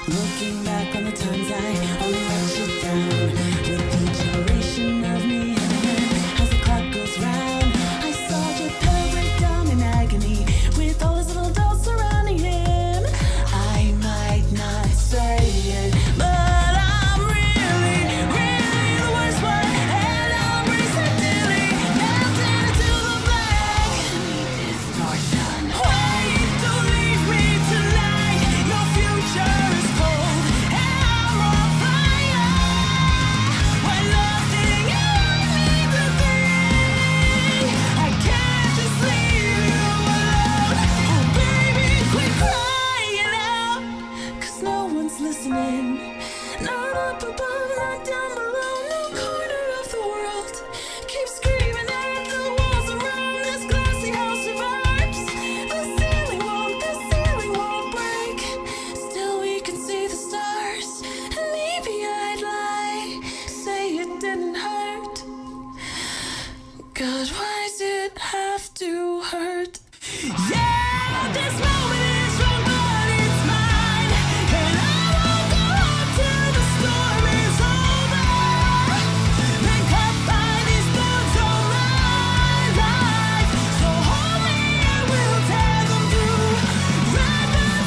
Looking back on the times I only let you down. With the generation of me as the clock goes round, I saw your pillow break down in agony with all his little dolls surrounding him. I might not say it, but I'm really, really the worst one, and I'm recently melting into the black. Distortion. Wait, don't leave me tonight. Your future is cold, and I'm on fire. When nothing else means a thing, I can't just leave you alone. Oh baby, quit crying out, 'cause no one's listening. Not up above, not down below, no corner of the world. Keep screaming at the walls around this glassy house survives. The ceiling won't break. Still we can see the stars, and maybe I'd lie, say it didn't hurt. God, why does it have to hurt? Yeah, this moment is wrong, but it's mine, and I won't go home till the storm is over. Been cut by these thorns all my life, so hold me and we'll tear them through. Right back,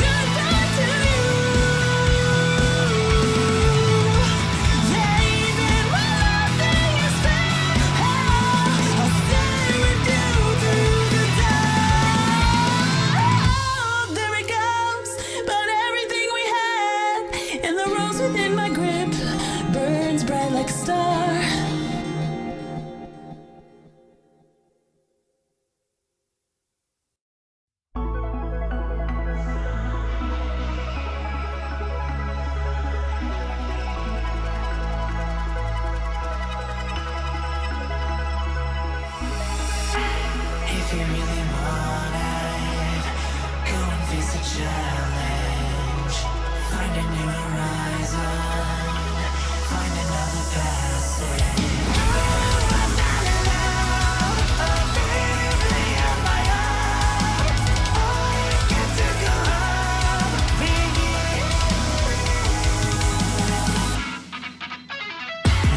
goodbye to you. Yeah, even when nothing is fair, I'll stay with you through the dark. There it goes, but everything we had, and the rose within my grip burns bright like a star. If you really want it, go and face a challenge. Find a new horizon, find another passage. I'm not alone, I'm really on my own. I get to go home with you.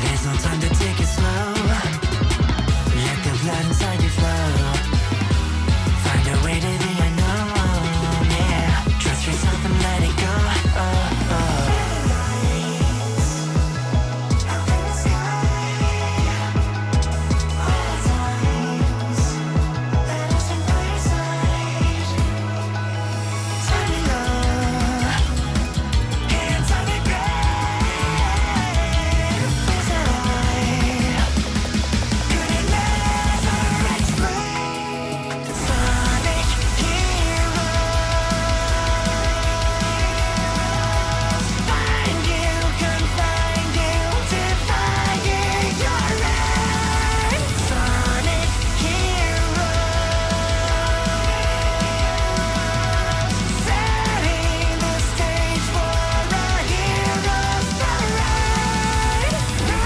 There's no time to take it slow. Let the blood inside you flow. Find a way to the unknown, yeah. Trust yourself and let it go. Oh, oh. Up in the sky, all the times. Let us embrace it. Time to go, hands on the grave. Is that right? Could it never explain the sonic heroes? Find you, confine you, defy your own sonic heroes. Setting the stage for our heroes' parade. No,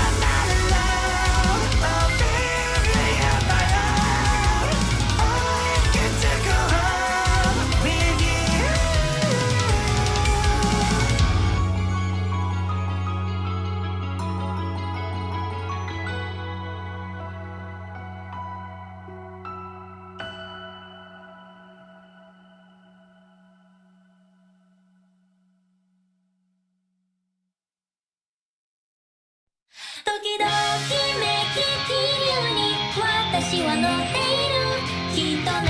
I'm not alone, I'm really on my own. I get to go home with you.時々めき気流に私は乗っているきっとね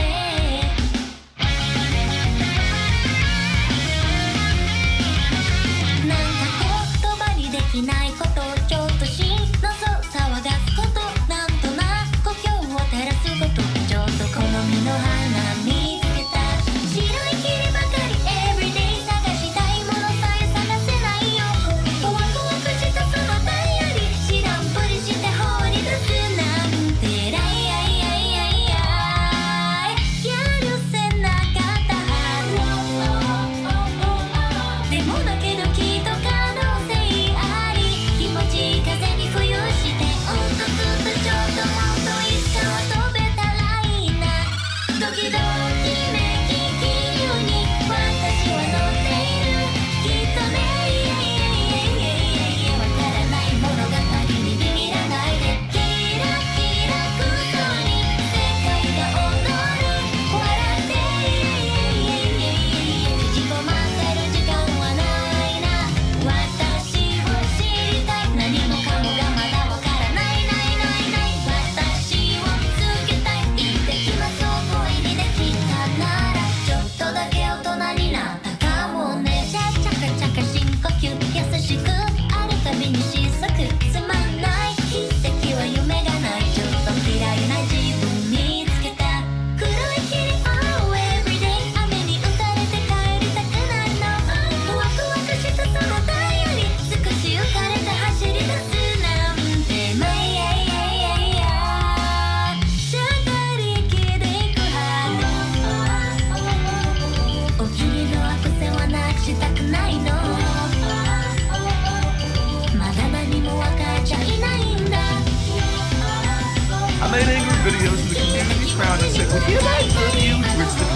なんか言葉にできないことちょっと心の騒がすことなんとなく故郷を照らすことちょっと好みの花見つけた白い霧ばかり everyday 探したいものさえ探せないよワクワクしたそのダイアリー知らんぷりして放り出すなんてライアイアイアイアイやるせなかったはずでもだけどきっと可能性あり気持ちいい風に浮遊しておっとずっとちょっともっといつかは飛べたらいいなドキドキめき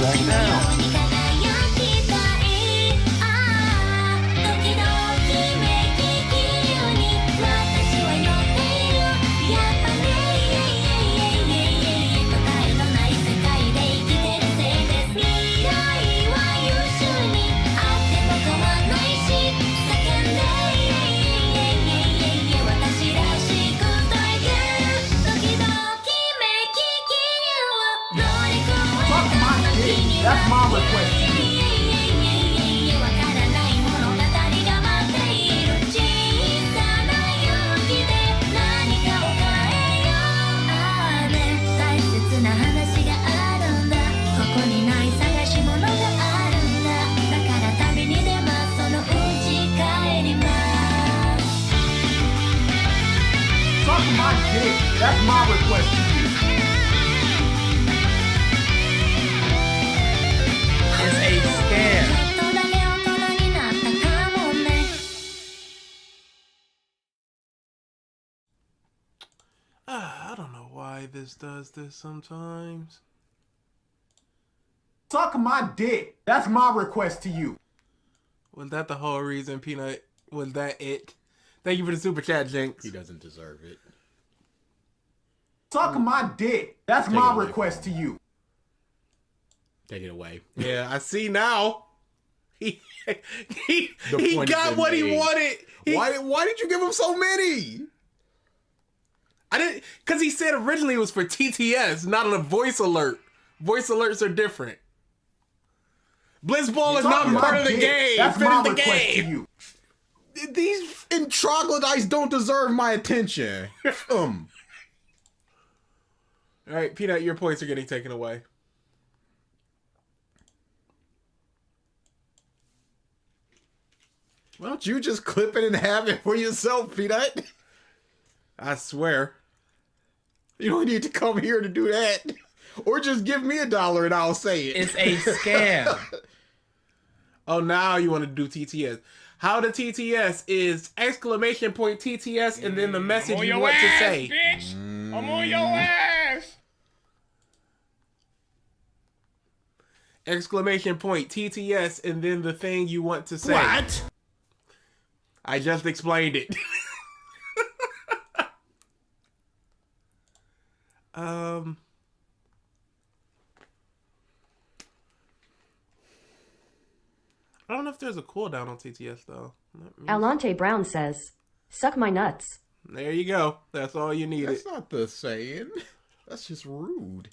right now. I don't know why this does this sometimes. Suck my dick. That's my request to you. Was that the whole reason, Peanut? Was that it? Thank you for the super chat, Jinx. He doesn't deserve it. Suck my dick. That's my request to you. Take it away. Yeah, I see now. He point got what he wanted. Why did you give him so many? I didn't, because he said originally it was for TTS, not on a voice alert. Voice alerts are different. Blitzball is not part of the game. That's my Finish the request to game. you. These troglodytes don't deserve my attention. All right, Peanut, your points are getting taken away. Why don't you just clip it and have it for yourself, Peanut? I swear. You don't need to come here to do that. Or just give me $1 and I'll say it. It's a scam. Oh, now you want to do TTS. How the TTS is exclamation point TTS and then the message you want to say. Bitch. I'm on your ass. Exclamation point TTS and then the thing you want to say. What? I just explained it. I don't know if there's a cooldown on TTS though. Alante Brown says, "Suck my nuts." There you go. That's all you needed. That's not the saying. That's just rude.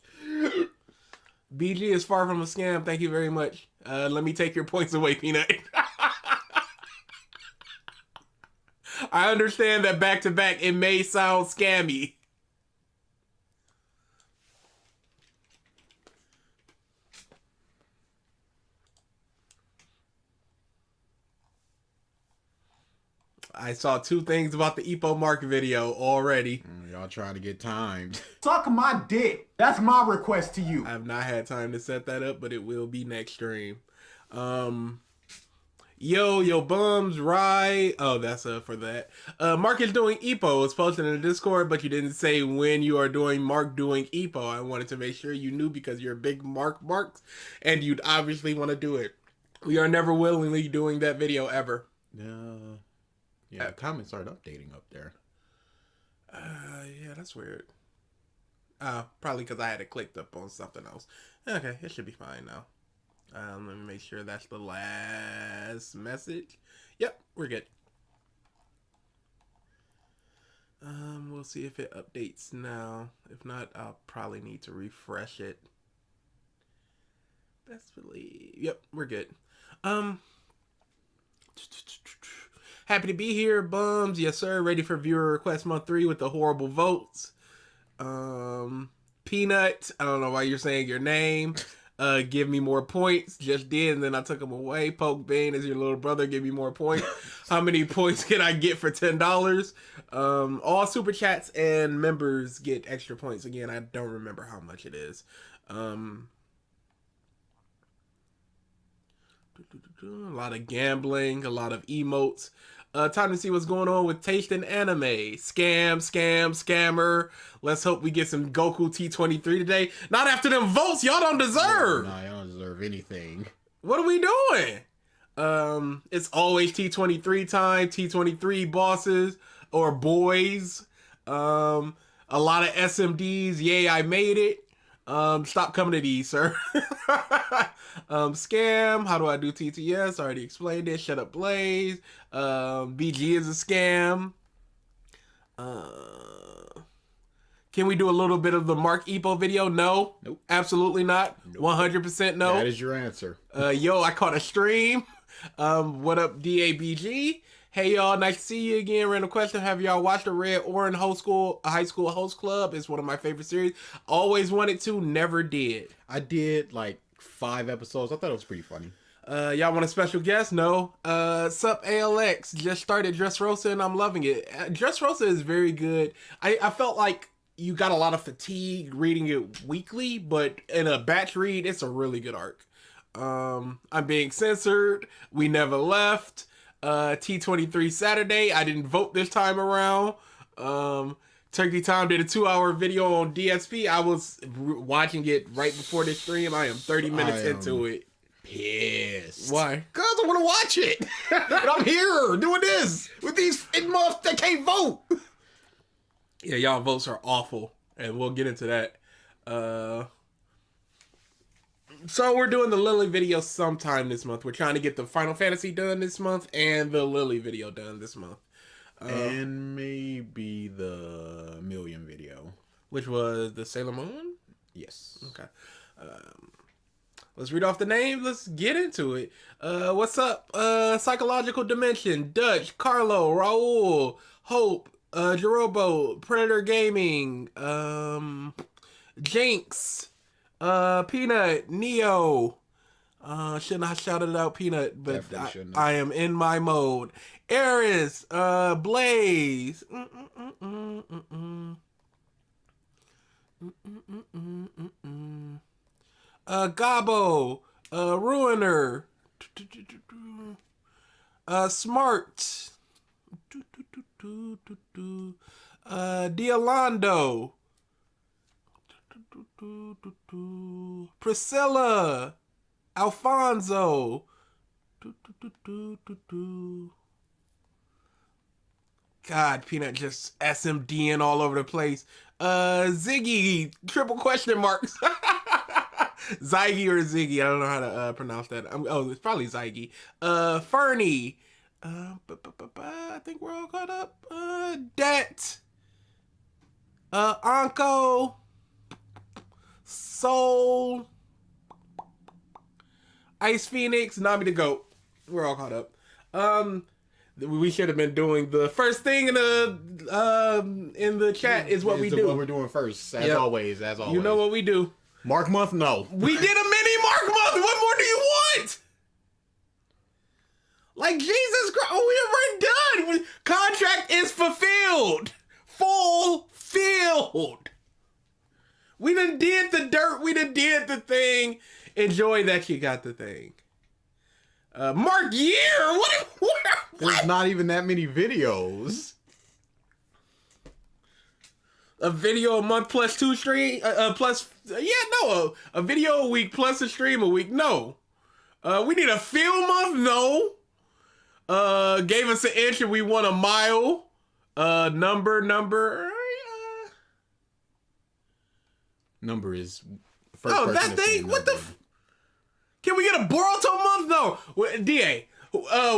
BG is far from a scam. Thank you very much. Let me take your points away, Peanut. I understand that back to back it may sound scammy. I saw 2 things about the Epo Mark video already. Y'all trying to get timed. Suck my dick. That's my request to you. I have not had time to set that up, but it will be next stream. Yo bums, right? Oh, that's for that. Mark is doing Epo. It's posted in the Discord, but you didn't say when you are doing Mark doing Epo. I wanted to make sure you knew because you're a big Marks, and you'd obviously want to do it. We are never willingly doing that video ever. Yeah, the comments started updating up there. Yeah, that's weird. Probably because I had it clicked up on something else. Okay, it should be fine now. Let me make sure that's the last message. Yep, we're good. We'll see if it updates now. If not, I'll probably need to refresh it. Best believe. Yep, we're good. Happy to be here, bums. Yes, sir. Ready for viewer request month 3 with the horrible votes. Peanut. I don't know why you're saying your name. Give me more points. Just did, and then I took them away. Poke Bane is your little brother. Give me more points. How many points can I get for $10? All super chats and members get extra points. Again, I don't remember how much it is. A lot of gambling, a lot of emotes. Time to see what's going on with taste in anime. Scammer. Let's hope we get some Goku T23 today. Not after them votes y'all don't deserve. No, you don't deserve anything. What are we doing? It's always T23 time. T23 bosses or boys. A lot of SMDs. Yay, I made it. Stop coming to these, sir. Scam. How do I do TTS? Already explained it. Shut up, Blaze. BG is a scam. Can we do a little bit of the Mark Epo video? No. Nope. Absolutely not. Nope. 100% no. That is your answer. Yo, I caught a stream. What up, DABG? Hey, y'all. Nice to see you again. Random question. Have y'all watched the Red Orange High School Host Club? It's one of my favorite series. Always wanted to, never did. I did like 5 episodes. I thought it was pretty funny. Y'all want a special guest? No. Sup ALX. Just started Dressrosa and I'm loving it. Dressrosa is very good. I felt like you got a lot of fatigue reading it weekly, but in a batch read, it's a really good arc. I'm being censored. We never left. T23 Saturday. I didn't vote this time around. Turkey Time did a 2-hour video on DSP. I was watching it right before this stream. I am 30 minutes into it. Pissed. Why? Because I want to watch it. And I'm here doing this with these muffs that can't vote. Yeah, y'all votes are awful, and we'll get into that. So we're doing the Lily video sometime this month. We're trying to get the Final Fantasy done this month and the Lily video done this month. And maybe the Million video. Which was the Sailor Moon? Yes. Okay. Let's read off the names. Let's get into it. What's up? Psychological Dimension, Dutch, Carlo, Raul, Hope, Jerobo, Predator Gaming, Jinx, Peanut, Neo. Shouldn't have shouted out Peanut, but I am in my mode. Eris, Blaze, Gabo, Ruiner, Smart, Diolando, Priscilla, Alfonso, God, Peanut just SMDing all over the place. Ziggy, triple question marks. Zygy or Ziggy, I don't know how to pronounce that. It's probably Zygy. Fernie. I think we're all caught up. Det. Anko. Soul. Ice Phoenix. Nami the Goat. We're all caught up. We should have been doing the first thing in the chat is what we do. What we're doing first, as always. You know what we do. Mark month, no. We did a mini Mark month. What more do you want? Like, Jesus Christ, we are done. Contract is fulfilled. Fulfilled. We done did the dirt. We done did the thing. Enjoy that you got the thing. Mark Year? What? There's not even that many videos. A video a month plus 2 stream? A video a week plus a stream a week? No. We need a field month? No. Gave us an entry. We won a mile. Number. Number is first that thing? What the Can we get a Boruto month? No. DA,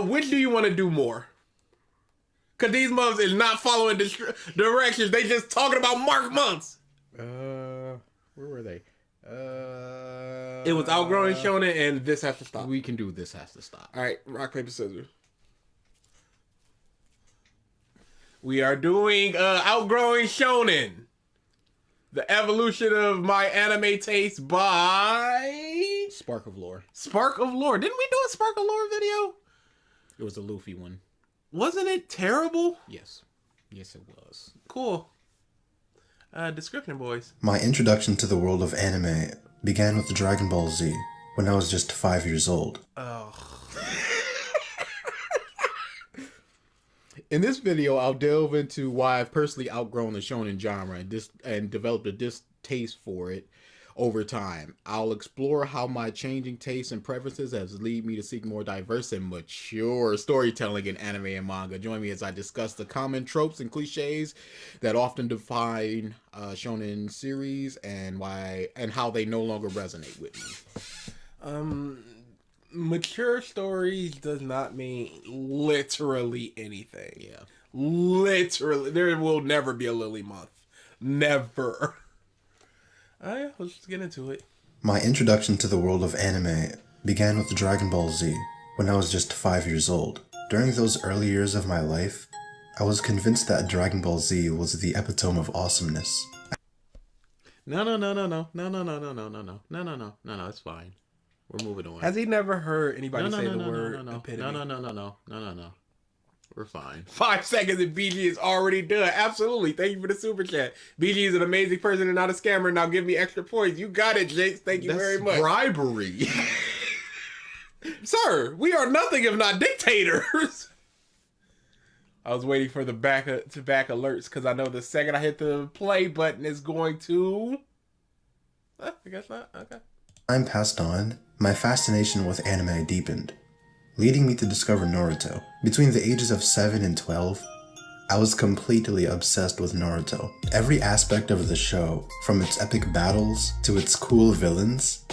which do you want to do more? Because these months is not following directions. They just talking about Mark months. Where were they? It was Outgrowing Shounen and This Has to Stop. We can do This Has to Stop. All right, rock, paper, scissors. We are doing Outgrowing Shounen. The evolution of my anime taste by SparkOfLore. SparkOfLore. Didn't we do a SparkOfLore video? It was a Luffy one. Wasn't it terrible? Yes. Yes, it was. Cool. Description, boys. My introduction to the world of anime began with Dragon Ball Z when I was just 5 years old. Oh. In this video, I'll delve into why I've personally outgrown the shonen genre and developed a distaste for it over time. I'll explore how my changing tastes and preferences has led me to seek more diverse and mature storytelling in anime and manga. Join me as I discuss the common tropes and cliches that often define shonen series and how they no longer resonate with me. Mature stories does not mean literally anything. Yeah. Literally. There will never be a Lily month. Never. Oh yeah, let's just get into it. My introduction to the world of anime began with Dragon Ball Z when I was just 5 years old. During those early years of my life, I was convinced that Dragon Ball Z was the epitome of awesomeness. No, it's fine. We're moving on. Has he never heard anybody say the word epitome? No. We're fine. 5 seconds and BG is already done. Absolutely. Thank you for the super chat. BG is an amazing person and not a scammer. Now give me extra points. You got it, Jakes. Thank you very much. Bribery. Sir, we are nothing if not dictators. I was waiting for the back alerts because I know the second I hit the play button is going to... I guess not. Okay. Time passed on, my fascination with anime deepened, leading me to discover Naruto. Between the ages of 7 and 12, I was completely obsessed with Naruto. Every aspect of the show, from its epic battles to its cool villains,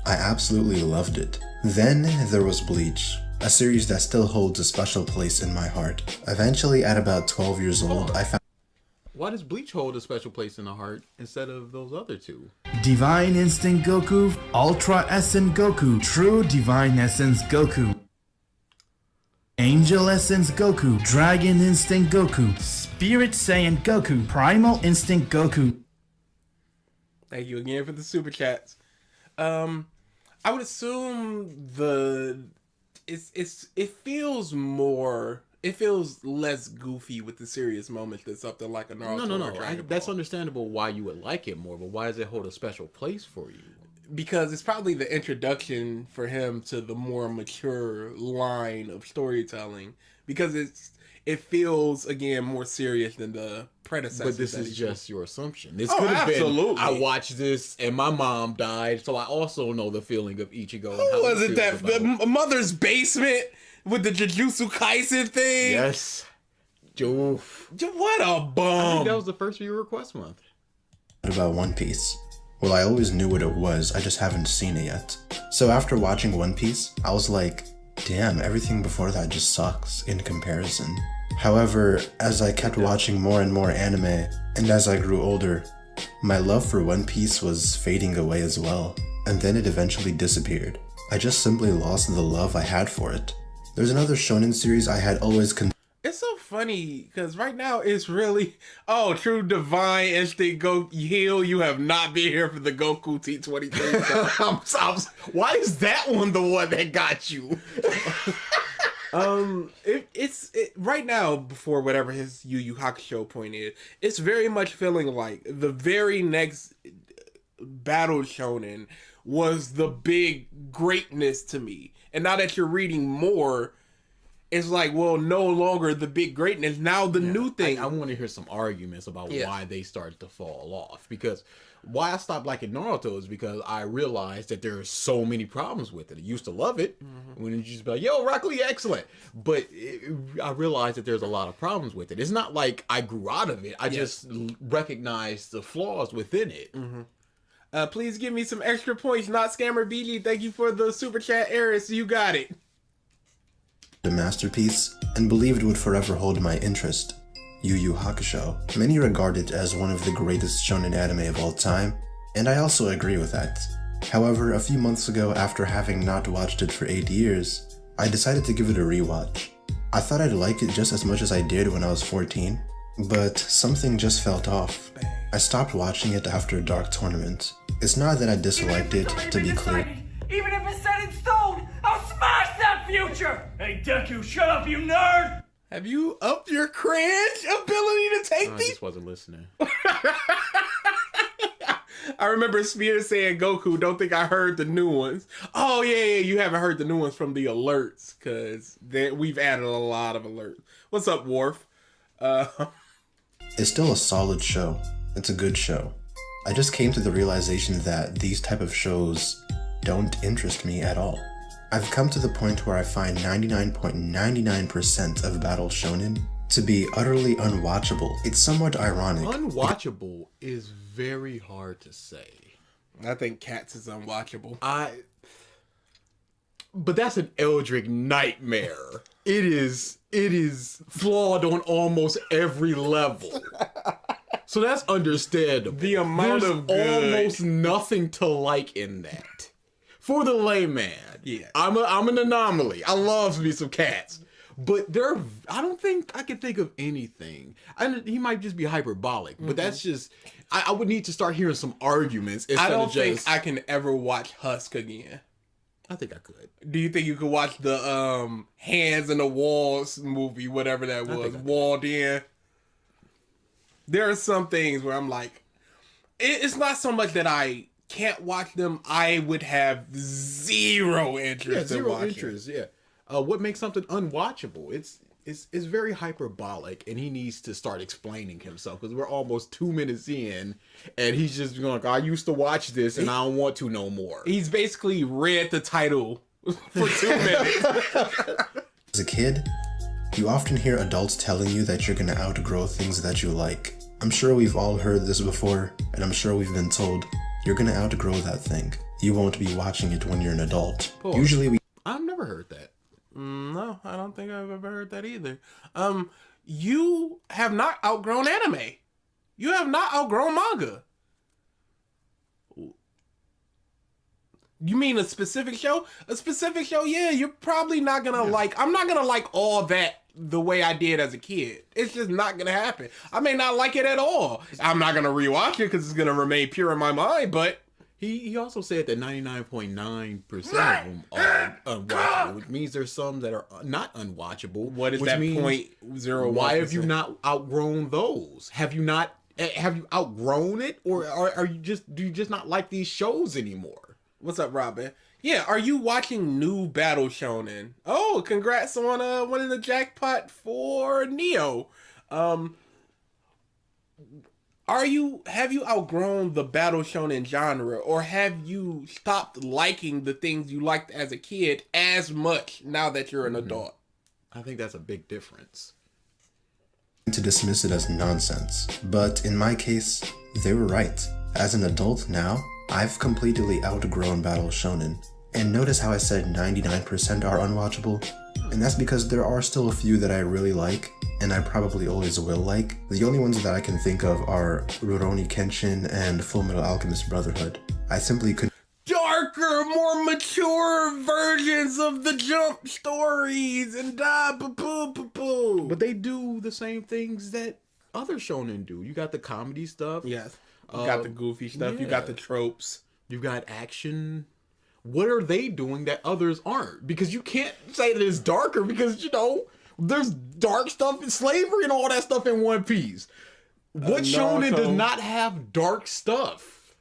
I absolutely loved it. Then there was Bleach, a series that still holds a special place in my heart. Eventually, at about 12 years old, I found... Why does Bleach hold a special place in the heart instead of those other two? Divine Instinct Goku, Ultra Essence Goku, True Divine Essence Goku, Angel Essence Goku, Dragon Instinct Goku, Spirit Saiyan Goku, Primal Instinct Goku. Thank you again for the super chats. I would assume it feels less goofy with the serious moments than something like a Naruto. No. That's understandable why you would like it more, but why does it hold a special place for you? Because it's probably the introduction for him to the more mature line of storytelling. Because it feels, again, more serious than the predecessor. But this is just your assumption. This Oh, could have absolutely. been, I watched this and my mom died, so I also know the feeling of Ichigo. and how Who was he it feels that about the mother's basement with the Jujutsu Kaisen thing? Yes. Oof. What a I bum. think that was the first viewer request month. about One Piece. Well, I always knew what it was, I just haven't seen it yet. So after watching One Piece, I was like, damn, everything before that just sucks in comparison. However, as I kept watching more and more anime, and as I grew older, my love for One Piece was fading away as well, and then it eventually disappeared. I just simply lost the love I had for it. There's another shonen series I had always It's so funny because right now it's really, True Divine Instinct Go Heal. You have not been here for the Goku T23. Why is that one the one that got you? Right now, before whatever his Yu Yu Hakusho point is, it's very much feeling like the very next battle shonen was the big greatness to me. And now that you're reading more, it's like, well, no longer the big greatness. Now the new thing. I want to hear some arguments about why they started to fall off. Because why I stopped liking Naruto is because I realized that there are so many problems with it. I used to love it when you just be like, yo, Rock Lee, excellent. But I realized that there's a lot of problems with it. It's not like I grew out of it. I just recognized the flaws within it. Please give me some extra points, not Scammer BG. Thank you for the super chat, Eris. You got it. a masterpiece and believed would forever hold my interest. Yu Yu Hakusho. Many regard it as one of the greatest shonen anime of all time, and I also agree with that. However, a few months ago, after having not watched it for 8 years, I decided to give it a rewatch. I thought I'd like it just as much as I did when I was 14, but something just felt off. I stopped watching it after Dark Tournament. It's not that I disliked it, to be clear. Even if it's set in stone, I'll smash that future! Hey, Deku, shut up, you nerd! Have you upped your cringe ability to take I these? just wasn't listening. I remember Spear saying, Goku, don't think I heard the new ones. Oh, yeah, you haven't heard the new ones from the alerts, because we've added a lot of alerts. What's up, Worf? It's still a solid show. It's a good show. I just came to the realization that these type of shows don't interest me at all. I've come to the point where I find 99.99% of battle shonen to be utterly unwatchable. It's somewhat ironic. Unwatchable is very hard to say. I think Cats is unwatchable. But that's an Eldrick nightmare. It is flawed on almost every level. So that's understandable. The amount There's of good. almost nothing to like in that. For the layman, yeah, I'm an anomaly. I love me some Cats. But I don't think I can think of anything. He might just be hyperbolic, but that's just, I would need to start hearing some arguments instead I don't of just... think I can ever watch Husk again. I think I could. Do you think you could watch the Hands in the Walls movie, whatever that was, Walled In? There are some things where I'm like, it's not so much that I can't watch them. I would have zero interest in watching. Yeah. What makes something unwatchable? It's very hyperbolic, and he needs to start explaining himself, because we're almost 2 minutes in, and he's just going, I used to watch this, and I don't want to no more. He's basically read the title for 2 minutes. As a kid, you often hear adults telling you that you're gonna outgrow things that you like. I'm sure we've all heard this before, and I'm sure we've been told, you're gonna outgrow that thing. You won't be watching it when you're an adult. Pause. Usually I've never heard that. No, I don't think I've ever heard that either. You have not outgrown anime. You have not outgrown manga. You mean a specific show? A specific show, yeah, you're probably not gonna like... I'm not gonna like all that the way I did as a kid. It's just not gonna happen. I may not like it at all. I'm not gonna rewatch it because it's gonna remain pure in my mind, but... He also said that 99.9% of them are unwatchable, which means there's some that are not unwatchable. What is which that means 0.01%? Why have you not outgrown those? Have you outgrown it, or do you just not like these shows anymore? What's up, Robin? Yeah, are you watching new battle shonen? Oh, congrats on winning the jackpot for Neo. Have you outgrown the battle shonen genre, or have you stopped liking the things you liked as a kid as much now that you're an adult? I think that's a big difference. to dismiss it as nonsense, but in my case, they were right. As an adult now, I've completely outgrown battle shonen. And notice how I said 99% are unwatchable? And that's because there are still a few that I really like, and I probably always will like. The only ones that I can think of are Rurouni Kenshin and Fullmetal Alchemist Brotherhood. I simply couldn't. Darker, more mature versions of the Jump stories and boo. But they do the same things that other shonen do. You got the comedy stuff. Yes. You got the goofy stuff. You got the tropes. You got action. What are they doing that others aren't? Because you can't say that it's darker because, you know, there's dark stuff and slavery and all that stuff in One Piece. What shonen does not have dark stuff?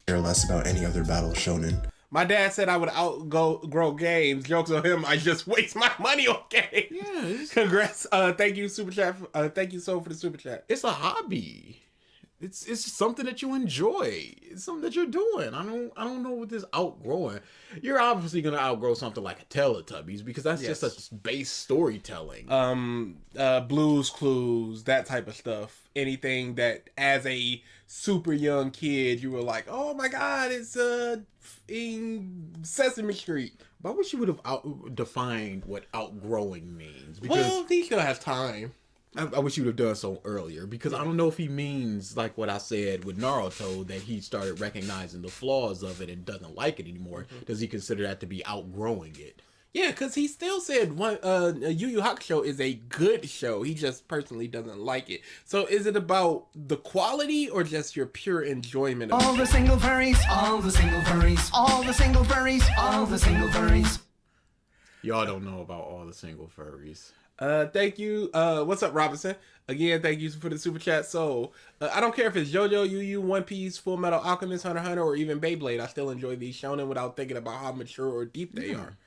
Care less about any other battle shonen. My dad said I would outgrow games. Jokes on him. I just waste my money on games. Yeah. Congrats. Thank you, Super Chat. Thank you so for the Super Chat. It's a hobby. It's just something that you enjoy. It's something that you're doing. I don't know what this outgrowing. You're obviously gonna outgrow something like a Teletubbies because that's just such base storytelling. Blues Clues, that type of stuff. Anything that as a super young kid you were like, oh my god, it's in Sesame Street. But I wish you would have defined what outgrowing means. Because well, he still has time. I wish you would have done so earlier, because I don't know if he means, like what I said with Naruto, that he started recognizing the flaws of it and doesn't like it anymore. Mm-hmm. Does he consider that to be outgrowing it? Yeah, because he still said Yu Yu Hakusho is a good show. He just personally doesn't like it. So is it about the quality or just your pure enjoyment of All the single furries, all the single furries, all the single furries, all the single furries. Y'all don't know about all the single furries. Thank you. What's up, Robinson? Again, thank you for the super chat. So, I don't care if it's JoJo, Yu Yu, One Piece, Full Metal Alchemist, Hunter x Hunter, or even Beyblade. I still enjoy these shonen without thinking about how mature or deep they are.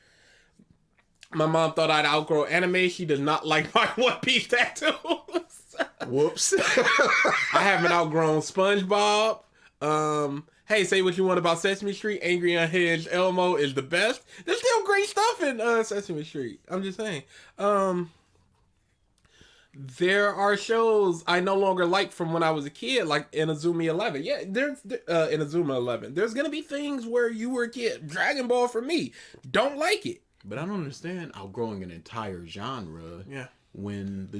My mom thought I'd outgrow anime. She does not like my One Piece tattoos. Whoops. I haven't outgrown SpongeBob. Hey, say what you want about Sesame Street. Angry Unhinged Elmo is the best. There's still great stuff in Sesame Street. I'm just saying. There are shows I no longer like from when I was a kid, like Inazuma 11. Yeah, there's Inazuma 11. There's gonna be things where you were a kid. Dragon Ball for me, don't like it. But I don't understand outgrowing an entire genre. Yeah. When the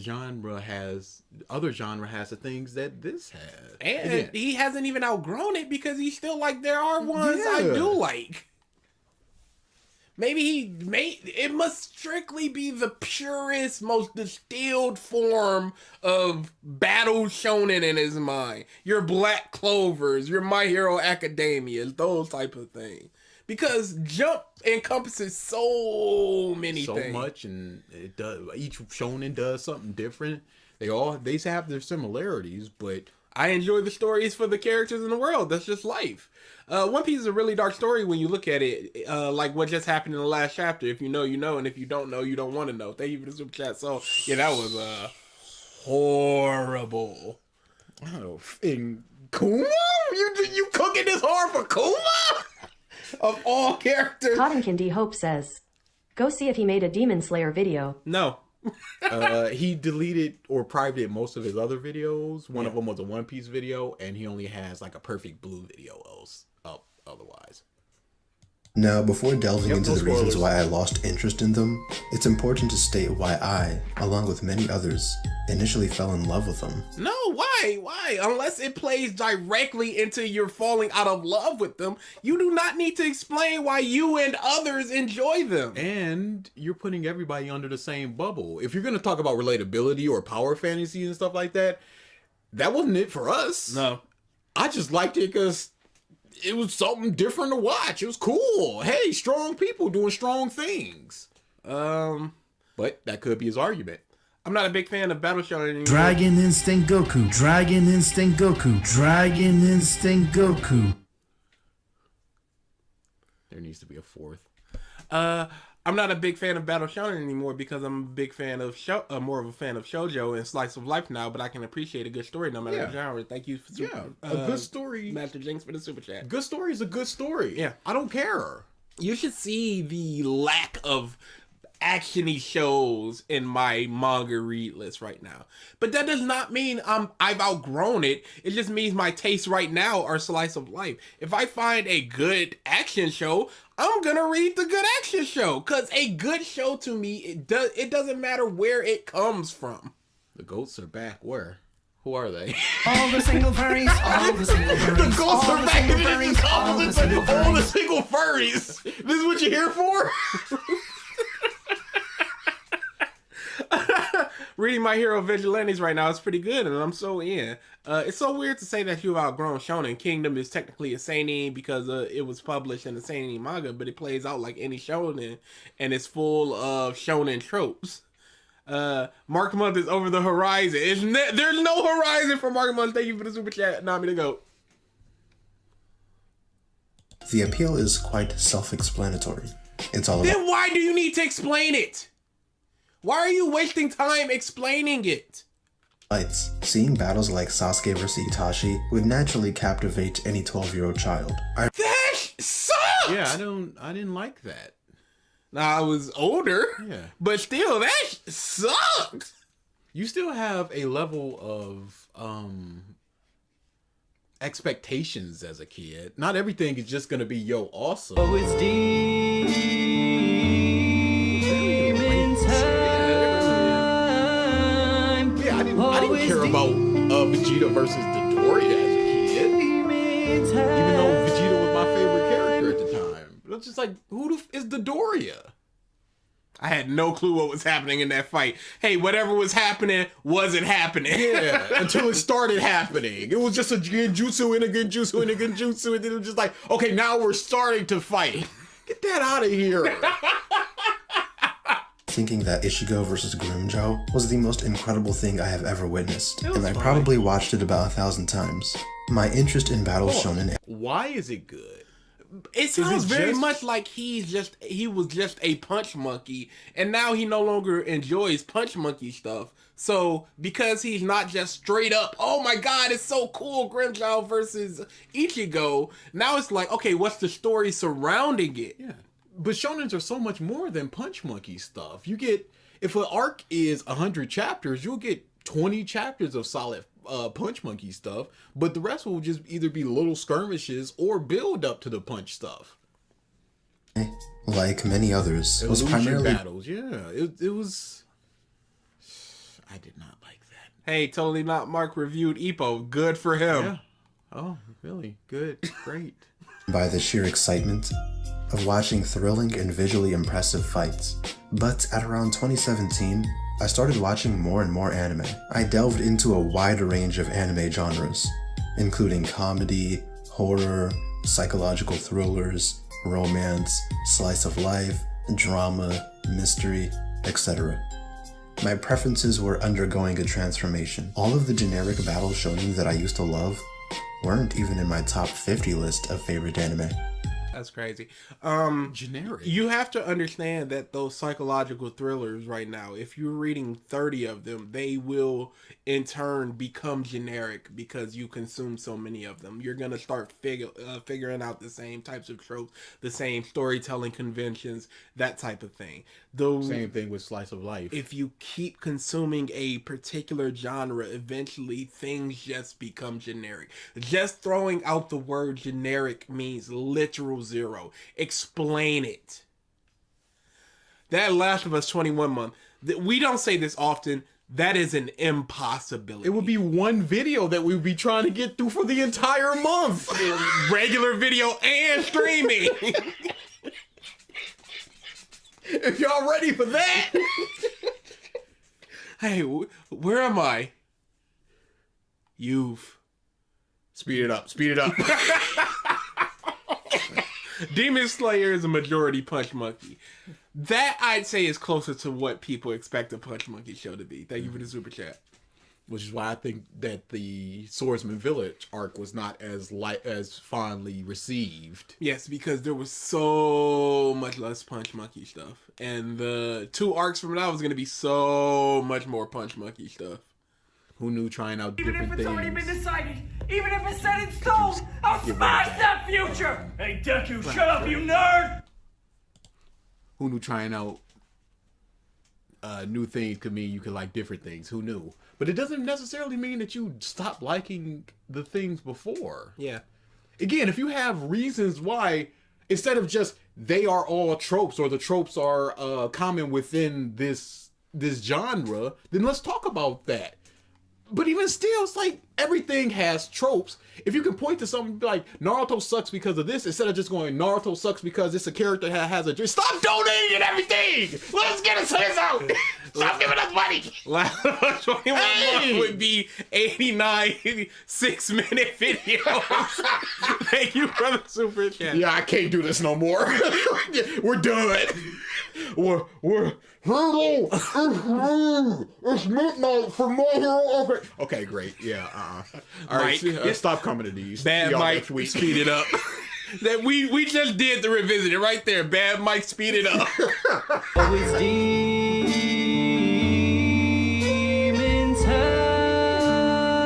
other genre has the things that this has. And Again, he hasn't even outgrown it because he's still like, there are ones I do like. Maybe it must strictly be the purest, most distilled form of battle shonen in his mind. Your Black Clovers, your My Hero Academias, those type of things. Because Jump encompasses so many things. So much, and it does. Each shonen does something different. They have their similarities, but I enjoy the stories for the characters in the world. That's just life. One Piece is a really dark story when you look at it, like what just happened in the last chapter. If you know, you know, and if you don't know, you don't want to know. Thank you for the super chat. So yeah, that was horrible. oh, and Kuma, you cooking this hard for Kuma? Of all characters. Cotton Candy Hope says, go see if he made a Demon Slayer video. No. He deleted or privated most of his other videos. One of them was a One Piece video, and he only has like a Perfect Blue video up otherwise. Now, before delving into no the reasons spoilers. why I lost interest in them, it's important to state why I, along with many others, initially fell in love with them. No, why? Why? Unless it plays directly into your falling out of love with them, you do not need to explain why you and others enjoy them. And you're putting everybody under the same bubble. If you're going to talk about relatability or power fantasy and stuff like that, that wasn't it for us. No. I just liked it because it was something different to watch. It was cool. Hey, strong people doing strong things. But that could be his argument. I'm not a big fan of Battle Shonen anymore. Dragon Instinct Goku. Dragon Instinct Goku. Dragon Instinct Goku. There needs to be a fourth. I'm not a big fan of Battle Shonen anymore because I'm a big fan of more of a fan of shoujo and slice of life now. But I can appreciate a good story no matter the genre. Thank you for A good story. Master Jinx for the super chat. Good story is a good story. Yeah. I don't care. You should see the lack of actiony shows in my manga read list right now. But that does not mean I've outgrown it. It just means my tastes right now are slice of life. If I find a good action show, I'm gonna read the good action show. Cause a good show to me, it doesn't matter where it comes from. The goats are back. Where? Who are they? All the single furries, all the single furries. The goats all are the back. single And furries, it's all the all single the furries. single furries. This is what you're here for? Reading My Hero Vigilantes right now is pretty good, and I'm so in. It's so weird to say that you've outgrown Shonen. Kingdom is technically a seinen because it was published in a seinen manga, but it plays out like any shonen, and it's full of shonen tropes. Mark Month is over the horizon. There's no horizon for Mark Month. Thank you for the super chat, Nami to go. The appeal is quite self-explanatory. It's all about Then why do you need to explain it? Why are you wasting time explaining it? fights. Seeing battles like Sasuke vs Itachi would naturally captivate any 12-year-old child. That sucks! Yeah, I didn't like that. Now, I was older, but still, that sucks! You still have a level of expectations as a kid. Not everything is just gonna be awesome. Oh, it's demon time. Yeah, I didn't care about Vegeta versus Dodoria as a kid. Even though Vegeta was my favorite character at the time. But it's just like, who is Dodoria? I had no clue what was happening in that fight. Hey, whatever was happening wasn't happening. Yeah, until it started happening. It was just a genjutsu and a genjutsu and a genjutsu, and then it was just like, okay, now we're starting to fight. Get that out of here. thinking that Ichigo vs. Grimmjow was the most incredible thing I have ever witnessed, It was and I fine. probably watched it about 1,000 times. My interest in Battle Shonen Why is it good? It sounds very just- much like he was just a punch monkey, and now he no longer enjoys punch monkey stuff. So because he's not just straight up, oh my god, it's so cool, Grimmjow versus Ichigo. Now it's like, okay, what's the story surrounding it? Yeah. But shonens are so much more than Punch Monkey stuff. You get, if an arc is 100 chapters, you'll get 20 chapters of solid Punch Monkey stuff, but the rest will just either be little skirmishes or build up to the punch stuff. like many others, was Illusion primarily battles. Yeah, it was. I did not like that. Hey, Totally Not Mark reviewed Ippo. Good for him. Yeah. Oh, really? Good. Great. by the sheer excitement of watching thrilling and visually impressive fights. But at around 2017, I started watching more and more anime. I delved into a wide range of anime genres, including comedy, horror, psychological thrillers, romance, slice of life, drama, mystery, etc. My preferences were undergoing a transformation. All of the generic battle shonen that I used to love weren't even in my top 50 list of favorite anime. That's crazy. Generic. You have to understand that those psychological thrillers right now, if you're reading 30 of them, they will in turn become generic because you consume so many of them. You're going to start figuring out the same types of tropes, the same storytelling conventions, that type of thing. Same thing with slice of life. If you keep consuming a particular genre, eventually things just become generic. Just throwing out the word generic means literal zero. Explain it. That Last of Us 21 month, we don't say this often, that is an impossibility. It would be one video that we would be trying to get through for the entire month. regular video and streaming. If y'all ready for that. Hey, where am I? You've Speed it up. Speed it up. Demon Slayer is a majority Punch Monkey. That I'd say is closer to what people expect a Punch Monkey show to be. Thank you for the super chat. Which is why I think that the Swordsman Village arc was not as fondly received. Yes, because there was so much less Punch Monkey stuff. And the 2 arcs from now was going to be so much more Punch Monkey stuff. Who knew trying out Even different if it's already things? been decided, even if it's set in stone, I'll Give it smash back. that future! Hey, Deku, shut up, you nerd! Who knew trying out new things could mean you could like different things? Who knew? But it doesn't necessarily mean that you stop liking the things before. Yeah. Again, if you have reasons why, instead of just they are all tropes or the tropes are common within this genre, then let's talk about that. But even still, it's like everything has tropes. If you can point to something like Naruto sucks because of this, instead of just going Naruto sucks because it's a character that has a dream. Stop donating and everything. Let's get us this out. Stop giving us money. Last of Us 21 Hey! would be 89 6-minute videos. Thank you for the super chat. Yeah, I can't do this no more. We're done. We're hello. It's midnight for My Hero. Okay, great. Yeah. All right. Mike. Stop coming to these. Bad See y'all Mike, next week. speed it up. That we just did the revisit it right there. Bad Mike, speed it up. Always demon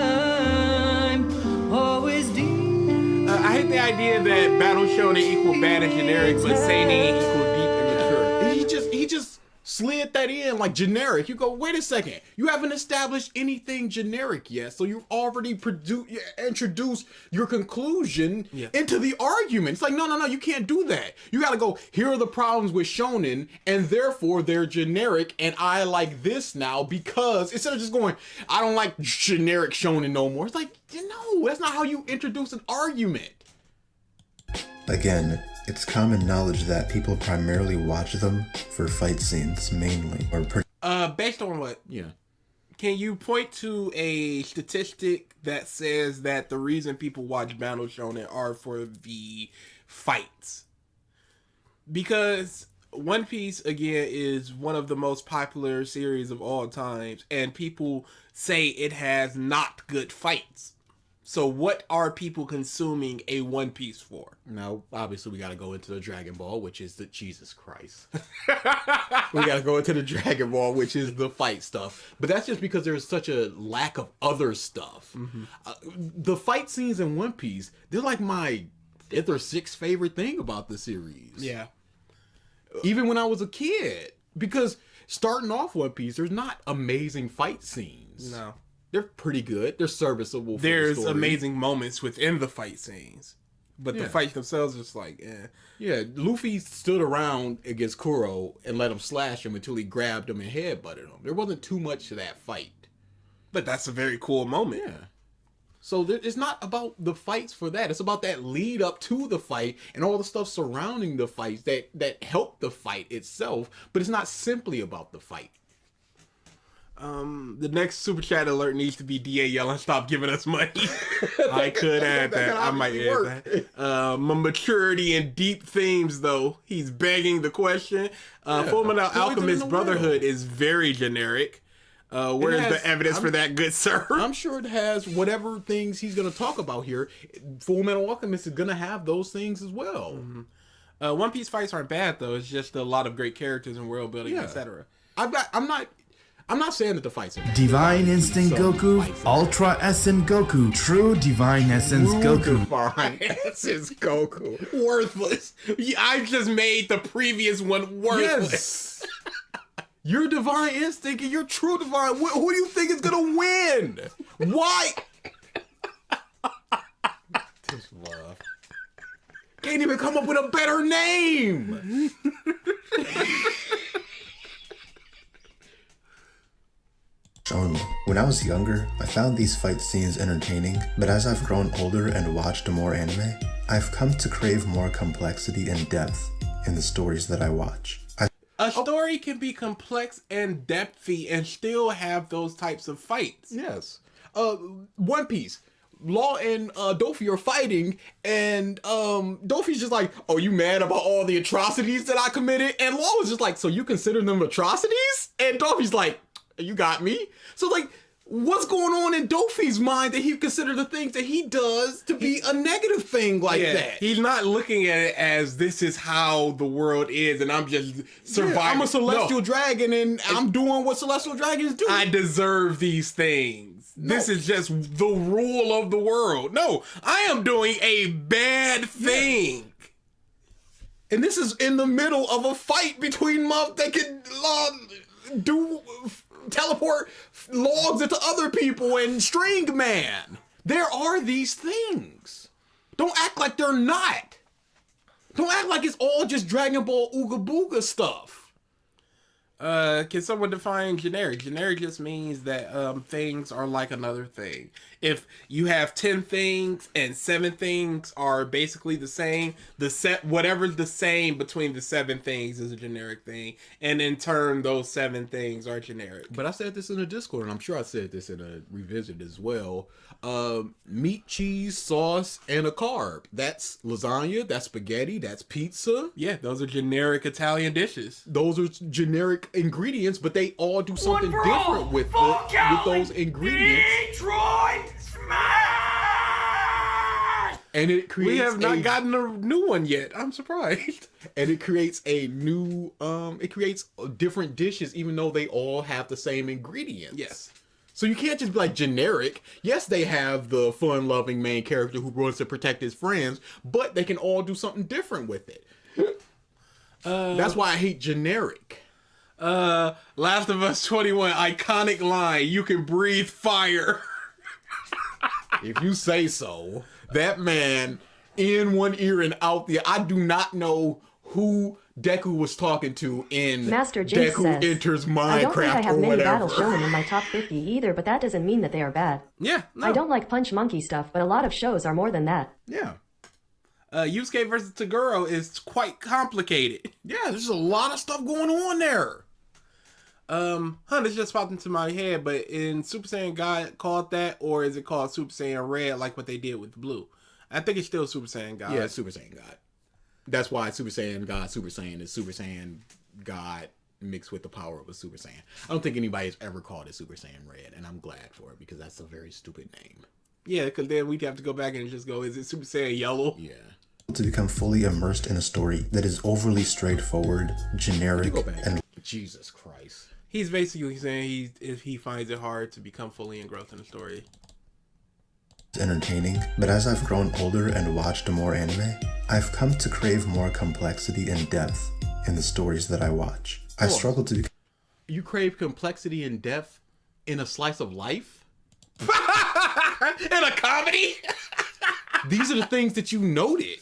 time. Always demon. I hate the idea that battle shonen equal bad and generic, but seinen equal deep and mature. He just slid that in like generic. You go, wait a second. You haven't established anything generic yet, so you've already introduced your conclusion into the argument. It's like, no, you can't do that. You got to go, here are the problems with shonen, and therefore they're generic, and I like this now because, instead of just going, I don't like generic shonen no more. It's like, no, that's not how you introduce an argument. Again, it's common knowledge that people primarily watch them for fight scenes mainly, or Based on what? Yeah. Can you point to a statistic that says that the reason people watch battle shonen are for the fights? Because One Piece, again, is one of the most popular series of all times, and people say it has not good fights. So what are people consuming a One Piece for? Now, obviously, we got to go into the Dragon Ball, which is the Jesus Christ. We got to go into the Dragon Ball, which is the fight stuff. But that's just because there's such a lack of other stuff. The fight scenes in One Piece, they're like my 5th or 6th favorite thing about the series. Yeah. Even when I was a kid. Because starting off One Piece, there's not amazing fight scenes. No. They're pretty good. They're serviceable for There's the story. amazing moments within the fight scenes. But the fights themselves are just like, eh. Yeah, Luffy stood around against Kuro and let him slash him until he grabbed him and headbutted him. There wasn't too much to that fight. But that's a very cool moment. Yeah. So it's not about the fights for that. It's about that lead up to the fight and all the stuff surrounding the fights that help the fight itself. But it's not simply about the fight. The next super chat alert needs to be DA yelling, "Stop giving us money." I could add that. I might add that. My maturity and deep themes, though. He's begging the question. Fullmetal Alchemist Brotherhood is very generic. Where's the evidence for that, good sir? I'm sure it has whatever things he's going to talk about here. Fullmetal Alchemist is going to have those things as well. One Piece fights aren't bad, though. It's just a lot of great characters and world building, etc. I'm not saying that the fights are Divine Instinct Goku, Ultra Essence Goku, True Divine Essence Goku. Divine Essence Goku. Worthless. I just made the previous one worthless. Yes. Your Divine Instinct and your True Divine. Who do you think is gonna win? Why? This love. Can't even come up with a better name. Shonen. When I was younger, I found these fight scenes entertaining, but as I've grown older and watched more anime, I've come to crave more complexity and depth in the stories that I watch. A story can be complex and depthy and still have those types of fights. Yes. One Piece. Law and Dofi are fighting, and Dofi's just like, "Oh, you mad about all the atrocities that I committed?" And Law was just like, "So you consider them atrocities?" And Dofi's like, "You got me." So like, what's going on in Dofi's mind that he consider the things that he does to be a negative thing like that? He's not looking at it as this is how the world is and I'm just surviving. Yeah, I'm a celestial dragon and I'm doing what celestial dragons do. I deserve these things. No. This is just the rule of the world. No, I am doing a bad thing. Yeah. And this is in the middle of a fight between mobs that can teleport logs into other people and String Man. There are these things. Don't act like they're not. Don't act like it's all just Dragon Ball Ooga Booga stuff. Can someone define generic? Generic just means that things are like another thing. If you have 10 things and 7 things are basically the same, whatever's the same between the 7 things is a generic thing, and in turn those 7 things are generic. But I said this in a Discord, and I'm sure I said this in a revisit as well. Meat, cheese, sauce, and a carb. That's lasagna, that's spaghetti, that's pizza. Yeah, those are generic Italian dishes. Those are generic ingredients, but they all do something different with those ingredients. Detroit Smash! And it creates we have not gotten a new one yet. I'm surprised. And it creates a new it creates different dishes even though they all have the same ingredients. Yes. So you can't just be like generic. Yes, they have the fun-loving main character who wants to protect his friends, but they can all do something different with it. That's why I hate generic. Last of Us 21, iconic line, "You can breathe fire." If you say so. That man, in one ear and out the I do not know who Deku was talking to in Master Jinx Deku says, Enters Minecraft I don't think I have or many whatever. battle shonen in my top 50 either, but that doesn't mean that they are bad. Yeah, no. I don't like Punch Monkey stuff, but a lot of shows are more than that. Yeah. Yusuke versus Toguro is quite complicated. Yeah, there's a lot of stuff going on there. This just popped into my head, but in Super Saiyan God called that, or is it called Super Saiyan Red like what they did with Blue? I think it's still Super Saiyan God. Yeah, Super Saiyan God. That's why Super Saiyan is Super Saiyan God mixed with the power of a Super Saiyan. I don't think anybody's ever called it Super Saiyan Red, and I'm glad for it because that's a very stupid name. Yeah, because then we'd have to go back and just go, is it Super Saiyan Yellow? Yeah. To become fully immersed in a story that is overly straightforward, generic, and Jesus Christ. He's basically saying if he finds it hard to become fully engrossed in a story. entertaining, but as I've grown older and watched more anime, I've come to crave more complexity and depth in the stories that I watch. I struggle to become... You crave complexity and depth in a slice of life? In a comedy? These are the things that you noted.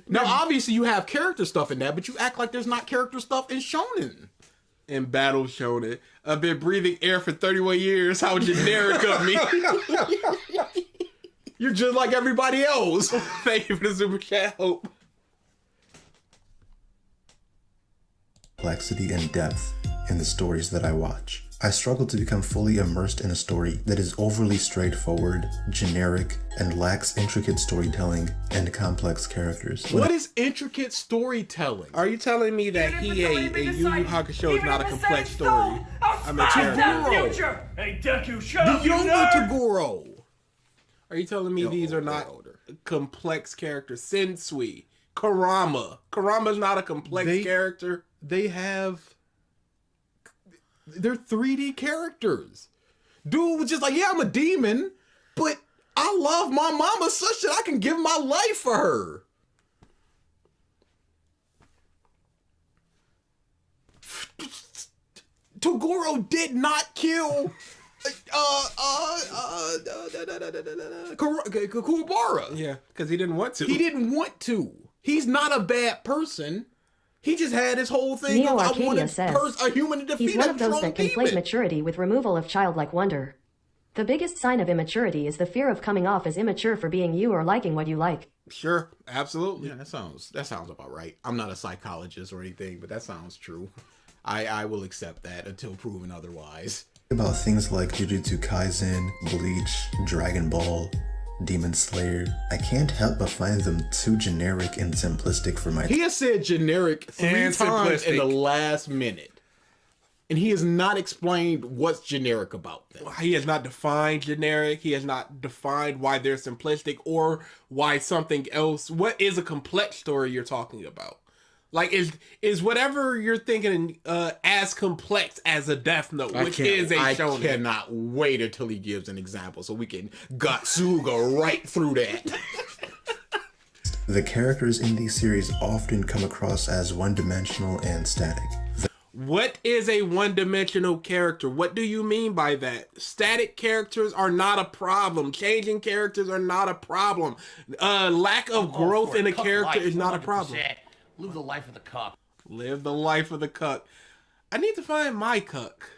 Now, obviously, you have character stuff in that, but you act like there's not character stuff in Shonen. In Battle Shonen. I've been breathing air for 31 years. How generic of me. You're just like everybody else. Thank you for the super chat, Hope. Complexity and depth in the stories that I watch. I struggle to become fully immersed in a story that is overly straightforward, generic, and lacks intricate storytelling and complex characters. What is intricate storytelling? Are you telling me that Hiei and Yu Yu Hakusho is not a complex story? I'm a Toguro. Hey, Deku, shut up, The you younger nerd! Toguro. Are you telling me these are not complex characters? Sensui, Kurama. Kurama's not a complex character. They're 3D characters. Dude was just like, yeah, I'm a demon, but I love my mama such that I can give my life for her. Toguro did not kill Kuwabara. Yeah, because he didn't want to. He didn't want to. He's not a bad person. He just had his whole thing Neo of I Arcadia wanted says, a human to defeat he's one a of those strong that conflate demon. maturity with removal of childlike wonder. The biggest sign of immaturity is the fear of coming off as immature for being you or liking what you like. Sure, absolutely. Yeah, that sounds about right. I'm not a psychologist or anything, but that sounds true. I will accept that until proven otherwise. About things like Jujutsu Kaisen, Bleach, Dragon Ball, Demon Slayer, I can't help but find them too generic and simplistic for my... He has said generic 3 And times in simplistic. the last minute. And he has not explained what's generic about them. He has not defined generic. He has not defined why they're simplistic or why something else. What is a complex story you're talking about? Like, is whatever you're thinking as complex as a Death Note, which is a shonen? I cannot wait until he gives an example so we can Gatsuga right through that. The characters in these series often come across as one-dimensional and static. What is a one-dimensional character? What do you mean by that? Static characters are not a problem. Changing characters are not a problem. Lack of growth in a character is not a problem. Live the life of the cuck. Live the life of the cuck. I need to find my cuck.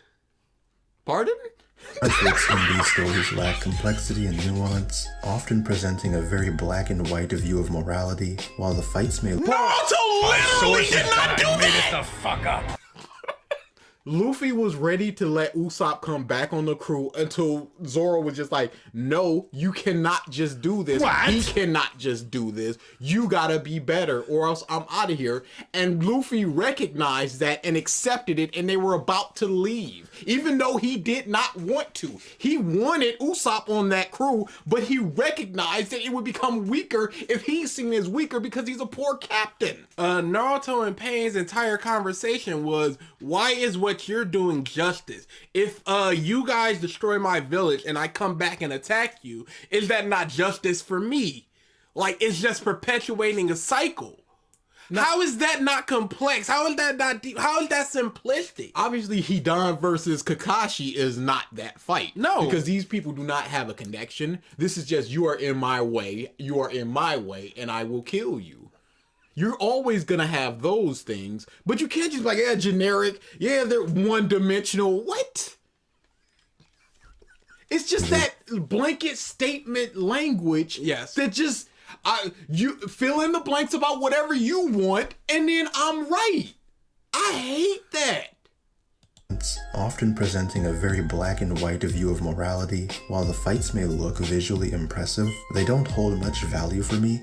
Pardon? Conflicts in these stories lack complexity and nuance, often presenting a very black and white view of morality, while the fights may... Naruto literally did not do that! The fuck up. Luffy was ready to let Usopp come back on the crew until Zoro was just like, no, you cannot just do this. What? He cannot just do this. You gotta be better or else I'm out of here. And Luffy recognized that and accepted it, and they were about to leave. Even though he did not want to. He wanted Usopp on that crew, but he recognized that it would become weaker if he's seen as weaker because he's a poor captain. Naruto and Pain's entire conversation was, why is what you're doing justice? If you guys destroy my village and I come back and attack you, is that not justice for me? Like, it's just perpetuating a cycle. How is that not complex? How is that not deep? How is that simplistic? Obviously, Hidan versus Kakashi is not that fight. No. Because these people do not have a connection. This is just, you are in my way, you are in my way, and I will kill you. You're always gonna have those things, but you can't just be like, yeah, generic, yeah, they're one-dimensional. What? It's just that blanket statement language. Yes. That just, you fill in the blanks about whatever you want, and then I'm right. I hate that. Often presenting a very black and white view of morality, while the fights may look visually impressive, they don't hold much value for me,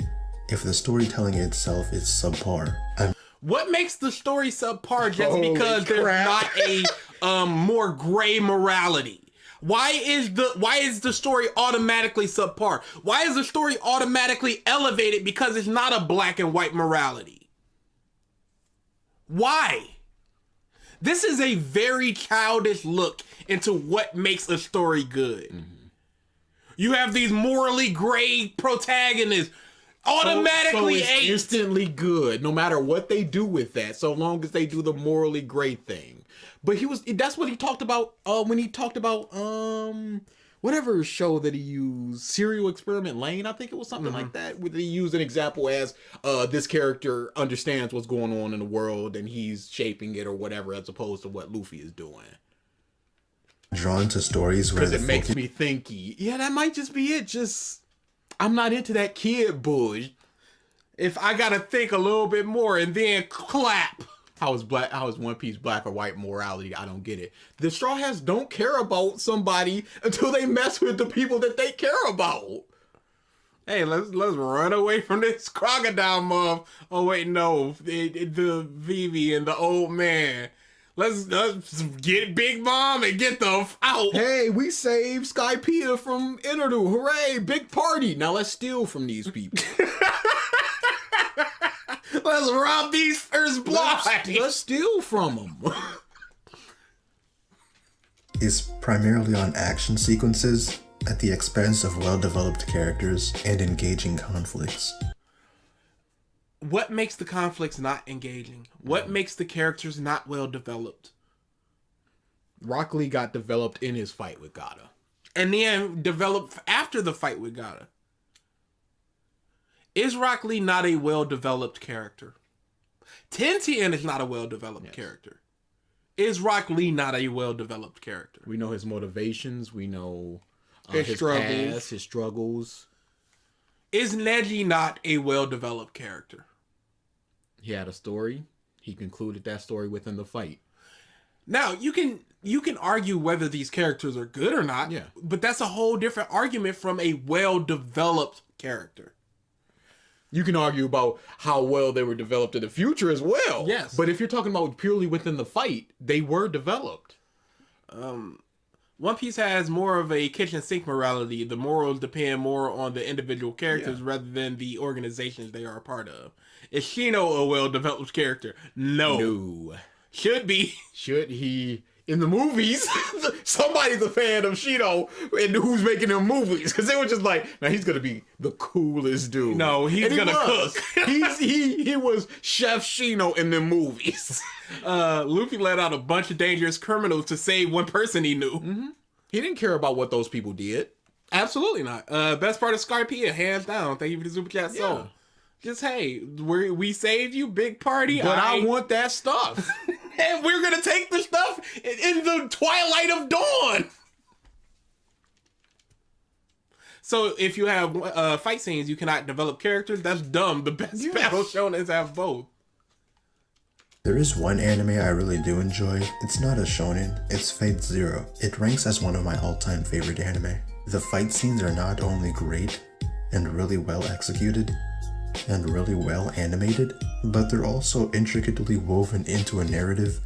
If the storytelling itself is subpar, What makes the story subpar just Holy because there's crap. not a more gray morality? Why is the story automatically subpar? Why is the story automatically elevated because it's not a black and white morality? Why? This is a very childish look into what makes a story good. Mm-hmm. You have these morally gray protagonists automatically so it's instantly good, no matter what they do with that, so long as they do the morally great thing. But that's what he talked about when he talked about whatever show that he used, Serial Experiment Lane, I think it was something like that, where he used an example as this character understands what's going on in the world and he's shaping it or whatever, as opposed to what Luffy is doing. drawn to stories where Because it makes me thinky. Yeah, that might just be it. Just, I'm not into that kid bush. If I gotta think a little bit more and then clap. How is One Piece black or white morality? I don't get it. The Straw Hats don't care about somebody until they mess with the people that they care about. Hey, let's run away from this crocodile mob. Oh wait, no, the Vivi and the old man. Let's get Big Mom and get them out. Hey, we saved Skypiea from Enderdu. Hooray, big party. Now let's steal from these people. Let's rob these first blocks. Let's steal from them. is primarily on action sequences at the expense of well-developed characters and engaging conflicts. What makes the conflicts not engaging? What makes the characters not well developed? Rock Lee got developed in his fight with Gaara. And then developed after the fight with Gaara. Is Rock Lee not a well-developed character? Tien is not a well-developed character. Is Rock Lee not a well-developed character? We know his motivations. We know His struggles. past, his struggles. Is Neji not a well-developed character? He had a story. He concluded that story within the fight. Now, you can argue whether these characters are good or not, Yeah. but that's a whole different argument from a well-developed character. You can argue about how well they were developed in the future as well. Yes. But if you're talking about purely within the fight, they were developed. One Piece has more of a kitchen sink morality. The morals depend more on the individual characters rather than the organizations they are a part of. Is Shino a well-developed character? No. Should be. Should he? In the movies, somebody's a fan of Shino and who's making them movies. Because they were just like, now he's going to be the coolest dude. No, he's going to cook. he was Chef Shino in the movies. Luffy let out a bunch of dangerous criminals to save one person he knew. Mm-hmm. He didn't care about what those people did. Absolutely not. Best part of Scarpia, hands down. Thank you for the super chat. So, just hey, we saved you, big party. But I want that stuff. And we're gonna take the stuff in the twilight of dawn. So if you have fight scenes, you cannot develop characters. That's dumb. The best battle shonens have both. There is one anime I really do enjoy. It's not a shonen, it's Fate Zero. It ranks as one of my all-time favorite anime. The fight scenes are not only great and really well executed and really well animated, but they're also intricately woven into a narrative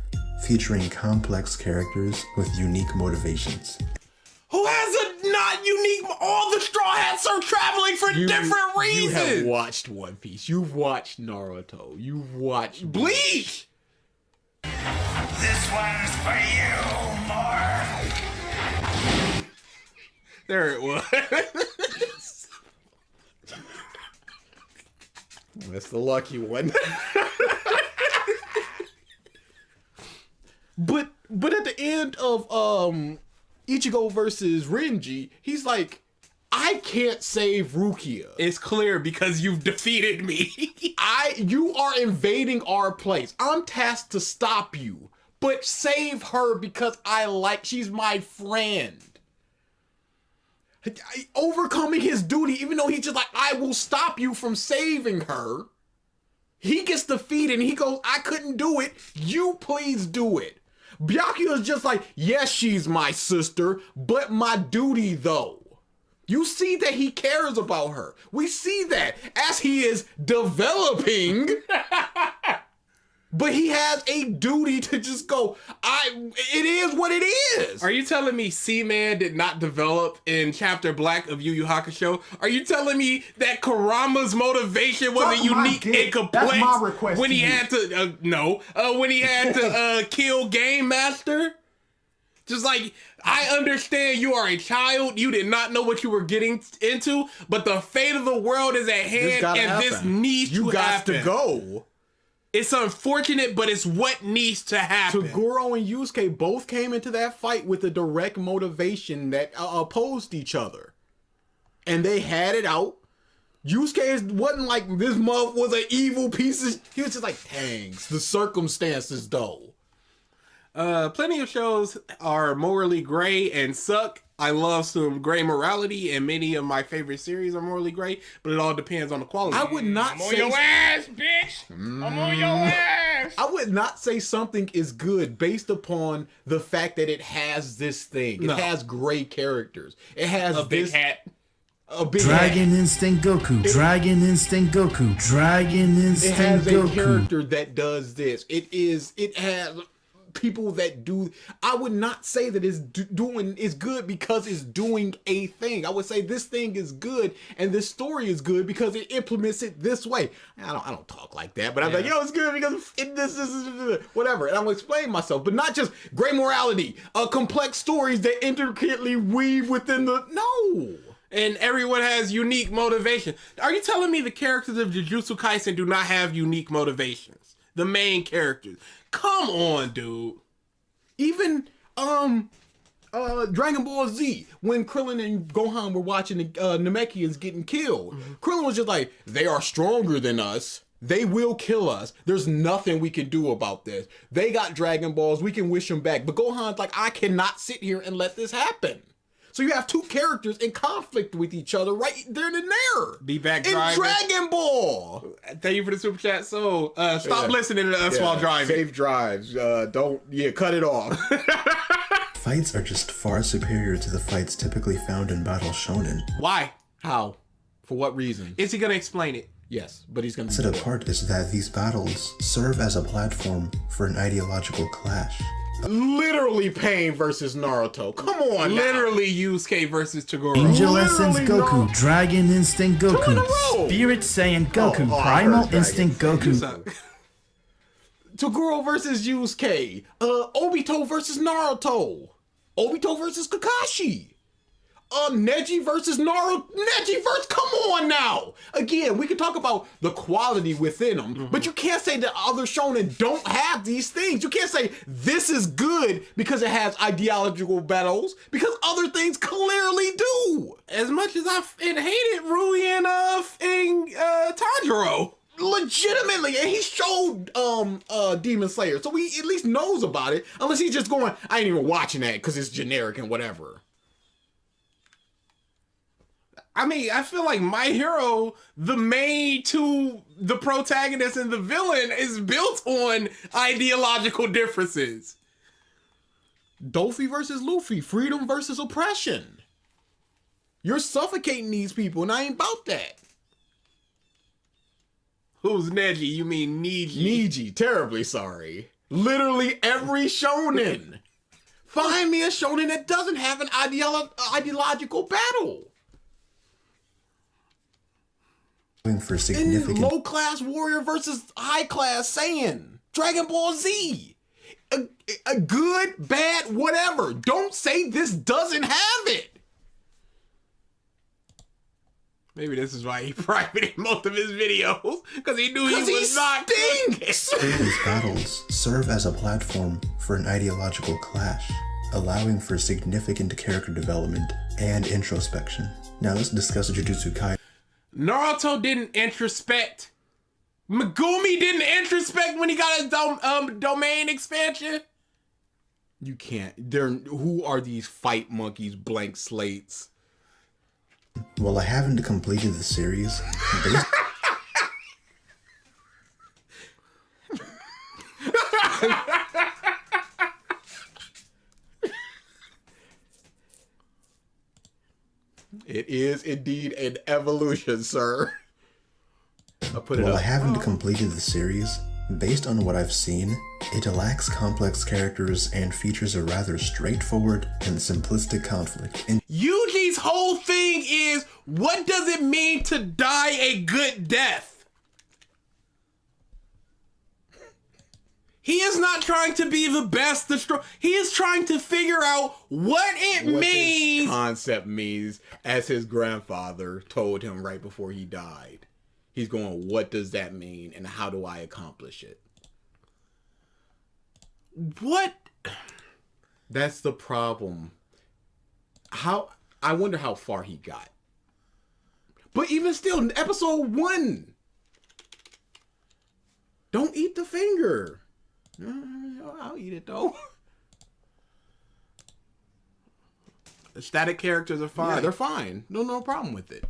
featuring complex characters with unique motivations. Who has a not unique? All the Straw Hats are traveling for different reasons. You have watched One Piece. You've watched Naruto. You've watched Bleach. This one's for you, Mark. There it was. That's the lucky one. But at the end of Ichigo versus Renji, he's like, I can't save Rukia. It's clear because you've defeated me. You are invading our place. I'm tasked to stop you, but save her because she's my friend. Overcoming his duty, even though he's just like, I will stop you from saving her. He gets defeated and he goes, I couldn't do it. You please do it. Byakuya is just like, yes, she's my sister, but my duty though. You see that he cares about her. We see that as he is developing. But he has a duty to just go, it is what it is. Are you telling me Seaman did not develop in Chapter Black of Yu Yu Hakusho? Are you telling me that Kurama's motivation wasn't unique and complex That's my request when he to you. had to, when he had to kill Game Master? Just like, I understand you are a child, you did not know what you were getting into, but the fate of the world is at hand, and this needs to happen. You got to go. It's unfortunate, but it's what needs to happen. Toguro and Yusuke both came into that fight with a direct motivation that opposed each other. And they had it out. Yusuke wasn't like this mother was an evil piece of... He was just like, dang, the circumstances though. Plenty of shows are morally gray and suck. I love some gray morality, and many of my favorite series are morally gray, but it all depends on the quality. I would not I'm on your ass, bitch! I'm on your ass! I would not say something is good based upon the fact that it has this thing. It has gray characters. It has a big hat. A big Dragon hat. Instinct Goku. Dragon Instinct Goku. Dragon It Instinct has a Goku. character that does this. It has people that do. I would not say that it's doing is good because it's doing a thing. I would say this thing is good and this story is good because it implements it this way. I don't talk like that, but I'm like, yo, it's good because this whatever, and I'm gonna explain myself, but not just gray morality, complex stories that intricately weave within the And everyone has unique motivation. Are you telling me the characters of Jujutsu Kaisen do not have unique motivations? The main characters. Come on, dude. Even Dragon Ball Z, when Krillin and Gohan were watching the Namekians getting killed, Krillin was just like, they are stronger than us. They will kill us. There's nothing we can do about this. They got Dragon Balls. We can wish them back. But Gohan's like, I cannot sit here and let this happen. So you have two characters in conflict with each other right there and there. Be back in driving. Dragon Ball. Thank you for the super chat. So stop listening to us while driving. Safe drives. Cut it off. Fights are just far superior to the fights typically found in battle shonen. Why? How? For what reason? Is he gonna explain it? Yes, but he's gonna. Set apart is that these battles serve as a platform for an ideological clash. Literally Pain versus Naruto. Come on, Literally Yusuke versus Toguro. Angel Essence Literally Goku. no. Dragon Instinct Two in a Goku. row. Spirit Saiyan Goku. I Primal heard Instinct You Goku. suck. Toguro versus Yusuke. Obito versus Naruto. Obito versus Kakashi. Neji versus Naruto. Come on now. Again, we can talk about the quality within them, but you can't say that other shonen don't have these things. You can't say this is good because it has ideological battles, because other things clearly do. As much as I hated Rui and Tanjiro. Legitimately, and he showed Demon Slayer, so he at least knows about it, unless he's just going, I ain't even watching that because it's generic and whatever. I mean, I feel like My Hero, the main two, the protagonist and the villain, is built on ideological differences. Dofi versus Luffy, freedom versus oppression. You're suffocating these people, and I ain't about that. Who's Neji? You mean Neji? Neji, terribly sorry. Literally every shonen. Find me a shonen that doesn't have an ideological battle. For In significant low-class warrior versus high-class Saiyan. Dragon Ball Z. A good, bad, whatever. Don't say this doesn't have it. Maybe this is why he privated most of his videos, because he knew he was not stinks. these battles serve as a platform for an ideological clash, allowing for significant character development and introspection. Now let's discuss Jujutsu Kaisen. Naruto didn't introspect. Megumi didn't introspect when he got his domain expansion. You can't. Who are these fight monkeys, blank slates? While I haven't completed the series, It is indeed an evolution, sir. I'll put it While up. I haven't completed the series, based on what I've seen, it lacks complex characters and features a rather straightforward and simplistic conflict. Yuji's whole thing is, what does it mean to die a good death? He is not trying to be the best, the strong. He is trying to figure out what it means. This concept means, as his grandfather told him right before he died. He's going, what does that mean, and how do I accomplish it? What? That's the problem. I wonder how far he got. But even still, episode 1. Don't eat the finger. I'll eat it though. The static characters are fine. Yeah, they're fine. No problem with it.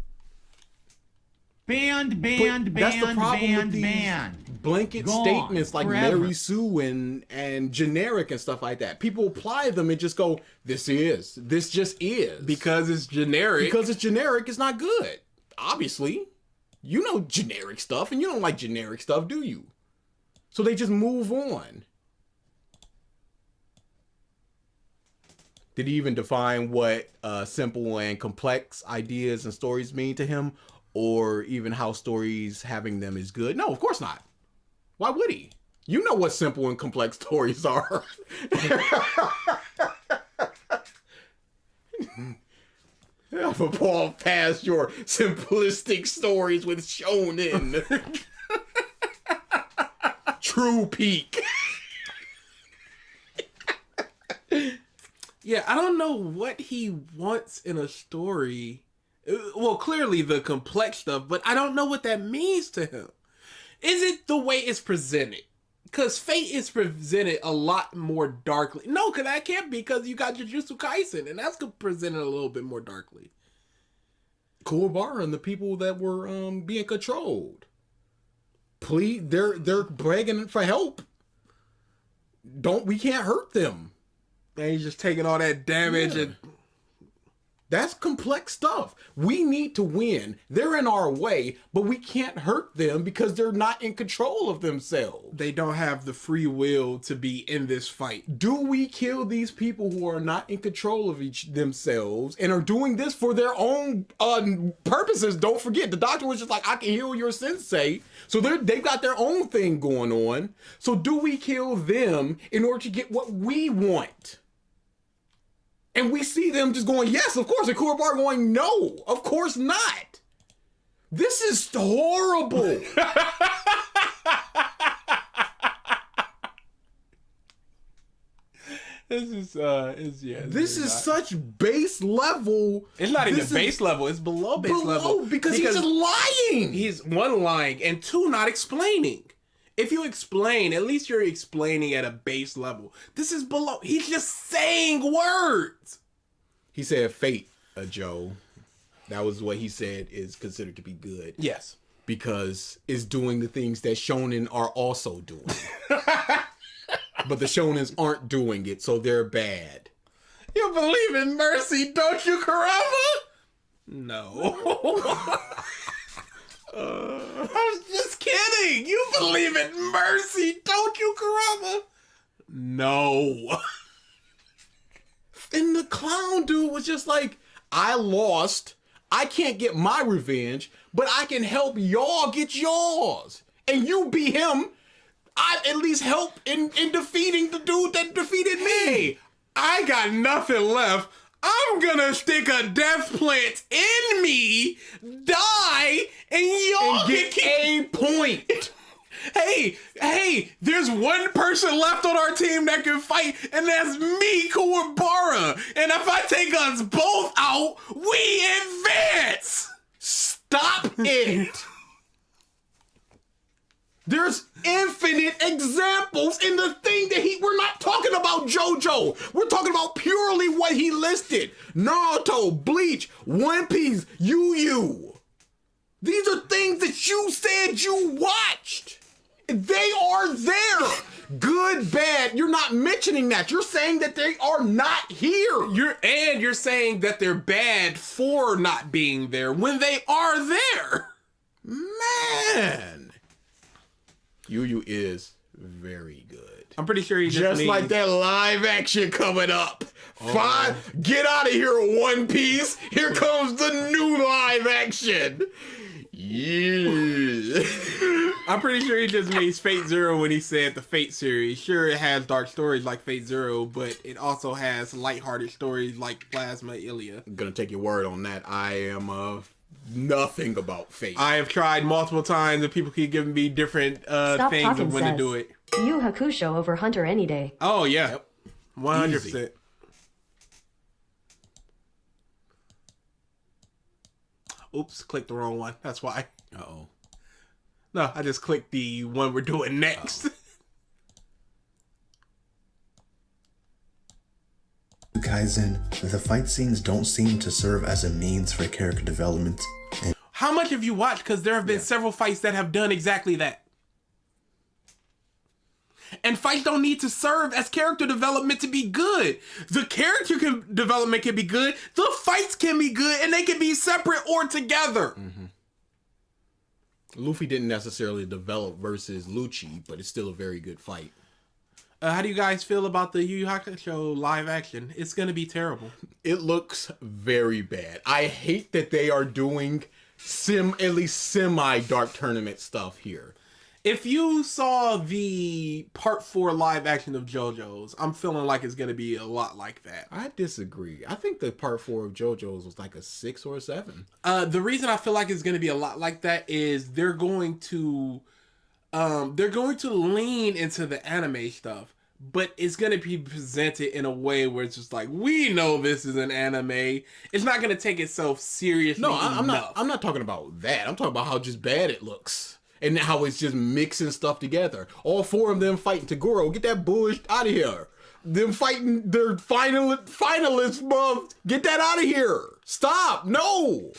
Banned, That's the problem with these blanket Gone statements like forever. Mary Sue and generic and stuff like that. People apply them and just go, this just is. Because it's generic. Because it's generic, it's not good. Obviously. You know generic stuff, and you don't like generic stuff, do you? So they just move on. Did he even define what simple and complex ideas and stories mean to him? Or even how stories having them is good? No, of course not. Why would he? You know what simple and complex stories are. But Paul past your simplistic stories with shonen. True peak. Yeah, I don't know what he wants in a story. Well, clearly the complex stuff, but I don't know what that means to him. Is it the way it's presented? Because Fate is presented a lot more darkly. No, because that can't be, because you got Jujutsu Kaisen, and that's presented a little bit more darkly. Kuwabara and the people that were being controlled. Please, they're begging for help. We can't hurt them. And he's just taking all that damage and... That's complex stuff. We need to win. They're in our way, but we can't hurt them because they're not in control of themselves. They don't have the free will to be in this fight. Do we kill these people who are not in control of themselves and are doing this for their own purposes? Don't forget, the doctor was just like, I can heal your sensei. So they've got their own thing going on. So do we kill them in order to get what we want? And we see them just going, yes, of course. And Kuwabara going, no, of course not. This is horrible. This is such base level. It's not even base level. It's below base level. Because he's just lying. He's one, lying, and two, not explaining. If you explain, at least you're explaining at a base level. This is below. He's just saying words. He said fate, Joe. That was what he said is considered to be good. Yes. Because it's doing the things that shonen are also doing. But the shonens aren't doing it, so they're bad. You believe in mercy, don't you, Kurama? No. I was just kidding. You believe in mercy, don't you, Kurama? No. And the clown dude was just like, I lost. I can't get my revenge, but I can help y'all get yours. And you be him. I at least help in defeating the dude that defeated me. Hey, I got nothing left. I'm gonna stick a death plant in me, die, and y'all get a point. Hey, there's one person left on our team that can fight, and that's me, Kuwabara. And if I take us both out, we advance. Stop it. There's infinite examples in the thing that we're not talking about JoJo. We're talking about purely what he listed. Naruto, Bleach, One Piece, Yu Yu. These are things that you said you watched. They are there. Good, bad. You're not mentioning that. You're saying that they are not here. You're saying that they're bad for not being there when they are there. Man. Yu is very good. I'm pretty sure he just like that live action coming up. Fine, get out of here, One Piece. Here comes the new live action. Yeah. I'm pretty sure he just means Fate Zero when he said the Fate series. Sure, it has dark stories like Fate Zero, but it also has lighthearted stories like Plasma Ilia. I'm gonna take your word on that. I am nothing about Fate. I have tried multiple times, and people keep giving me different things of when to do it. Yu Hakusho over Hunter any day. Oh yeah, 100%. Oops, clicked the wrong one. That's why. Uh-oh. No, I just clicked the one we're doing next. Kaizen, the fight scenes don't seem to serve as a means for character development. How much have you watched? Because there have been several fights that have done exactly that. And fights don't need to serve as character development to be good. The character development can be good. The fights can be good, and they can be separate or together. Mm-hmm. Luffy didn't necessarily develop versus Lucci, but it's still a very good fight. How do you guys feel about the Yu Yu Hakusho live action? It's going to be terrible. It looks very bad. I hate that they are doing at least semi-dark tournament stuff here. If you saw the part 4 live action of JoJo's, I'm feeling like it's going to be a lot like that. I disagree. I think the part 4 of JoJo's was like a 6 or a 7. The reason I feel like it's going to be a lot like that is they're going to lean into the anime stuff, but it's going to be presented in a way where it's just like, we know this is an anime. It's not going to take itself seriously. No, I'm not talking about that. I'm talking about how just bad it looks. And how it's just mixing stuff together. All 4 of them fighting Toguro. Get that bullshit out of here. Them fighting their finalists, bruv. Get that out of here. Stop. No.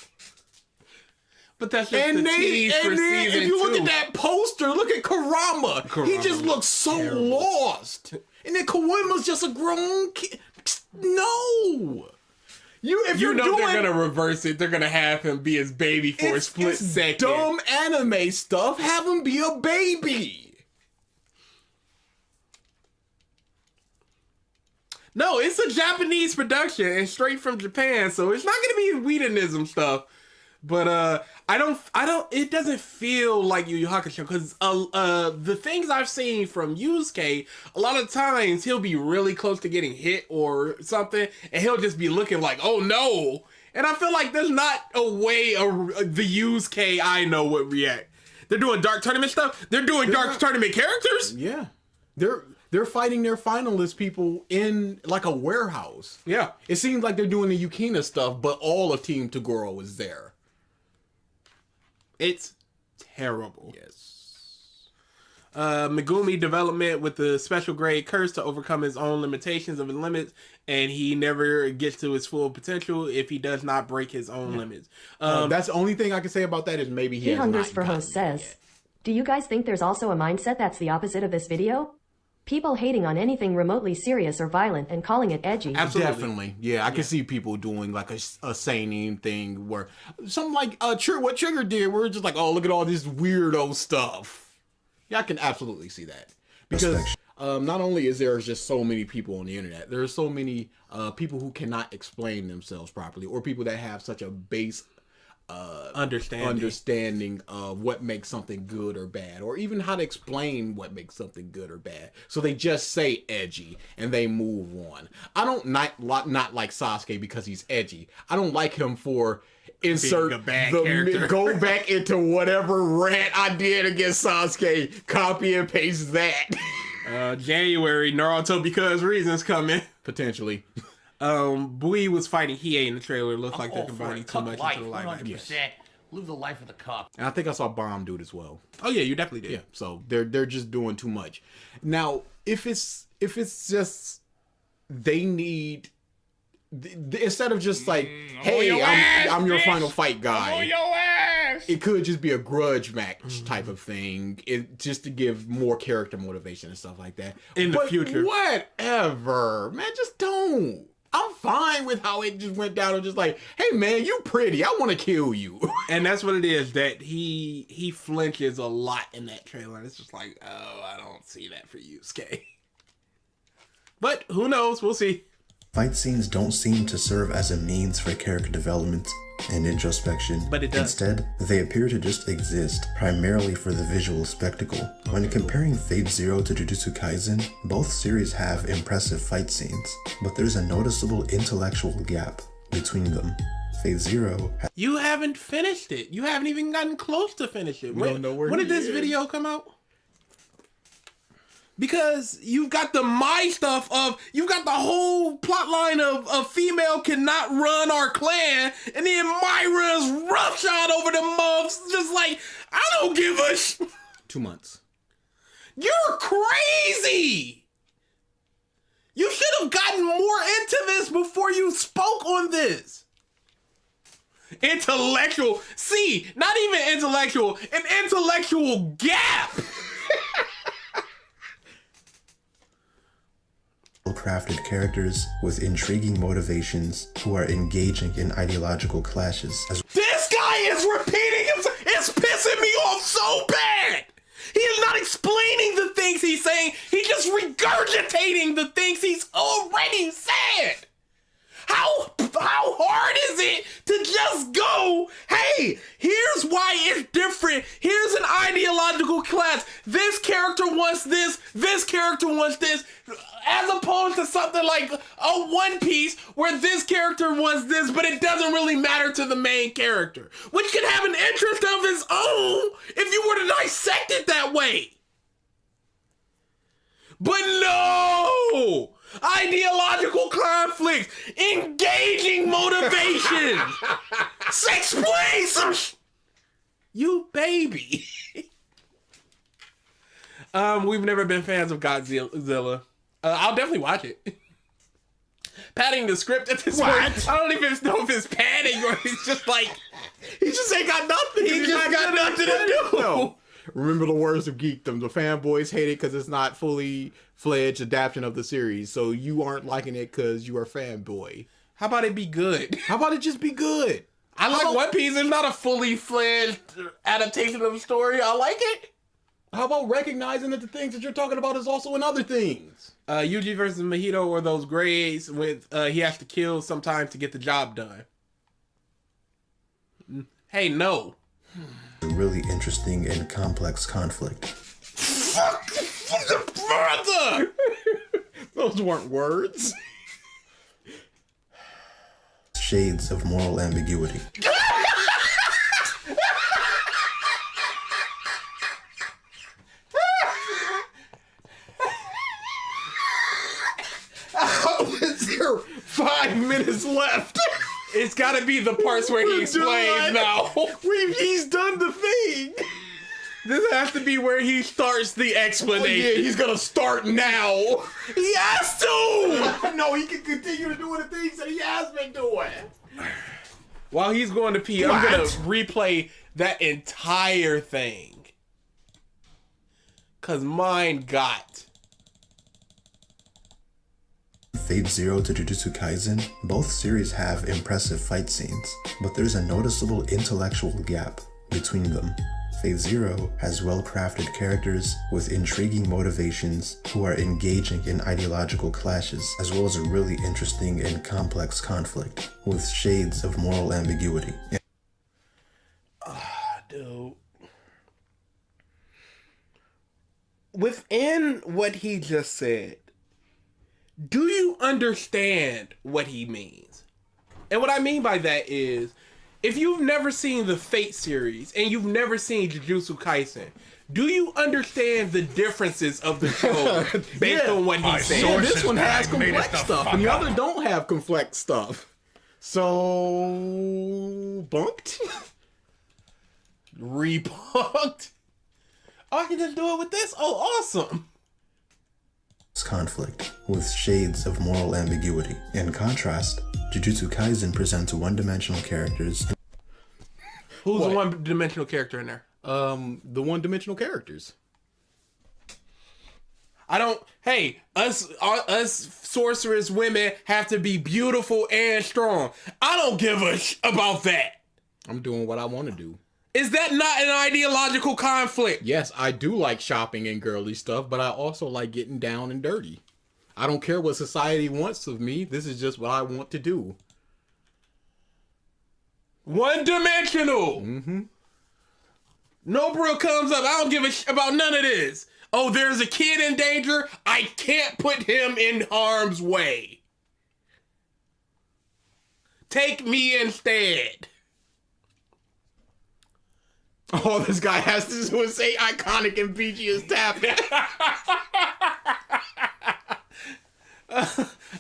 But that's just the tease for season 2. If you look at that poster, look at Kurama. He just looks so lost. And then Kawima's just a grown kid. No. If you know they're gonna reverse it. They're gonna have him be his baby for a split second. Dumb anime stuff. Have him be a baby. No, it's a Japanese production and straight from Japan, so it's not gonna be Whedonism stuff. But it doesn't feel like Yu Yu Hakusho, because the things I've seen from Yusuke, a lot of times he'll be really close to getting hit or something, and he'll just be looking like, oh no. And I feel like there's not a way the Yusuke I know would react. They're doing dark tournament stuff. They're doing dark tournament characters. Yeah. They're fighting their finalist people in like a warehouse. Yeah. It seems like they're doing the Yukina stuff, but all of Team Toguro is there. It's terrible. Yes. Megumi development with the special grade curse to overcome his own limitations of his limits, and he never gets to his full potential if he does not break his own limits. That's the only thing I can say about that is maybe he Hungers for Host says, do you guys think there's also a mindset that's the opposite of this video? People hating on anything remotely serious or violent and calling it edgy. Absolutely. Definitely. Yeah, I can see people doing like a seinen thing where something like what Trigger did, where it's just like, oh, look at all this weirdo stuff. Yeah, I can absolutely see that. Because not only is there just so many people on the internet, there are so many people who cannot explain themselves properly, or people that have such a base understanding of what makes something good or bad, or even how to explain what makes something good or bad. So they just say edgy and they move on. I don't not like Sasuke because he's edgy. I don't like him for insert a bad character. Go back into whatever rant I did against Sasuke, copy and paste that. January, Naruto because reasons coming. Potentially. Bui was fighting Hiei in the trailer. Looks like they're combining too much into the live action. 100%. Live the life of the cup. And I think I saw Bomb do it as well. Oh yeah, you definitely did. Yeah, so they're just doing too much. Now, if it's just they need instead of just like, hey, I'm your final fight guy. Yes. It could just be a grudge match type of thing, just to give more character motivation and stuff like that. In the future. Whatever, man, just don't. I'm fine with how it just went down and just like, hey man, you pretty, I want to kill you. And that's what it is, that he flinches a lot in that trailer. And it's just like, oh, I don't see that for you, Skay. But who knows? We'll see. Fight scenes don't seem to serve as a means for character development and introspection. But it does. Instead, they appear to just exist, primarily for the visual spectacle. When comparing Fate Zero to Jujutsu Kaisen, both series have impressive fight scenes, but there's a noticeable intellectual gap between them. Fate Zero You haven't finished it. You haven't even gotten close to finish it. We don't know where when he did this is. video come out? Because you've got the my stuff of, you've got the whole plot line of a female cannot run our clan, and then Myra's roughshod over the months, just like, I don't give a 2 months. You're crazy! You should have gotten more into this before you spoke on this. Intellectual, see, not even intellectual, an intellectual gap. crafted characters with intriguing motivations who are engaging in ideological clashes. This guy is repeating himself. It's pissing me off so bad. He is not explaining the things he's saying. He's just regurgitating the things he's already said. How hard is it to just go, hey, here's why it's different. Here's an ideological class. This character wants this character wants this, as opposed to something like a One Piece where this character wants this, but it doesn't really matter to the main character, which can have an interest of its own if you were to dissect it that way. But no! Ideological conflict, engaging motivation. Explain some you baby. We've never been fans of Godzilla. I'll definitely watch it. Padding the script at this point. I don't even know if it's padding or it's just like he just ain't got nothing. He just got nothing to do. No. Remember the words of geekdom. The fanboys hate it because it's not fully fledged adaptation of the series. So you aren't liking it because you are a fanboy. How about it be good? How about it just be good? I like One Piece. It's not a fully fledged adaptation of the story. I like it. How about recognizing that the things that you're talking about is also in other things? Yuji versus Mahito, or those grades with he has to kill sometimes to get the job done. Hey, no. A really interesting and complex conflict. Fuck further! Those weren't words. Shades of moral ambiguity. How is there 5 minutes left? It's gotta be the parts where he explains now. He's done the thing. This has to be where he starts the explanation. Oh, yeah, he's gonna start now. He has to! No, he can continue to do the things that he has been doing. While he's going to pee, I'm gonna replay that entire thing. Cause mine got... Fate Zero to Jujutsu Kaisen, both series have impressive fight scenes, but there's a noticeable intellectual gap between them. Fate Zero has well-crafted characters with intriguing motivations who are engaging in ideological clashes, as well as a really interesting and complex conflict with shades of moral ambiguity. Dude. Within what he just said, do you understand what he means? And what I mean by that is, if you've never seen the Fate series and you've never seen Jujutsu Kaisen, do you understand the differences of the show based on what he said? Yeah, this one has complex stuff, and the other don't have complex stuff. So bunked? Rebunked? Oh, I can just do it with this? Oh, awesome. Conflict with shades of moral ambiguity. In contrast, Jujutsu Kaisen presents one-dimensional characters. Who's What? the one-dimensional character in there? The one-dimensional characters. I don't. Hey, us sorceress women have to be beautiful and strong. I don't give a about that. I'm doing what I want to do. Is that not an ideological conflict? Yes, I do like shopping and girly stuff, but I also like getting down and dirty. I don't care what society wants of me. This is just what I want to do. One-dimensional. Mm-hmm. Nobra comes up. I don't give a about none of this. Oh, there's a kid in danger. I can't put him in harm's way. Take me instead. All this guy has to do is say iconic and PG is tapping.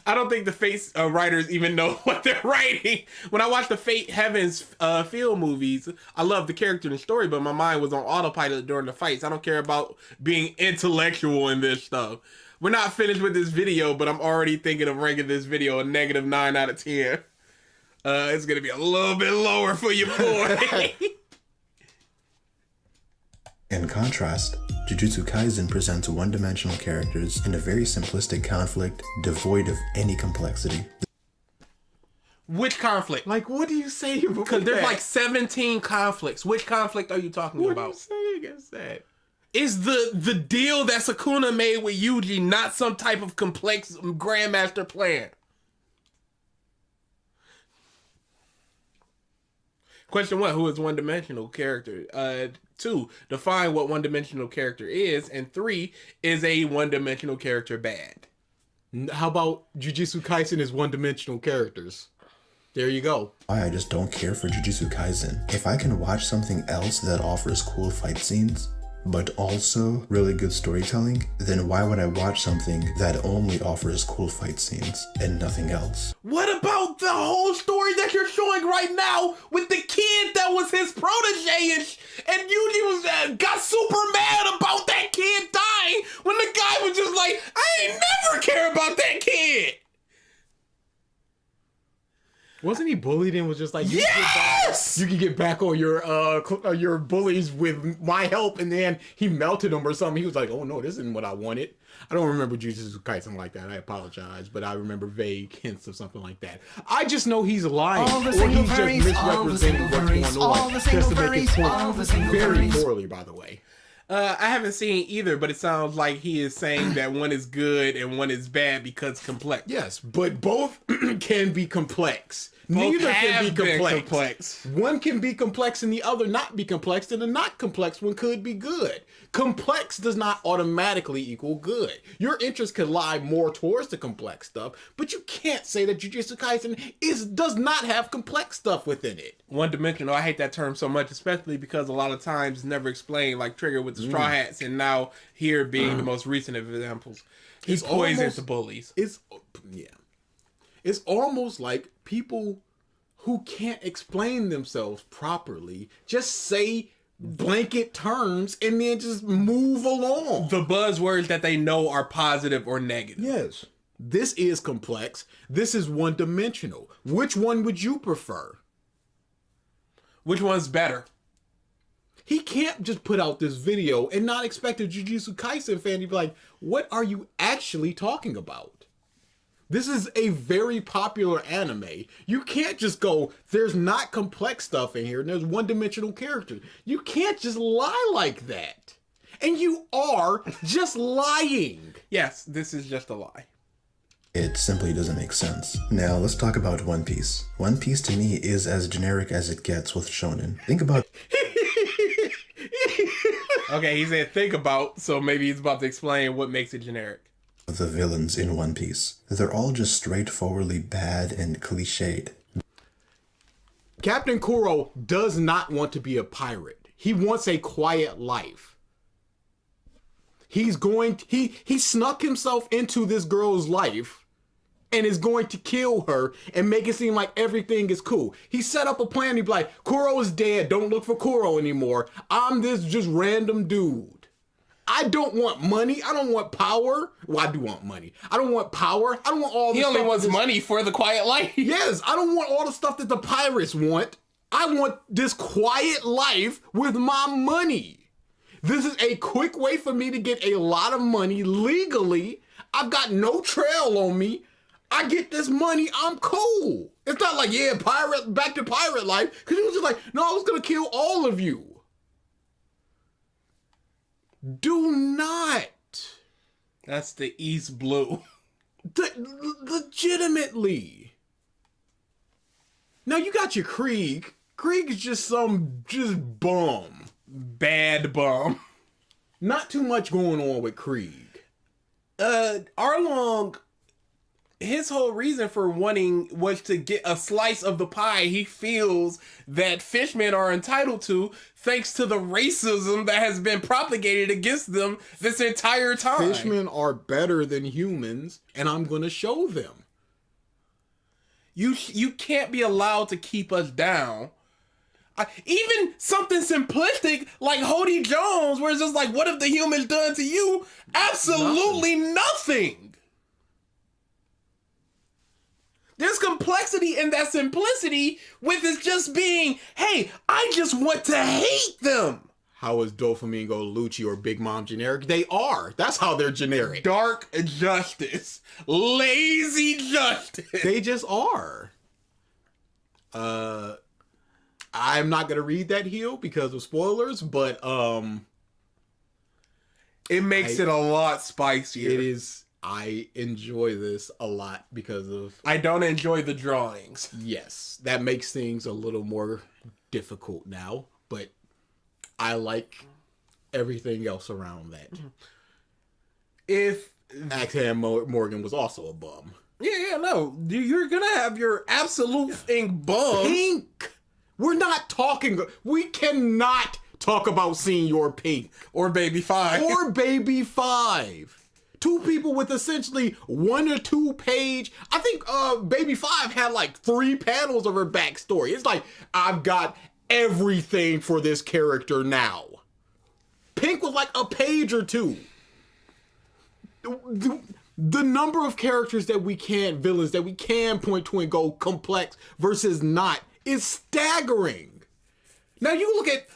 I don't think the Fate writers even know what they're writing. When I watched the Fate Heavens field movies, I loved the character and the story, but my mind was on autopilot during the fights. I don't care about being intellectual in this stuff. We're not finished with this video, but I'm already thinking of ranking this video a -9 out of 10. It's going to be a little bit lower for you, boy. In contrast, Jujutsu Kaisen presents one-dimensional characters in a very simplistic conflict devoid of any complexity. Which conflict? Like, what do you say? Because there's like 17 conflicts. Which conflict are you talking what about? do you say against that? Is the deal that Sukuna made with Yuji not some type of complex Grandmaster plan? Question 1, who is one-dimensional character? 2, define what one-dimensional character is. And 3, is a one-dimensional character bad? How about Jujutsu Kaisen is one-dimensional characters? There you go. Why I just don't care for Jujutsu Kaisen. If I can watch something else that offers cool fight scenes, but also really good storytelling, then why would I watch something that only offers cool fight scenes and nothing else? What about the whole story that you're showing right now with the kid that was his protege and Yuji was got super mad about that kid dying when the guy was just like, I ain't never care about that kid. Wasn't he bullied and was just like, Yes! You can get back on your bullies with my help, and then he melted them or something. He was like, oh no, this isn't what I wanted. I don't remember Jujutsu Kaisen like that. I apologize, but I remember vague hints of something like that. I just know he's lying, All the or single he's just furries, misrepresenting all the what's single going furries, all on the just single to make his furries, all the point single very furries. poorly, by the way. I haven't seen either, but it sounds like he is saying that one is good and one is bad because complex. Yes, but both can be complex. Both Neither can have be been complex. complex. One can be complex and the other not be complex, and the not complex one could be good. Complex does not automatically equal good. Your interest could lie more towards the complex stuff, but you can't say that Jujutsu Kaisen does not have complex stuff within it. One-dimensional, I hate that term so much, especially because a lot of times it's never explained, like Trigger with the Straw Hats, and now here being the most recent examples. He's poisons the bullies. It's almost like people who can't explain themselves properly just say blanket terms and then just move along. The buzzwords that they know are positive or negative. Yes. This is complex. This is one-dimensional. Which one would you prefer? Which one's better? He can't just put out this video and not expect a Jujutsu Kaisen fan to be like, what are you actually talking about? This is a very popular anime. You can't just go, there's not complex stuff in here and there's one-dimensional characters. You can't just lie like that. And you are just lying. Yes, this is just a lie. It simply doesn't make sense. Now let's talk about One Piece. One Piece to me is as generic as it gets with shonen. Think about Okay, he said think about, so maybe he's about to explain what makes it generic. the villains in One Piece. They're all just straightforwardly bad and cliched. Captain Kuro does not want to be a pirate. He wants a quiet life. He snuck himself into this girl's life and is going to kill her and make it seem like everything is cool. He set up a plan. He'd be like, Kuro is dead. Don't look for Kuro anymore. I'm this just random dude. I don't want money. I don't want power. Well, I do want money. I don't want power. I don't want all this He only stuff wants that this- money for the quiet life. Yes, I don't want all the stuff that the pirates want. I want this quiet life with my money. This is a quick way for me to get a lot of money legally. I've got no trail on me. I get this money, I'm cool. It's not like, yeah, back to pirate life. Because he was just like, no, I was going to kill all of you. Do not. That's the East Blue. Legitimately. Now you got your Krieg. Krieg is just some bum. Bad bum. Not too much going on with Krieg. Arlong, his whole reason for wanting was to get a slice of the pie he feels that fishmen are entitled to, thanks to the racism that has been propagated against them this entire time. Fishmen are better than humans, and I'm going to show them. You can't be allowed to keep us down. Even something simplistic like Hody Jones, where it's just like, what have the humans done to you? Absolutely nothing. There's complexity in that simplicity with it just being, hey, I just want to hate them. How is Doflamingo, Lucci, or Big Mom generic? They are. That's how they're generic. Dark justice. Lazy justice. They just are. I'm not going to read that heel because of spoilers, but it makes it a lot spicier. It is. I enjoy this a lot because of... I don't enjoy the drawings. Yes, that makes things a little more difficult now, but I like everything else around that. If Axeham Morgan was also a bum. Yeah, no. You're going to have your absolute thing bum. Pink! We're not talking... We cannot talk about Senior Pink. Or Baby 5. Or Baby 5. Two people with essentially 1 or 2 page. I think Baby 5 had like 3 panels of her backstory. It's like, I've got everything for this character now. Pink was like a page or 2. The number of characters that we can, villains that we can point to and go complex versus not is staggering. Now you look at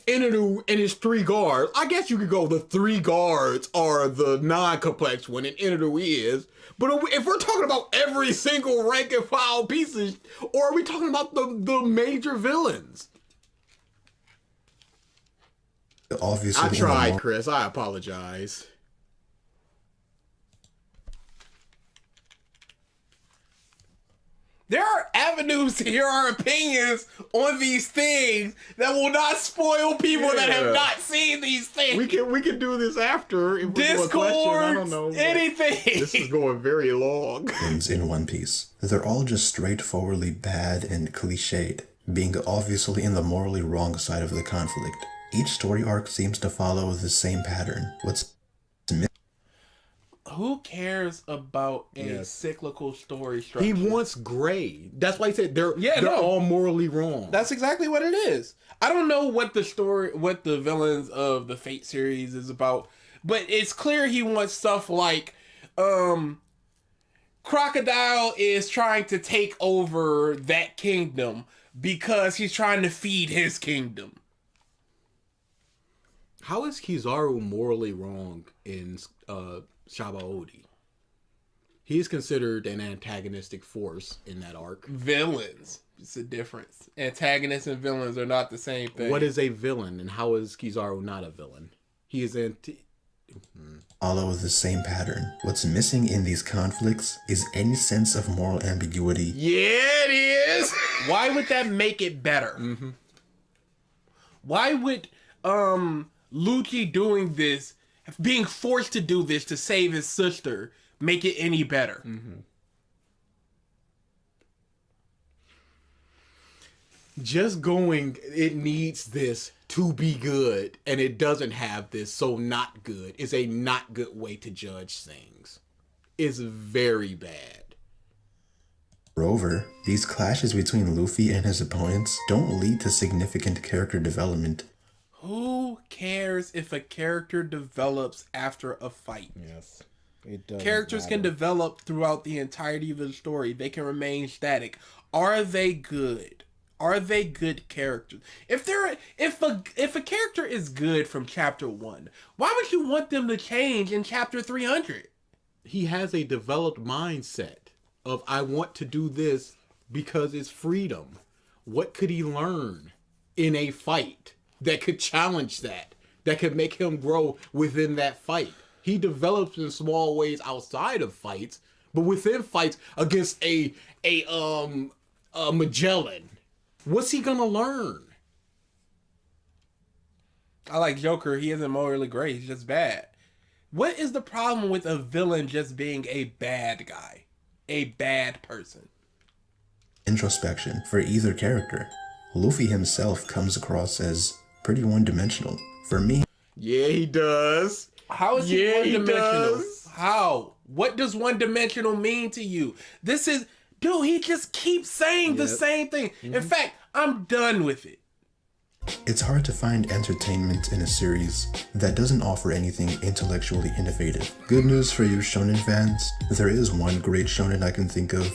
Inadu and his 3 guards. I guess you could go the 3 guards are the non-complex one and Inadu is. But if we're talking about every single rank and file pieces, or are we talking about the major villains? Obviously, I tried, Chris. I apologize. There are avenues to hear our opinions on these things that will not spoil people that have not seen these things. We can do this after. If Discord, I don't know. Anything. This is going very long. In One Piece. They're all just straightforwardly bad and cliched, being obviously in the morally wrong side of the conflict. Each story arc seems to follow the same pattern. Who cares about a cyclical story structure? He wants gray. That's why he said they're no. all morally wrong. That's exactly what it is. I don't know what the villains of the Fate series is about, but it's clear he wants stuff like Crocodile is trying to take over that kingdom because he's trying to feed his kingdom. How is Kizaru morally wrong in Shabaodi? He is considered an antagonistic force in that arc. Villains. It's a difference. Antagonists and villains are not the same thing. What is a villain and how is Kizaru not a villain? He is follow the same pattern. What's missing in these conflicts is any sense of moral ambiguity. Yeah, it is! Why would that make it better? Mm-hmm. Why would Lucci doing this, being forced to do this to save his sister, make it any better? Mm-hmm. Just going, it needs this to be good, and it doesn't have this, so not good, is a not good way to judge things. It's very bad. Moreover, these clashes between Luffy and his opponents don't lead to significant character development. Who cares if a character develops after a fight? Yes. It does. Characters can develop throughout the entirety of the story. They can remain static. Are they good? are they good characters? If a character is good from chapter 1, why would you want them to change in chapter 300? He has a developed mindset of, I want to do this because it's freedom. What could he learn in a fight that could challenge that could make him grow within that fight? He develops in small ways outside of fights, but within fights against a Magellan, what's he gonna learn? I like Joker. He isn't morally great. He's just bad. What is the problem with a villain just being a bad guy? A bad person? Introspection for either character. Luffy himself comes across as pretty one-dimensional. For me, Yeah, he does. How is he Yeah, he one-dimensional? does. How? What does one-dimensional mean to you? This is... Dude, he just keeps saying the same thing. In fact, I'm done with it. it's hard to find entertainment in a series that doesn't offer anything intellectually innovative. Good news for you shonen fans, there is one great shonen I can think of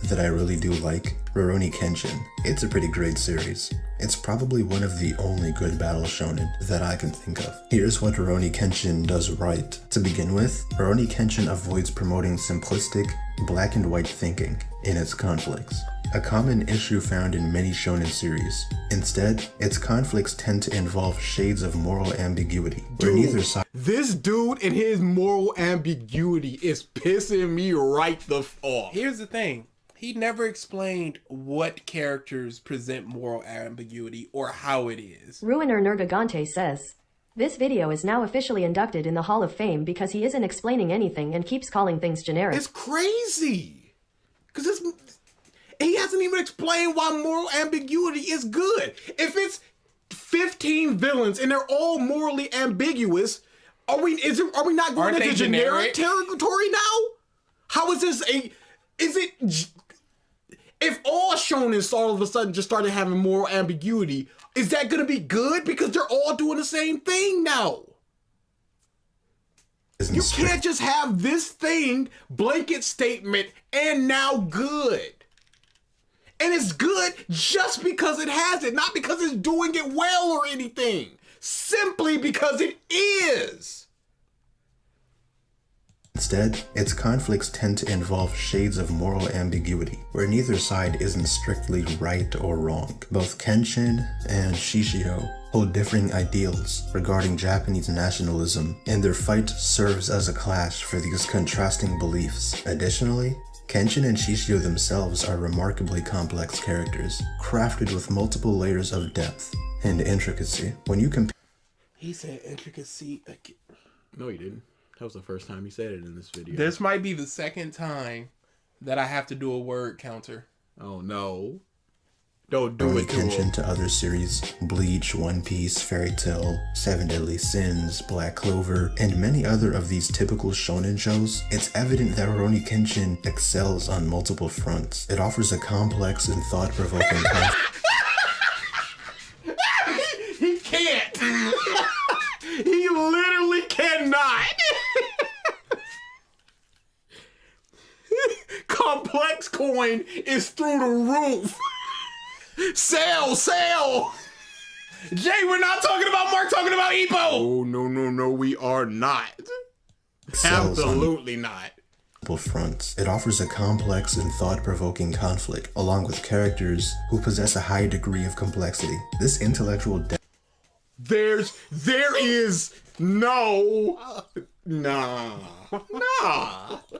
that I really do like, Rurouni Kenshin. It's a pretty great series. It's probably one of the only good battle shonen that I can think of. Here's what Rurouni Kenshin does right. To begin with, Rurouni Kenshin avoids promoting simplistic, black and white thinking in its conflicts, a common issue found in many shonen series. Instead, its conflicts tend to involve shades of moral ambiguity, where neither side... This dude and his moral ambiguity is pissing me right the off. Here's the thing. He never explained what characters present moral ambiguity or how it is. Ruiner Nergigante says, this video is now officially inducted in the Hall of Fame because he isn't explaining anything and keeps calling things generic. It's crazy. Because he hasn't even explained why moral ambiguity is good. If it's 15 villains and they're all morally ambiguous, are we not going into generic territory now? How is this if all shonens all of a sudden just started having moral ambiguity, is that going to be good? Because they're all doing the same thing now. You can't just have this thing, blanket statement, and now good. And it's good just because it has it, not because it's doing it well or anything. Simply because it is. Instead, its conflicts tend to involve shades of moral ambiguity, where neither side isn't strictly right or wrong. Both Kenshin and Shishio hold differing ideals regarding Japanese nationalism, and their fight serves as a clash for these contrasting beliefs. Additionally, Kenshin and Shishio themselves are remarkably complex characters, crafted with multiple layers of depth and intricacy. When you compare... He said intricacy again. No, he didn't. That was the first time he said it in this video. This might be the second time that I have to do a word counter. Oh no. Don't do Rurouni it to him. Kenshin to other series, Bleach, One Piece, Fairy Tail, Seven Deadly Sins, Black Clover, and many other of these typical shonen shows, it's evident that Rurouni Kenshin excels on multiple fronts. It offers a complex and thought-provoking He can't. He literally cannot. Complex coin is through the roof. Sell. Jay, we're not talking about Mark, talking about Ippo. Oh, no, we are not. excels on Absolutely not. multiple fronts. It offers a complex and thought-provoking conflict, along with characters who possess a high degree of complexity. This intellectual depth There is no, nah.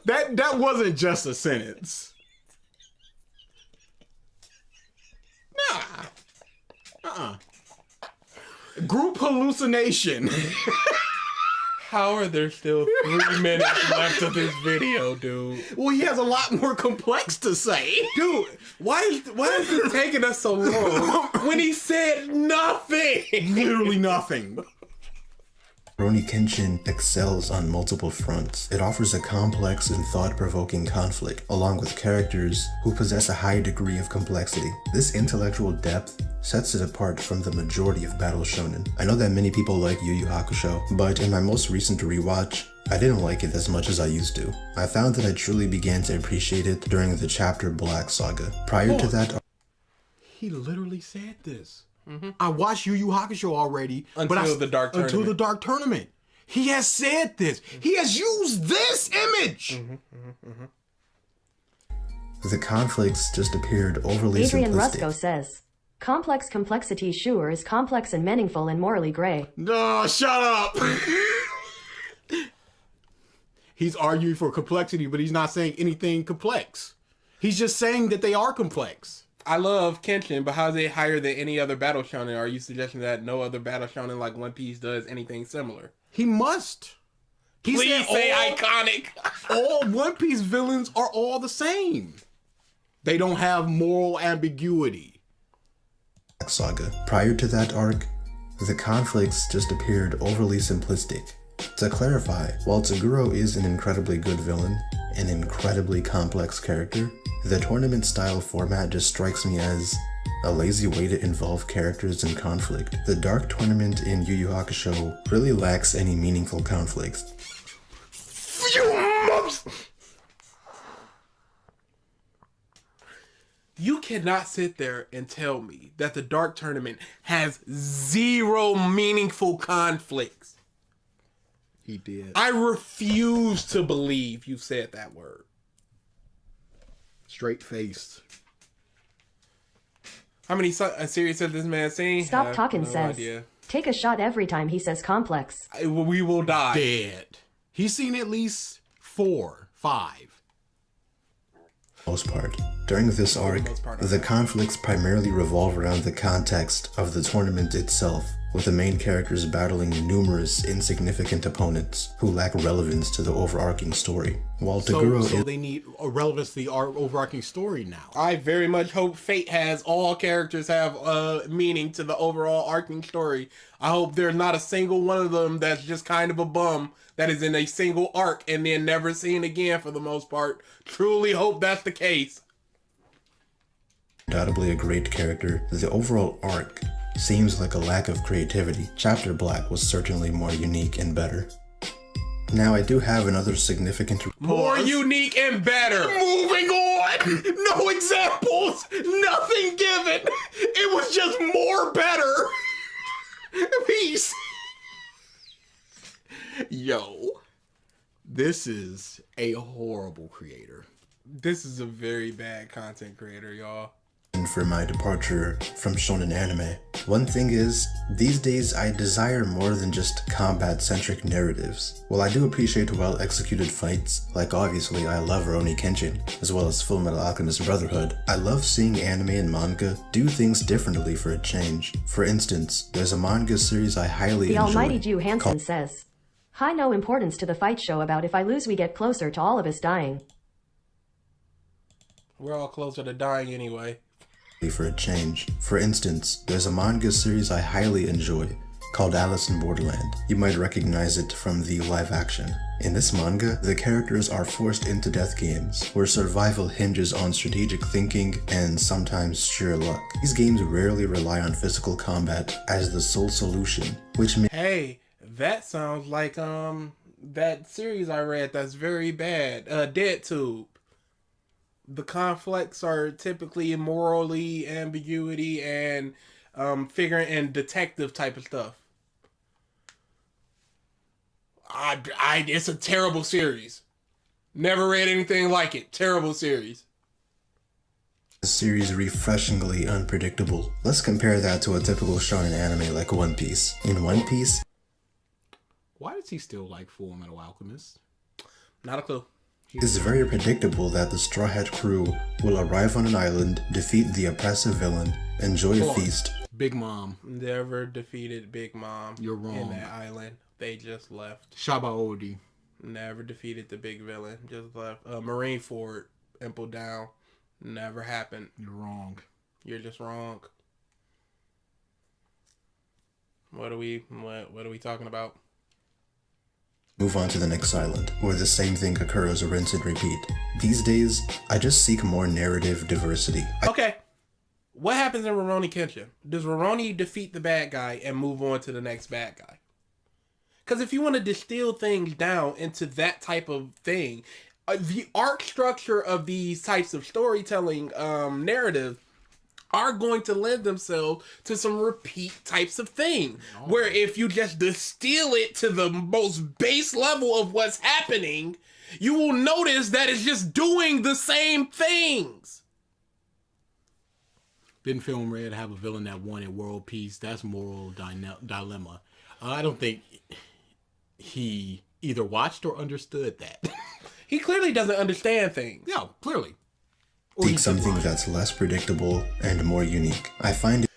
That wasn't just a sentence. Nah. Group hallucination. How are there still 3 minutes left of this video, dude? Well, he has a lot more complex to say. Dude, why is this taking us so long when he said nothing? Literally nothing. Rurouni Kenshin excels on multiple fronts. It offers a complex and thought-provoking conflict, along with characters who possess a high degree of complexity. This intellectual depth sets it apart from the majority of battle shonen. I know that many people like Yu Yu Hakusho, but in my most recent rewatch, I didn't like it as much as I used to. I found that I truly began to appreciate it during the chapter Black Saga. Prior to that... He literally said this. I watched Yu Yu Hakusho already. Until the Dark Tournament. Until the Dark Tournament. He has said this. He has used this image. The conflicts just appeared overly Adrian simplistic. Rusco says, complex complexity sure is complex and meaningful and morally gray. No, shut up. He's arguing for complexity, but he's not saying anything complex. He's just saying that they are complex. I love Kenshin, but how is it higher than any other battle shonen? Are you suggesting that no other battle shonen like One Piece does anything similar? He must. He Please said say all- iconic. All One Piece villains are all the same. They don't have moral ambiguity. Saga. Prior to that arc, the conflicts just appeared overly simplistic. To clarify, while Toguro is an incredibly good villain, an incredibly complex character, the tournament-style format just strikes me as a lazy way to involve characters in conflict. The Dark Tournament in Yu Yu Hakusho really lacks any meaningful conflicts. You cannot sit there and tell me that the Dark Tournament has zero meaningful conflicts. He did. I refuse to believe you said that word. Straight faced. How many series has this man seen? Stop Talking no says, idea. take a shot every time he says complex. We will die. Dead. He's seen at least 4, 5. Most part. During this arc, the conflicts primarily revolve around the context of the tournament itself, with the main characters battling numerous insignificant opponents who lack relevance to the overarching story. While Toguro So they need a relevance to the overarching story now. I very much hope Fate has all characters have meaning to the overall arcing story. I hope there's not a single one of them that's just kind of a bum that is in a single arc and then never seen again for the most part. Truly hope that's the case. undoubtedly a great character, the overall arc seems like a lack of creativity. Chapter Black was certainly more unique and better. Now I do have another significant More unique and better. Moving on. No examples. Nothing given. It was just more better. Peace. Yo, this is a horrible creator. This is a very bad content creator, y'all. for my departure from shonen anime. One thing is, these days I desire more than just combat-centric narratives. While I do appreciate well-executed fights, like obviously I love Rurouni Kenshin, as well as Fullmetal Alchemist Brotherhood, I love seeing anime and manga do things differently for a change. For instance, there's a manga series I highly The enjoy. Almighty Jew Hansen says, "High no importance to the fight show about if I lose we get closer to all of us dying." We're all closer to dying anyway. For a change. For instance, there's a manga series I highly enjoy called Alice in Borderland. You might recognize it from the live action. In this manga, the characters are forced into death games, where survival hinges on strategic thinking and sometimes sheer luck. These games rarely rely on physical combat as the sole solution, which Hey, that sounds like that series I read that's very bad. Dead Tube. The conflicts are typically morally ambiguity and figuring and detective type of stuff. It's a terrible series. Never read anything like it. Terrible series. the series refreshingly unpredictable. Let's compare that to a typical shonen anime like One Piece. In One Piece, Why does he still like Fullmetal Alchemist? Not a clue. it's very predictable that the Straw Hat crew will arrive on an island, defeat the oppressive villain, enjoy a feast. Big Mom. Never defeated Big Mom. You're wrong. In that island. They just left. Shabaodi. Never defeated the big villain. Just left. Marineford, Impel Down. Never happened. You're wrong. You're just wrong. What are we talking about? Move on to the next island, where the same thing occurs, rinse and repeat. These days, I just seek more narrative diversity. Okay. What happens in Rurouni Kenshin? Does Rurouni defeat the bad guy and move on to the next bad guy? Because if you want to distill things down into that type of thing, the arc structure of these types of storytelling narrative are going to lend themselves to some repeat types of thing. Where if you just distill it to the most base level of what's happening, you will notice that it's just doing the same things. Didn't Film Red have a villain that wanted world peace? That's moral dilemma. I don't think he either watched or understood that. He clearly doesn't understand things. Yeah, clearly. Seek something that's less predictable and more unique. I find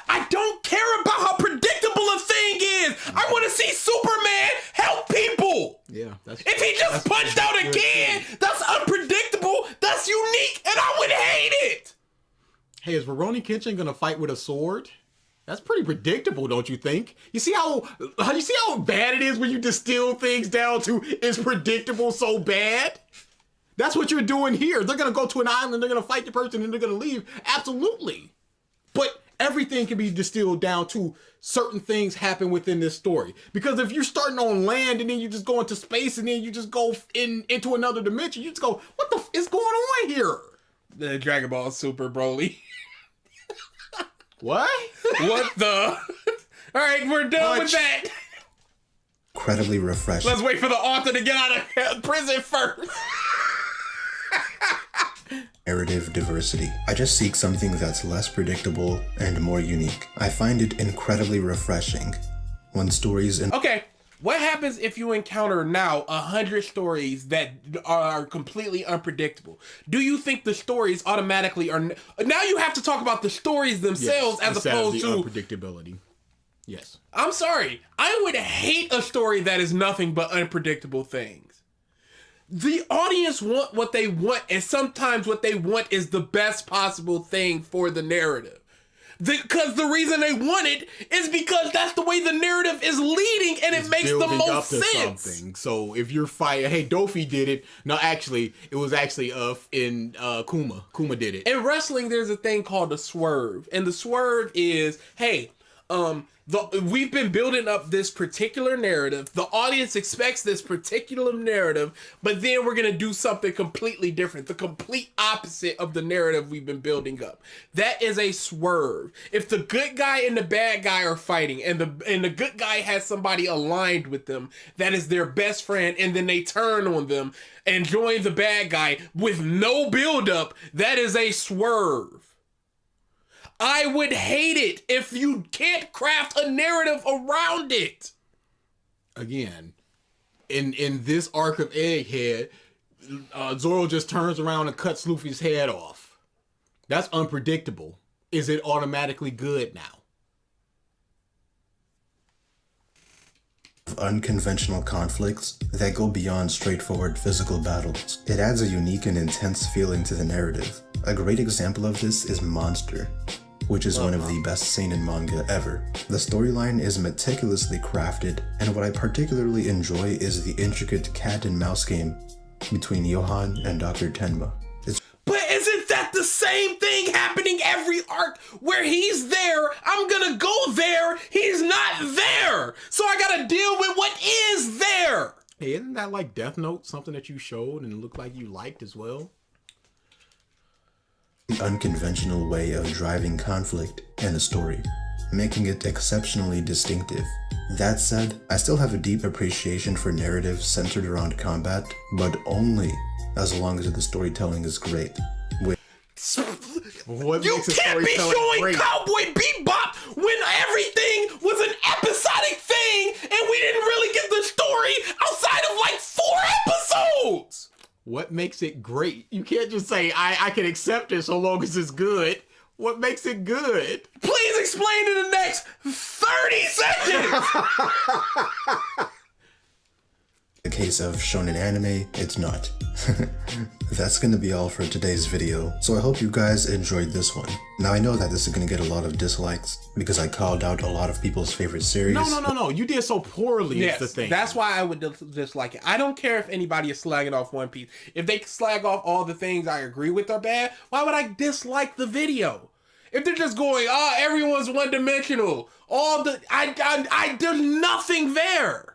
I don't care about how predictable a thing is. I want to see Superman help people. Yeah, that's. If he just punched out again, that's unpredictable. That's unique, and I would hate it. Hey, is Rurouni Kenshin gonna fight with a sword? That's pretty predictable, don't you think? You see how bad it is when you distill things down to it's predictable so bad? That's what you're doing here. They're gonna go to an island, they're gonna fight the person, and they're gonna leave. Absolutely. But everything can be distilled down to certain things happen within this story. Because if you're starting on land and then you just go into space and then you just go into another dimension, you just go, what the is going on here? The Dragon Ball Super Broly. What? What the? All right, we're done with that. incredibly refreshing. Let's wait for the author to get out of prison first. Narrative diversity. I just seek something that's less predictable and more unique. I find it incredibly refreshing when stories and Okay, what happens if you encounter now 100 stories that are completely unpredictable? Do you think the stories automatically are... Now you have to talk about the stories themselves as opposed to... unpredictability. Yes. I'm sorry. I would hate a story that is nothing but unpredictable things. The audience want what they want, and sometimes what they want is the best possible thing for the narrative. Because the reason they want it is because that's the way the narrative is leading, and it makes the most sense. Something. So if you're fighting, hey, Dofi did it. No, actually, it was actually in Kuma. Kuma did it. In wrestling, there's a thing called a swerve, and the swerve is, hey, we've been building up this particular narrative. The audience expects this particular narrative, but then we're going to do something completely different. The complete opposite of the narrative we've been building up. That is a swerve. If the good guy and the bad guy are fighting and the good guy has somebody aligned with them that is their best friend, and then they turn on them and join the bad guy with no buildup, that is a swerve. I would hate it if you can't craft a narrative around it. Again, in this arc of Egghead, Zoro just turns around and cuts Luffy's head off. That's unpredictable. Is it automatically good now? Unconventional conflicts that go beyond straightforward physical battles. It adds a unique and intense feeling to the narrative. A great example of this is Monster, which is one of the best seinen manga ever. The storyline is meticulously crafted, and what I particularly enjoy is the intricate cat and mouse game between Johan and Dr. Tenma. But isn't that the same thing happening every arc where he's there, I'm gonna go there, he's not there, so I gotta deal with what is there? Hey, isn't that like Death Note, something that you showed and it looked like you liked as well? The unconventional way of driving conflict in a story, making it exceptionally distinctive. That said, I still have a deep appreciation for narratives centered around combat, but only as long as the storytelling is great. What You makes a can't be storytelling showing great? Cowboy Bebop when everything was an episodic thing and we didn't really get the story outside of like 4 episodes! What makes it great? You can't just say, I can accept it so long as it's good. What makes it good? Please explain in the next 30 seconds! In the case of shonen anime, it's not. That's gonna be all for today's video, so I hope you guys enjoyed this one. Now I know that this is gonna get a lot of dislikes because I called out a lot of people's favorite series. No. You did so poorly. Yes, is the thing. that's why I would dislike it. I don't care if anybody is slagging off One Piece. If they slag off all the things I agree with are bad, why would I dislike the video? If they're just going, everyone's one-dimensional, there's nothing there.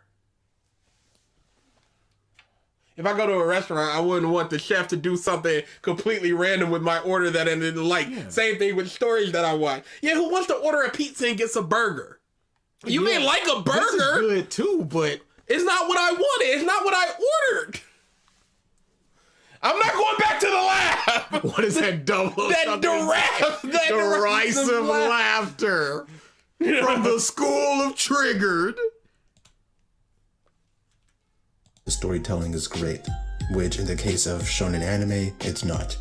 If I go to a restaurant, I wouldn't want the chef to do something completely random with my order that I didn't like. Yeah. Same thing with stories that I watch. Yeah, who wants to order a pizza and gets a burger? You may like a burger. This is good too, but it's not what I wanted. It's not what I ordered. I'm not going back to the lab. what is that double? That derisive laughter from the school of Triggered. The storytelling is great, which in the case of shonen anime, it's not.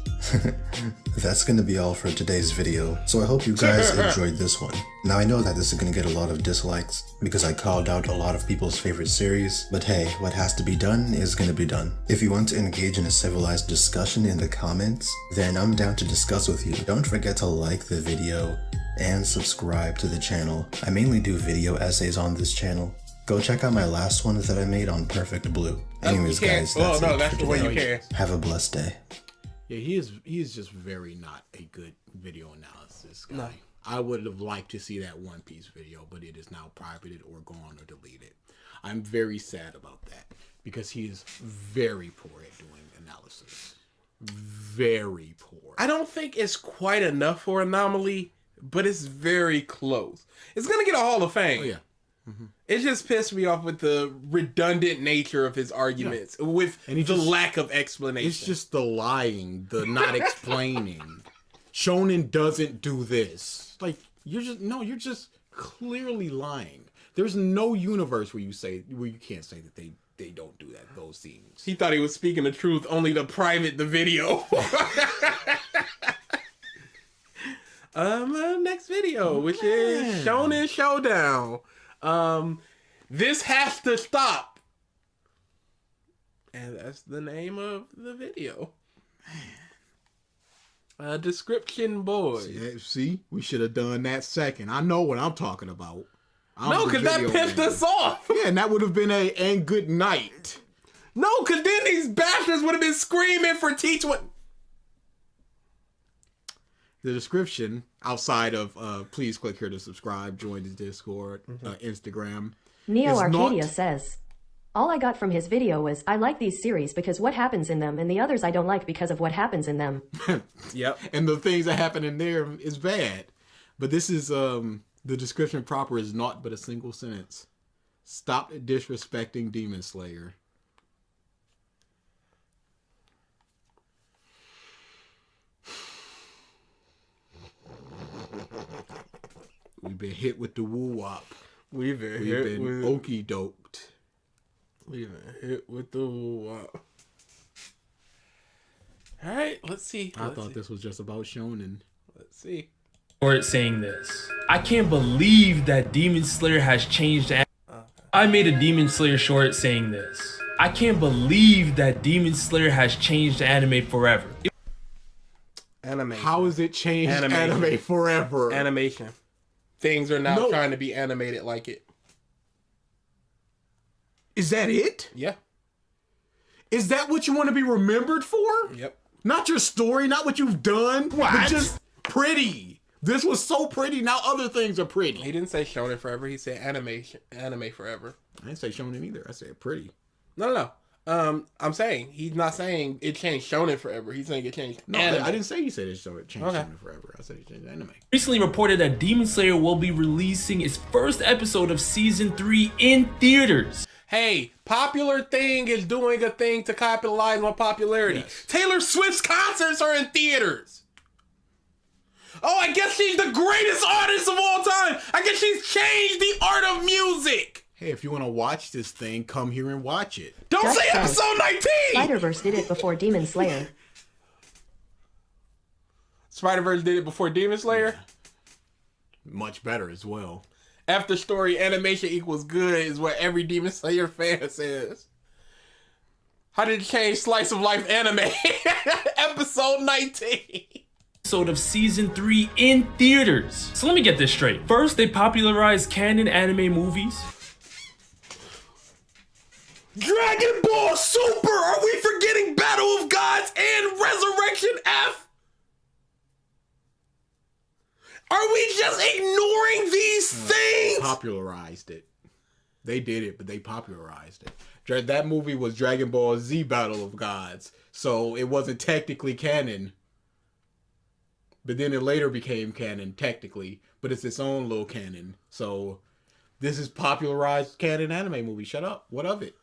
That's gonna be all for today's video, so I hope you guys enjoyed this one. Now I know that this is gonna get a lot of dislikes, because I called out a lot of people's favorite series, but hey, what has to be done is gonna be done. If you want to engage in a civilized discussion in the comments, then I'm down to discuss with you. Don't forget to like the video and subscribe to the channel. I mainly do video essays on this channel. Go check out my last one that I made on Perfect Blue. Anyways, guys, that's that's it the for way you today. can. Have a blessed day. Yeah, he is just very not a good video analysis guy. No. I would have liked to see that One Piece video, but it is now pirated or gone or deleted. I'm very sad about that because he is very poor at doing analysis. Very poor. I don't think it's quite enough for Anomaly, but it's very close. It's gonna get a Hall of Fame. Oh, yeah. It just pissed me off with the redundant nature of his arguments, with the lack of explanation. It's just the lying, the not explaining. Shonen doesn't do this. Like, you're just clearly lying. There's no universe where you can't say that they don't do that, those scenes. He thought he was speaking the truth, only to private the video. Next video, which is Shonen Showdown. This has to stop. And that's the name of the video. Description boy. See, we should have done that second. I know what I'm talking about. No, because that pissed us off. Yeah, and that would have been and good night. No, because then these bastards would have been screaming for Teach What. The description outside of please click here to subscribe, join the Discord, Instagram. Neo Arcadia says, all I got from his video was, I like these series because what happens in them, and the others I don't like because of what happens in them. Yep. And the things that happen in there is bad. But this is, the description proper is naught but a single sentence. Stop disrespecting Demon Slayer. We've been hit with the woo-wop. We've been okey-doked. We've been hit with the woo-wop. All right, let's see. I thought this was just about Shonen. Let's see. Short saying this. I can't believe that Demon Slayer has changed. I made a Demon Slayer short saying this. I can't believe that Demon Slayer has changed anime forever. Animation. How has it changed anime forever? Animation. Things are now trying to be animated like it. Is that it? Yeah. Is that what you want to be remembered for? Yep. Not your story, not what you've done, but just pretty. This was so pretty, now other things are pretty. He didn't say Shonen forever, he said anime forever. I didn't say Shonen either, I said pretty. No. I'm saying, he's not saying it changed Shonen forever. He's saying it changed anime. I didn't say he said it changed Shonen forever. I said it changed anime. Recently reported that Demon Slayer will be releasing its first episode of season 3 in theaters. Hey, Popular Thing is doing a thing to capitalize on popularity. Yes. Taylor Swift's concerts are in theaters. Oh, I guess she's the greatest artist of all time. I guess she's changed the art of music. Hey, if you want to watch this thing, come here and watch it. Don't say episode 19! Spider-Verse did it before Demon Slayer. Spider-Verse did it before Demon Slayer? Yeah. Much better as well. After story animation equals good is what every Demon Slayer fan says. How did it change slice of life anime? Episode 19. Episode of season 3 in theaters. So let me get this straight. First, they popularized Canon anime movies. Dragon Ball Super! Are we forgetting Battle of Gods and Resurrection F? Are we just ignoring these things? Popularized it. They did it, but they popularized it. That movie was Dragon Ball Z Battle of Gods, so it wasn't technically canon. But then it later became canon, technically. But it's its own little canon. So this is popularized canon anime movie. Shut up. What of it?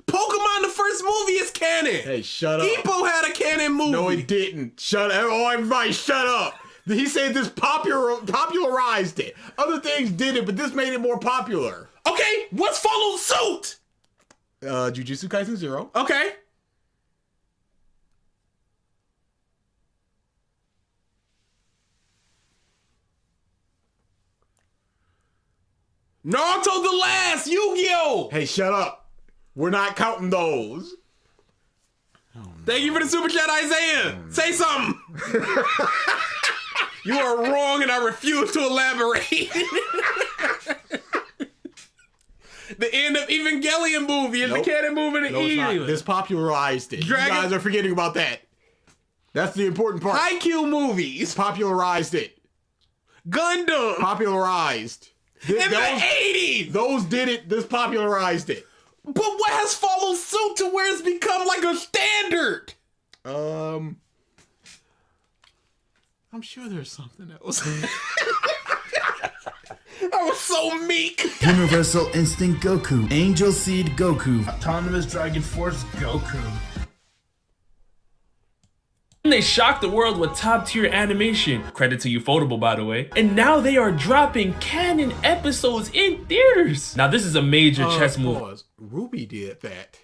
Pokemon, the first movie, is canon. Hey, shut up. Ippo had a canon movie. No, it didn't. Shut up. Oh, everybody shut up. He said this popularized it. Other things did it, but this made it more popular. Okay, what's followed suit? Jujutsu Kaisen 0. Okay. Naruto the Last, Yu-Gi-Oh! Hey, shut up. We're not counting those. Thank you for the super chat, Isaiah. Say something. You are wrong and I refuse to elaborate. The end of Evangelion movie is the canon movie in the This popularized it. You guys are forgetting about that. That's the important part. Haikyuu movies. Popularized it. Gundam. Popularized. In the 80s. Those did it. This popularized it. But what has followed suit to where it's become like a standard? I'm sure there's something else. I was so meek. Universal Instinct Goku, Angel Seed Goku, Autonomous Dragon Force Goku. They shocked the world with top tier animation. Credit to Ufotable, by the way. And now they are dropping canon episodes in theaters. Now this is a major chess move. Ruby did that.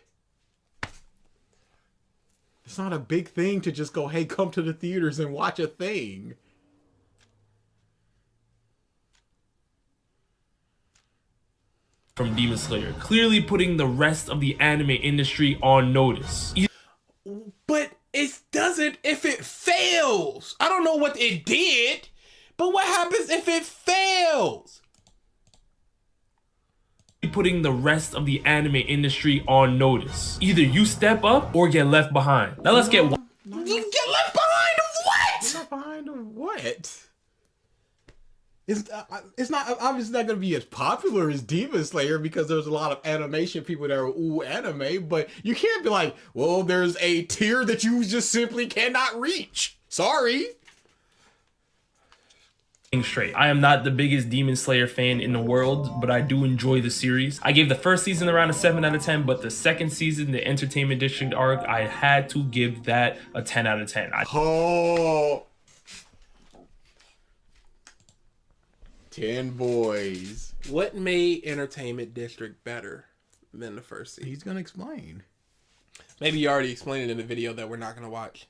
It's not a big thing to just go, hey, come to the theaters and watch a thing. From Demon Slayer, clearly putting the rest of the anime industry on notice. But it doesn't if it fails. I don't know what it did, but what happens if it fails? Putting the rest of the anime industry on notice. Either you step up or get left behind. Now let's get You get left behind of what? Left behind of what? It's not obviously not going to be as popular as Demon Slayer because there's a lot of animation people that are ooh anime, but you can't be like, well, there's a tier that you just simply cannot reach. Sorry. Straight. I am not the biggest Demon Slayer fan in the world, but I do enjoy the series. I gave the first season around a 7 out of 10, but the second season, the Entertainment District arc, I had to give that a 10 out of 10. Oh. 10 boys. What made Entertainment District better than the first season? He's gonna explain. Maybe you already explained it in the video that we're not gonna watch.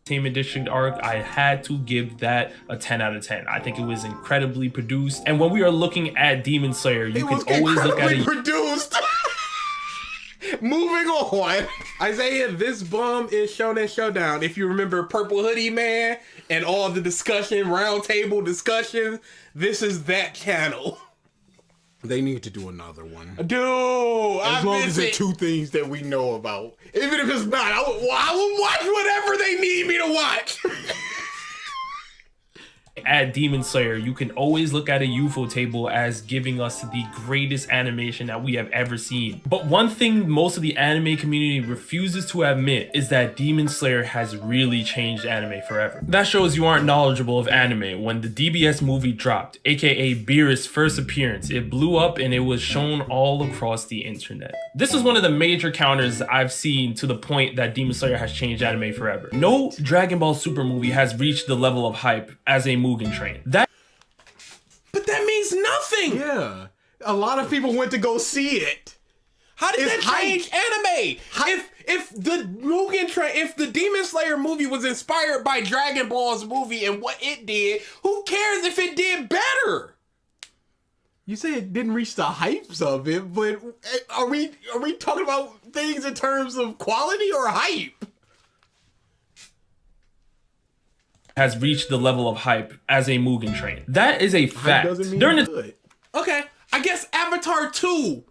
Entertainment District arc, I had to give that a 10 out of 10. I think it was incredibly produced. And when we are looking at Demon Slayer, you can always look at it. Produced. Moving on. Isaiah, this bum is Shonen Showdown. If you remember Purple Hoodie Man and all the discussion, roundtable discussions, this is that channel. They need to do another one. Dude, as long as it's 2 things that we know about. Even if it's not, I would watch whatever they need me to watch. At Demon Slayer, you can always look at a UFO table as giving us the greatest animation that we have ever seen. But one thing most of the anime community refuses to admit is that Demon Slayer has really changed anime forever. That shows you aren't knowledgeable of anime. When the DBS movie dropped, aka Beerus' first appearance, it blew up and it was shown all across the internet. This is one of the major counters I've seen to the point that Demon Slayer has changed anime forever. No Dragon Ball Super movie has reached the level of hype as a Mugen Train. But that means nothing. Yeah. A lot of people went to go see it. How did that change anime? If the Mugen Train, if the Demon Slayer movie was inspired by Dragon Ball's movie and what it did, who cares if it did better? You say it didn't reach the hypes of it, but are we talking about things in terms of quality or hype? Has reached the level of hype as a Mugen Train. That is a fact. During the Okay, I guess Avatar 2.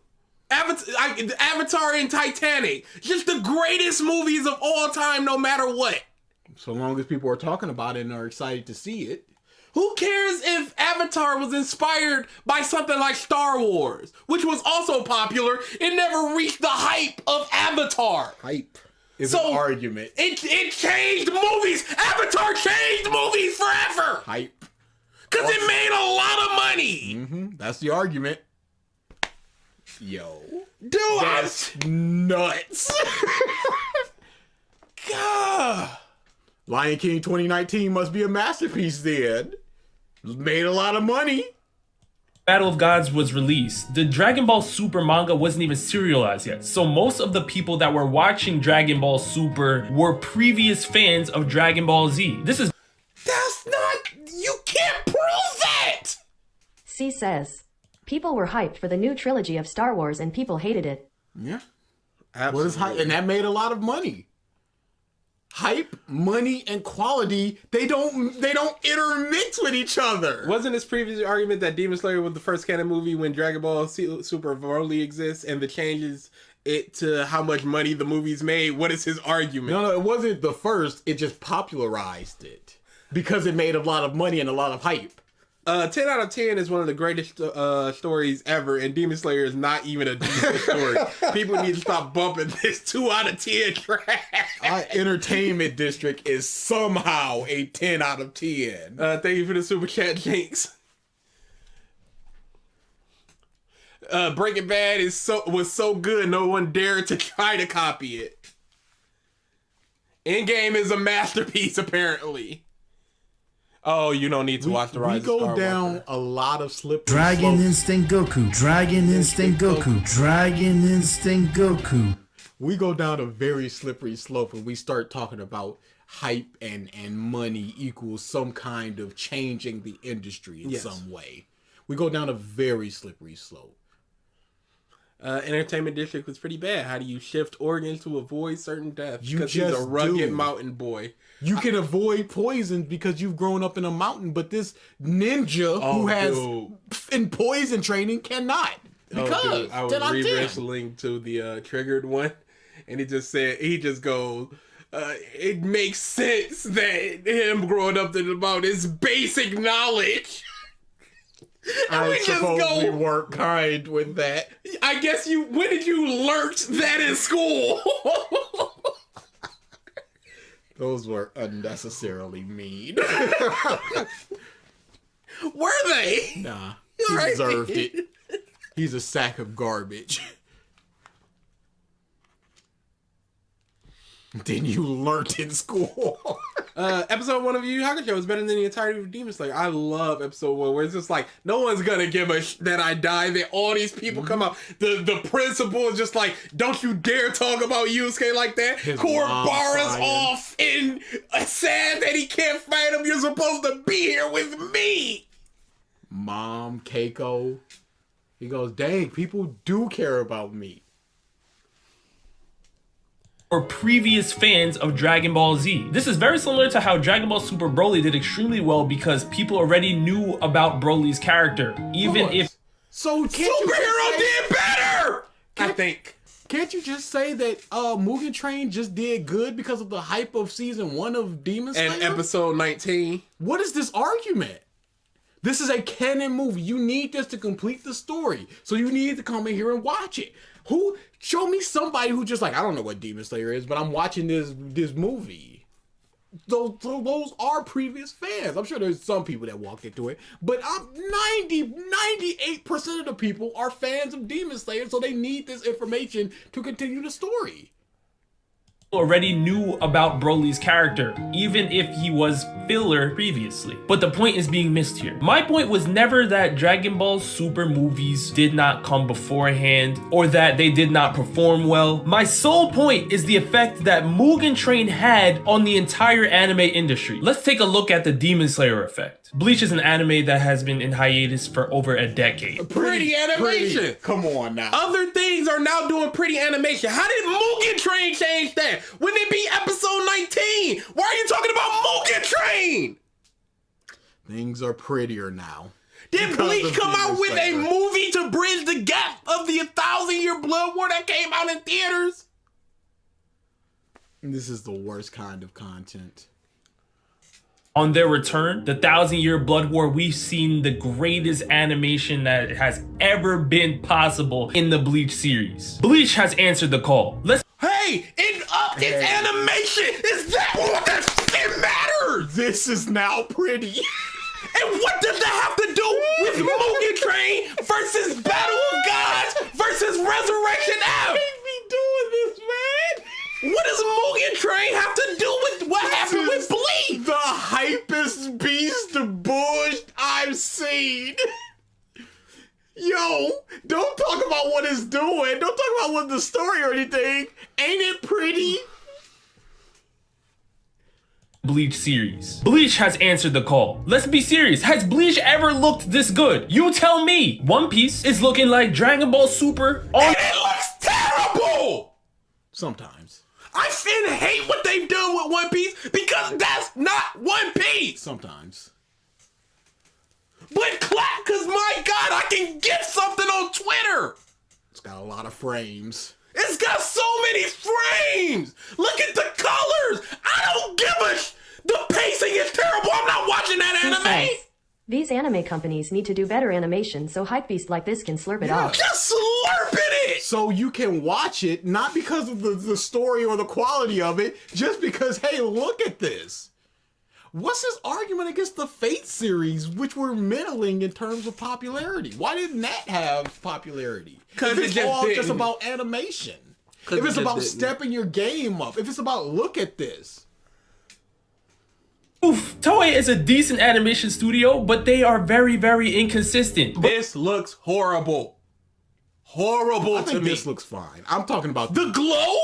Avatar and Titanic. Just the greatest movies of all time, no matter what. So long as people are talking about it and are excited to see it. Who cares if Avatar was inspired by something like Star Wars, which was also popular? It never reached the hype of Avatar. Hype is an argument. It changed movies. Avatar changed movies forever. Hype. Because it made a lot of money. Mm-hmm. That's the argument. Yo. Dude, that's nuts. God. Lion King 2019 must be a masterpiece then. Made a lot of money. Battle of Gods was released. The Dragon Ball Super manga wasn't even serialized yet, so most of the people that were watching Dragon Ball Super were previous fans of Dragon Ball Z. That's not... You can't prove that! C says, people were hyped for the new trilogy of Star Wars and people hated it. Yeah. Absolutely. What is hype? And that made a lot of money. Hype, money, and quality, they don't intermix with each other. Wasn't his previous argument that Demon Slayer was the first canon movie when Dragon Ball Super only exists, and the changes it to how much money the movies made? What is his argument? No, it wasn't the first. It just popularized it because it made a lot of money and a lot of hype. 10 out of 10 is one of the greatest stories ever, and Demon Slayer is not even a decent story. People need to stop bumping this 2 out of 10 trash. Our entertainment district is somehow a 10 out of 10. Thank you for the super chat, Jinx. Breaking Bad was so good, no one dared to try to copy it. Endgame is a masterpiece, apparently. Oh, you don't need to watch the Rise of Skywalker. We go down a lot of slippery Dragon slopes. Instinct Goku. Dragon Instinct Goku. Dragon Instinct Goku. We go down a very slippery slope when we start talking about hype and money equals some kind of changing the industry in some way. We go down a very slippery slope. Entertainment District was pretty bad. How do you shift organs to avoid certain deaths? You Because he's a just rugged do. mountain boy. You can avoid poison because you've grown up in a mountain, but this ninja who has in poison training cannot. Because I was 10 out of 10. re-wrestling to the triggered one, and he just goes, it makes sense that him growing up about his basic knowledge. I suppose we weren't kind with that. I guess when did you learn that in school? Those were unnecessarily mean. Were they? Nah, he deserved it. He's a sack of garbage. Then you learnt in school. Episode 1 of Yu Yu Hakusho is better than the entirety of Demon Slayer. I love episode 1 where it's just like, no one's gonna give a that I die. That all these people come out. The principal is just like, don't you dare talk about Yusuke like that. Korobara's off and sad that he can't fight him. You're supposed to be here with me. Mom, Keiko. He goes, dang, people do care about me. Or previous fans of Dragon Ball Z. This is very similar to how Dragon Ball Super Broly did extremely well because people already knew about Broly's character, even if... So Superhero did better! I think. Can't you just say that Mugen Train just did good because of the hype of season 1 of Demon Slayer? And episode 19. What is this argument? This is a canon movie. You need this to complete the story. So you need to come in here and watch it. Show me somebody who just like, I don't know what Demon Slayer is, but I'm watching this movie. Those are previous fans. I'm sure there's some people that walked into it, but 98% of the people are fans of Demon Slayer, so they need this information to continue the story. Already knew about Broly's character, even if he was filler previously. But the point is being missed here. My point was never that Dragon Ball Super movies did not come beforehand or that they did not perform well. My sole point is the effect that Mugen Train had on the entire anime industry. Let's take a look at the Demon Slayer effect. Bleach is an anime that has been in hiatus for over a decade. Pretty animation. Come on now. Other things are now doing pretty animation. How did Mugen Train change that? When it be episode 19? Why are you talking about Mugen Train? Things are prettier now. Did Bleach come out with a movie to bridge the gap of the 1,000-year Blood War that came out in theaters? This is the worst kind of content. On their return, the 1,000-year blood war, we've seen the greatest animation that has ever been possible in the Bleach series. Bleach has answered the call. Hey, this animation, is that all that shit matters? This is now pretty. And what does that have to do with Mugen Train versus Battle of Gods versus Resurrection F? Be doing this, man. What does Mugen Train have to do with what happened with Bleach? The hypest beast of bullshit I've seen. Yo, don't talk about what it's doing. Don't talk about what the story or anything. Ain't it pretty? Bleach series. Bleach has answered the call. Let's be serious. Has Bleach ever looked this good? You tell me. One Piece is looking like Dragon Ball Super And it looks terrible! Sometimes. I finna hate what they've done with One Piece because that's not One Piece! Sometimes. But clap, cause my God, I can get something on Twitter! It's got a lot of frames. It's got so many frames! Look at the colors! I don't give a the pacing is terrible! I'm not watching that anime! These anime companies need to do better animation so hypebeast like this can slurp it off. Just slurping it! So you can watch it, not because of the story or the quality of it, just because, hey, look at this. What's his argument against the Fate series, which were middling in terms of popularity? Why didn't that have popularity? Because it's just about animation. If it's about stepping your game up, if it's about look at this. Oof, Toei is a decent animation studio, but they are very, very inconsistent. This looks horrible. Horrible I think to me. this looks fine. I'm talking about the glow?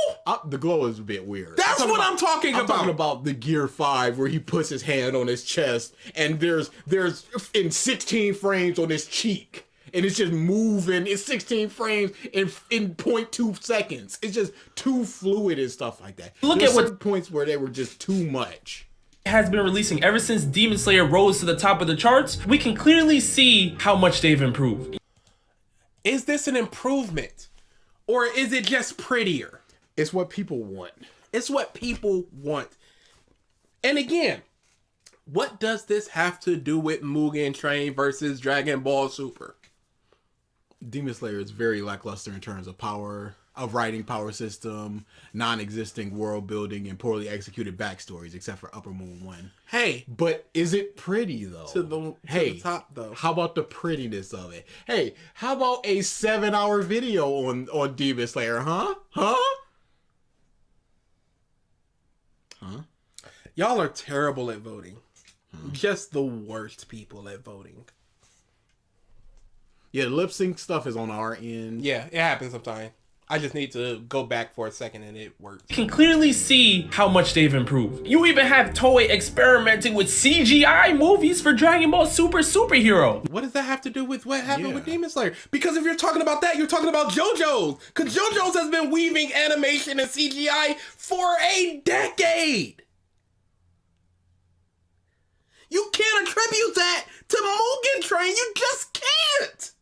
The glow is a bit weird. That's what I'm talking about. I'm talking about the Gear 5 where he puts his hand on his chest and there's in 16 frames on his cheek. And it's just moving. It's 16 frames in 0.2 seconds. It's just too fluid and stuff like that. Look There's at what certain points where they were just too much. Has been releasing ever since Demon Slayer rose to the top of the charts. We can clearly see how much they've improved. Is this an improvement? Or is it just prettier? It's what people want. It's what people want. And again, what does this have to do with Mugen Train versus Dragon Ball Super? Demon Slayer is very lackluster in terms of writing power system, non-existing world building, and poorly executed backstories, except for Upper Moon 1. Hey, but is it pretty though? To the top though. How about the prettiness of it? Hey, how about a 7-hour video on Demon Slayer? Huh? Y'all are terrible at voting. Just the worst people at voting. Yeah, lip sync stuff is on our end. Yeah, it happens sometimes. I just need to go back for a second and it works. You can clearly see how much they've improved. You even have Toei experimenting with CGI movies for Dragon Ball Superhero. What does that have to do with what happened with Demon Slayer? Because if you're talking about that, you're talking about JoJo's. Because JoJo's has been weaving animation and CGI for a decade. You can't attribute that to Mugen Train. You just can't.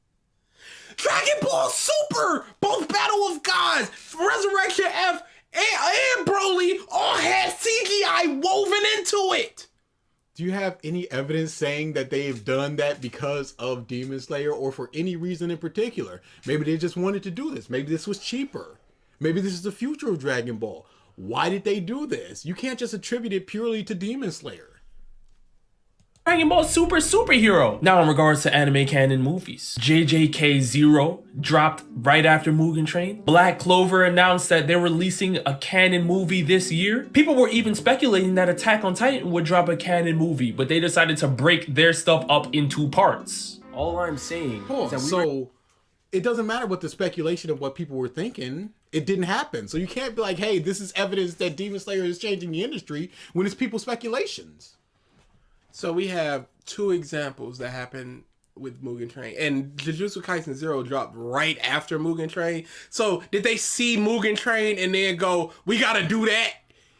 Dragon Ball Super, both Battle of Gods, Resurrection F, and Broly all had CGI woven into it. Do you have any evidence saying that they've done that because of Demon Slayer or for any reason in particular? Maybe they just wanted to do this. Maybe this was cheaper. Maybe this is the future of Dragon Ball. Why did they do this? You can't just attribute it purely to Demon Slayer. Dragon Ball Superhero. Now in regards to anime canon movies, JJK 0 dropped right after Mugen Train. Black Clover announced that they're releasing a canon movie this year. People were even speculating that Attack on Titan would drop a canon movie, but they decided to break their stuff up into parts. All I'm saying is that it doesn't matter what the speculation of what people were thinking. It didn't happen. So you can't be like, hey, this is evidence that Demon Slayer is changing the industry when it's people's speculations. So we have two examples that happened with Mugen Train. And Jujutsu Kaisen 0 dropped right after Mugen Train. So did they see Mugen Train and then go, we gotta do that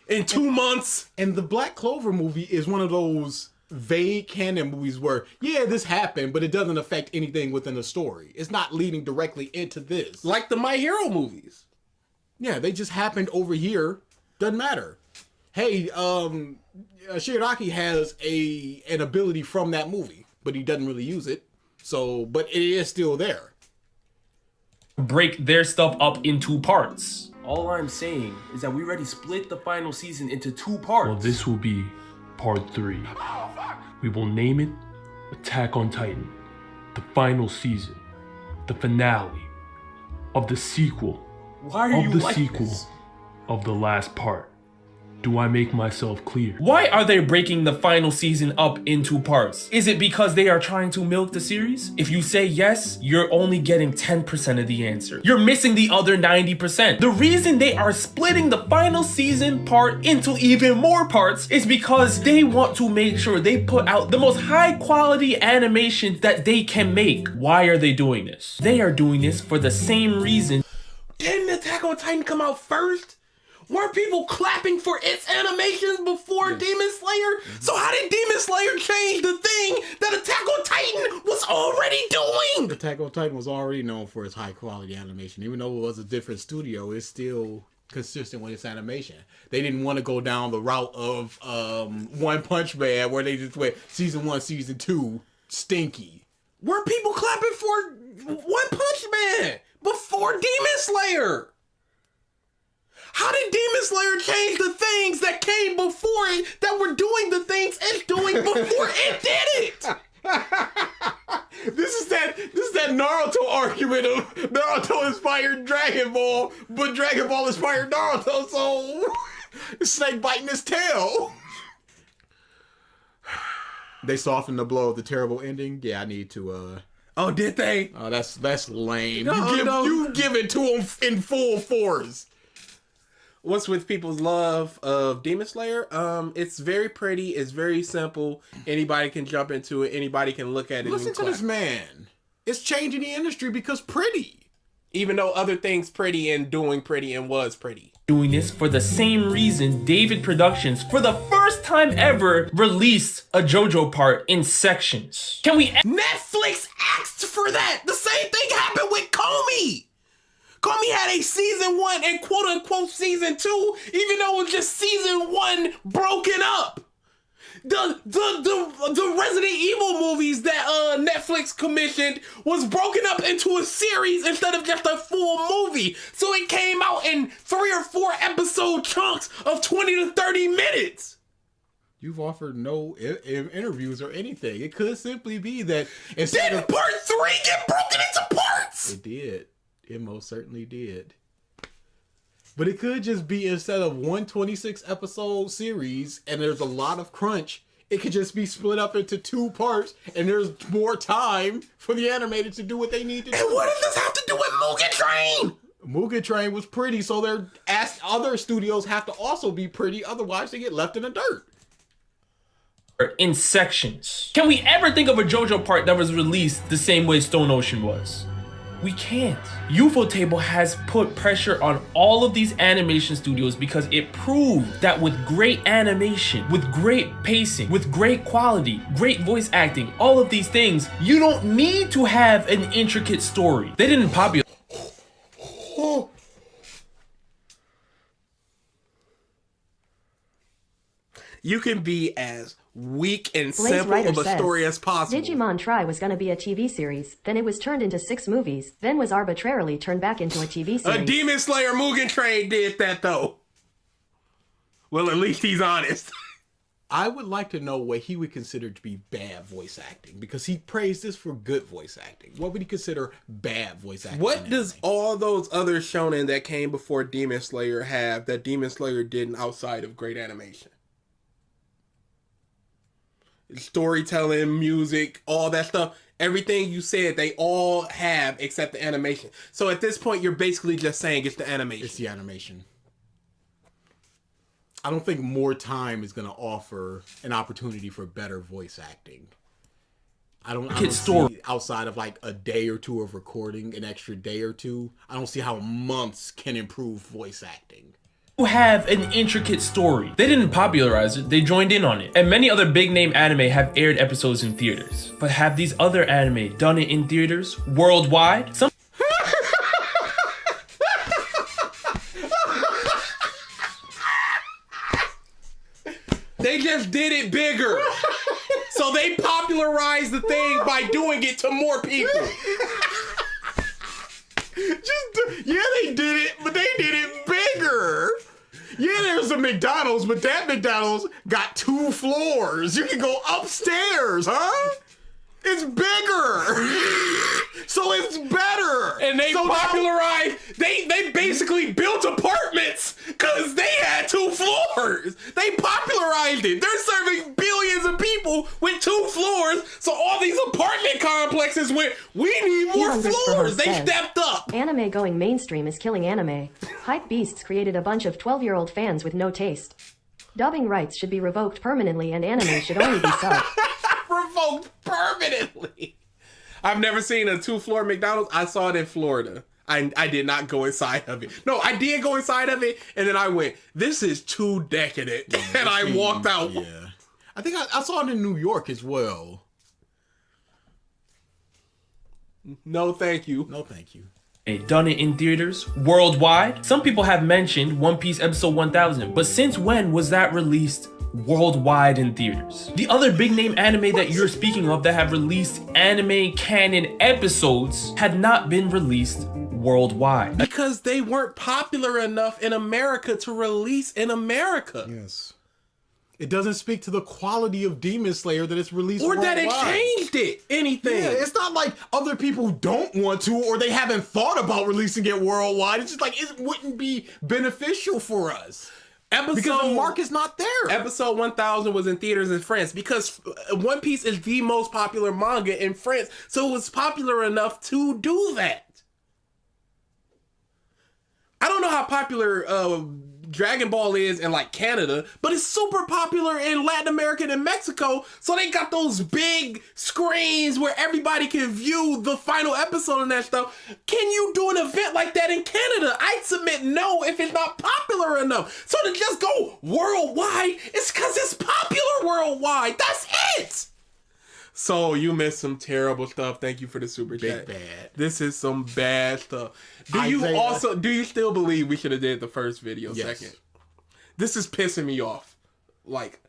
in 2 months? And the Black Clover movie is one of those vague canon movies where, yeah, this happened, but it doesn't affect anything within the story. It's not leading directly into this. Like the My Hero movies. Yeah, they just happened over here. Doesn't matter. hey, Shigaraki has an ability from that movie, but he doesn't really use it. So, but it is still there. Break their stuff up in 2 parts. All I'm saying is that we already split the final season into 2 parts. Well, this will be part 3. We will name it Attack on Titan, the final season, the finale of the sequel. Why are you like this? Of the last part. Do I make myself clear? Why are they breaking the final season up in 2 parts? Is it because they are trying to milk the series? If you say yes, you're only getting 10% of the answer. You're missing the other 90%. The reason they are splitting the final season part into even more parts is because they want to make sure they put out the most high quality animation that they can make. Why are they doing this? They are doing this for the same reason. Didn't Attack on Titan come out first? Weren't people clapping for its animations before Demon Slayer? So how did Demon Slayer change the thing that Attack on Titan was already doing? Attack on Titan was already known for its high quality animation. Even though it was a different studio, it's still consistent with its animation. They didn't want to go down the route of One Punch Man where they just went season 1, season 2, stinky. Weren't people clapping for One Punch Man before Demon Slayer? How did Demon Slayer change the things that came before it that were doing the things it's doing before it did it? This is that Naruto argument of Naruto inspired Dragon Ball, but Dragon Ball inspired Naruto, so Snake biting his tail. They softened the blow of the terrible ending. Yeah, I need to Oh, did they? Oh, that's lame. No, you give it to him in full force. What's with people's love of Demon Slayer? It's very pretty. It's very simple. Anybody can jump into it. Anybody can look at it. Listen to this man. It's changing the industry because pretty. Even though other things pretty and doing pretty and was pretty. Doing this for the same reason David Productions, for the first time ever, released a JoJo part in sections. Can we? Netflix asked for that. The same thing happened with Comey. Comey had a season 1 and quote unquote season 2, even though it was just season 1 broken up. The Resident Evil movies that Netflix commissioned was broken up into a series instead of just a full movie. So it came out in 3 or 4 episode chunks of 20 to 30 minutes. You've offered no interviews or anything. It could simply be that Didn't part 3 get broken into parts? It did. It most certainly did. But it could just be instead of one 26 episode series and there's a lot of crunch, it could just be split up into 2 parts and there's more time for the animators to do what they need to do. And what does this have to do with Mugen Train? Mugen Train was pretty, so their other studios have to also be pretty, otherwise they get left in the dirt. In sections. Can we ever think of a JoJo part that was released the same way Stone Ocean was? We can't. Ufotable has put pressure on all of these animation studios because it proved that with great animation, with great pacing, with great quality, great voice acting, all of these things, you don't need to have an intricate story. They didn't popularize. You can be as weak and Blaze simple Writer of a says, story as possible. Digimon Tri was gonna be a TV series, then it was turned into 6 movies, then was arbitrarily turned back into a TV series. A Demon Slayer Mugen Train did that though. Well, at least he's honest. I would like to know what he would consider to be bad voice acting, because he praised this for good voice acting. What would he consider bad voice acting? What does all those other shonen that came before Demon Slayer have that Demon Slayer didn't outside of great animation? Storytelling, music, all that stuff. Everything you said, they all have except the animation. So at this point, you're basically just saying it's the animation. It's the animation. I don't think more time is going to offer an opportunity for better voice acting. I don't see, outside of like a day or two of recording, an extra day or two, I don't see how months can improve voice acting. You have an intricate story. They didn't popularize it, they joined in on it. And many other big name anime have aired episodes in theaters. But have these other anime done it in theaters worldwide? Some They just did it bigger. So they popularized the thing by doing it to more people. Yeah, they did it, but they did it bigger. Yeah, there's a McDonald's, but that McDonald's got 2 floors. You can go upstairs, huh? It's bigger. So it's better. And they popularized, they basically built apartments because they had 2 floors. They popularized it. They're serving billions of people with 2 floors. So all these apartment complexes went, we need more floors. They stepped up. Anime going mainstream is killing anime. Hype Beasts created a bunch of 12-year-old fans with no taste. Dubbing rights should be revoked permanently and anime should only be subbed. Revoked permanently. I've never seen a 2-floor McDonald's. I saw it in Florida. I did not go inside of it. No, I did go inside of it, and then I went, this is too decadent. Yeah, and I walked out. Yeah. I think I saw it in New York as well. No, thank you. No, thank you. Done it in theaters worldwide. Some people have mentioned One Piece episode 1000, but since when was that released worldwide in theaters? The other big name anime that you're speaking of that have released anime canon episodes had not been released worldwide. Because they weren't popular enough in America to release in America. Yes. It doesn't speak to the quality of Demon Slayer that it's released or worldwide. that it changed anything. Yeah, it's not like other people don't want to or they haven't thought about releasing it worldwide. It's just like it wouldn't be beneficial for us. Because the market's not there. Episode 1000 was in theaters in France because One Piece is the most popular manga in France. So it was popular enough to do that. I don't know how popular Dragon Ball is in like Canada, but it's super popular in Latin America and Mexico. So they got those big screens where everybody can view the final episode and that stuff. Can you do an event like that in Canada? I'd submit no if it's not popular enough. So to just go worldwide, it's because it's popular worldwide. That's it. So you missed some terrible stuff. Thank you for the super chat. Big bad. This is some bad stuff. Do you still believe we should have did the first video second? This is pissing me off. Like,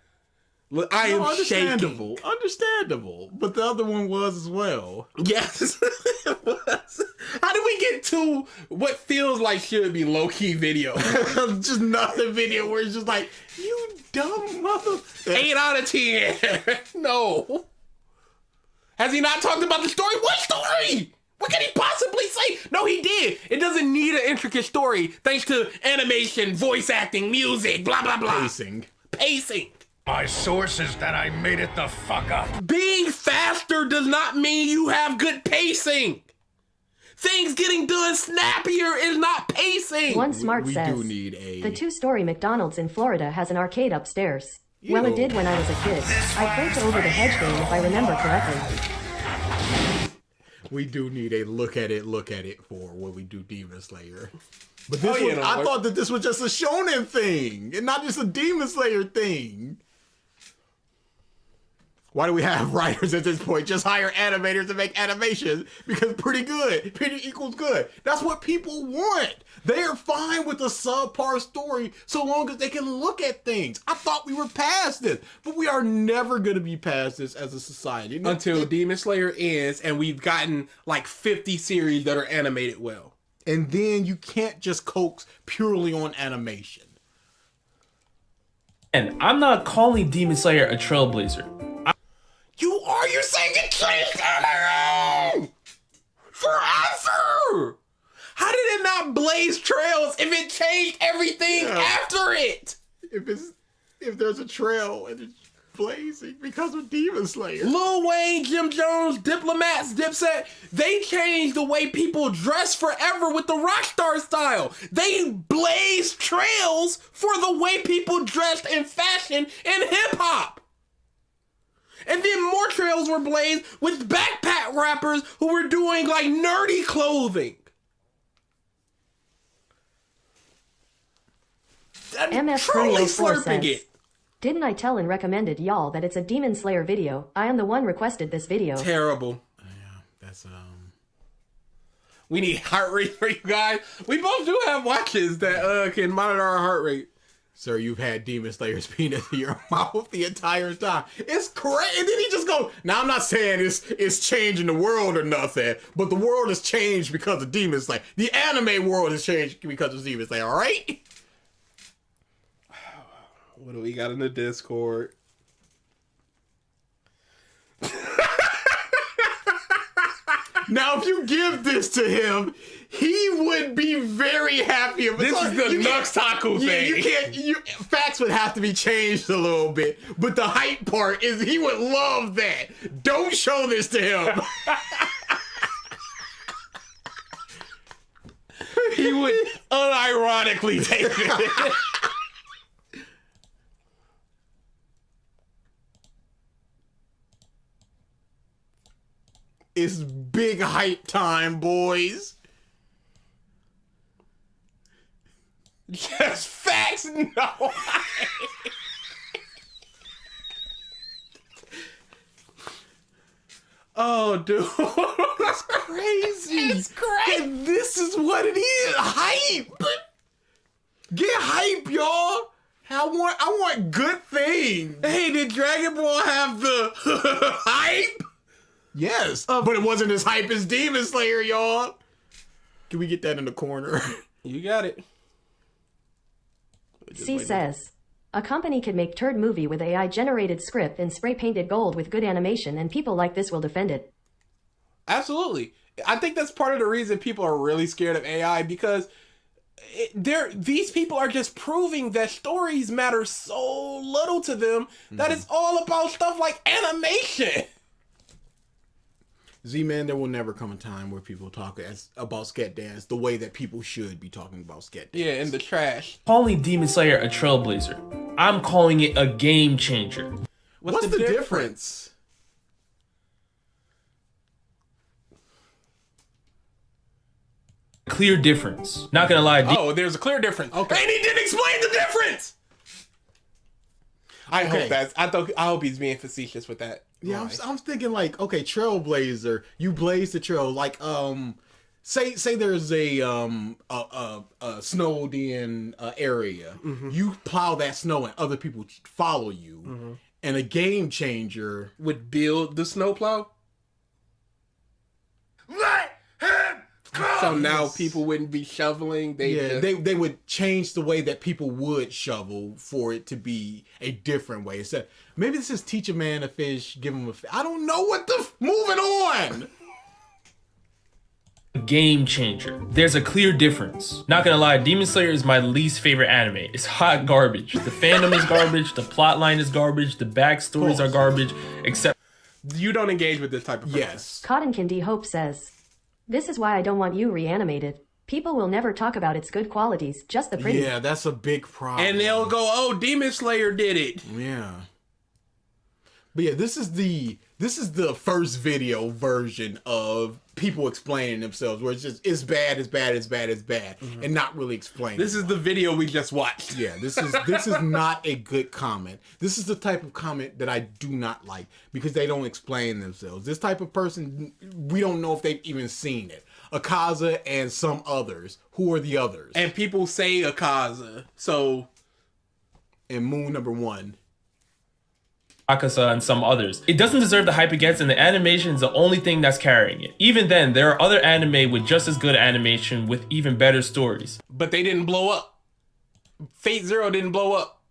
I am understandable. shaking. Understandable. But the other one was as well. Yes, it was. How did we get to what feels like should be low-key video? Just another video where it's just like, you dumb mother. 8 out of 10. No. Has he not talked about the story? What story? What can he possibly say? No, he did. It doesn't need an intricate story thanks to animation, voice acting, music, blah, blah, blah. Pacing. My source is that I made it the fuck up. Being faster does not mean you have good pacing. Things getting done snappier is not pacing. One Smart says, do need the 2-story McDonald's in Florida has an arcade upstairs. Well, it did when I was a kid. I played the Over the Hedge game if I remember correctly. We do need a look at it for when we do Demon Slayer. But this one, I thought that this was just a shonen thing and not just a Demon Slayer thing. Why do we have writers at this point? Just hire animators to make animations because pretty equals good. That's what people want. They are fine with a subpar story so long as they can look at things. I thought we were past this, but we are never going to be past this as a society. Until Demon Slayer ends and we've gotten like 50 series that are animated well. And then you can't just coax purely on animation. And I'm not calling Demon Slayer a trailblazer. You're saying it changed everything! Forever! How did it not blaze trails if it changed everything after it? If there's a trail and it's blazing because of Demon Slayer. Lil Wayne, Jim Jones, Diplomats, Dipset, they changed the way people dress forever with the Rockstar style. They blazed trails for the way people dressed in fashion and hip-hop. And then more trails were blazed with backpack rappers who were doing like nerdy clothing. MF304 says, didn't I tell and recommended y'all that it's a Demon Slayer video? I am the one requested this video. Terrible. Yeah, that's We need heart rate for you guys. We both do have watches that can monitor our heart rate. Sir, you've had Demon Slayer's penis in your mouth the entire time. It's crazy. And then he just goes, now I'm not saying it's changing the world or nothing, but the world has changed because of Demon Slayer. The anime world has changed because of Demon Slayer, all right? What do we got in the Discord? Now, if you give this to him, he would be very happy. This is the Nux Taku thing. You can't. Facts would have to be changed a little bit, but the hype part is he would love that. Don't show this to him. He would unironically take it. It's big hype time, boys. Yes, facts. No. Oh, dude, That's crazy. it's great. And this is what it is. Hype. Get hype, y'all. I want good things. Hey, did Dragon Ball have the hype? Yes, but it wasn't as hype as Demon Slayer, y'all. Can we get that in the corner? You got it. C says, a company could make turd movie with AI generated script and spray painted gold with good animation, and people like this will defend it. Absolutely. I think that's part of the reason people are really scared of AI, because these people are just proving that stories matter so little to them that it's all about stuff like animation. Z-Man, there will never come a time where people talk about Sket Dance the way that people should be talking about Sket Dance. Yeah, in the trash. Calling Demon Slayer a trailblazer. I'm calling it a game changer. What's the difference? Clear difference. Not gonna lie. Oh, there's a clear difference. Okay. And he didn't explain the difference. I hope he's being facetious with that. Yeah, I'm thinking like, okay, trailblazer, you blaze the trail. Like, say there's a snowed in area. Mm-hmm. You plow that snow and other people follow you. Mm-hmm. And a game changer Would build the snowplow. Let him go! So now people wouldn't be shoveling. they would change the way that people would shovel for it to be a different way. So maybe this is teach a man a fish, give him a fish. I don't know what the moving on. Game changer. There's a clear difference. Not gonna lie, Demon Slayer is my least favorite anime. It's hot garbage. The fandom is garbage. The plotline is garbage. The backstories are garbage. Except You don't engage with this type of person. Yes. Cotton Candy Hope says, this is why I don't want you reanimated. People will never talk about its good qualities, just the pretty. Yeah, that's a big problem. And they'll go, "Oh, Demon Slayer did it." Yeah. But yeah, this is the first video version of people explaining themselves, where it's just it's bad, and not really explaining. This is the video we just watched. Yeah, this is not a good comment. This is the type of comment that I do not like, because they don't explain themselves. This type of person, we don't know if they've even seen it. Akaza and some others. Who are the others? And people say Akaza. So, and Moon number 1. Akasa and some others. It doesn't deserve the hype it gets, and the animation is the only thing that's carrying it. Even then, there are other anime with just as good animation with even better stories. but they didn't blow up. Fate Zero didn't blow up.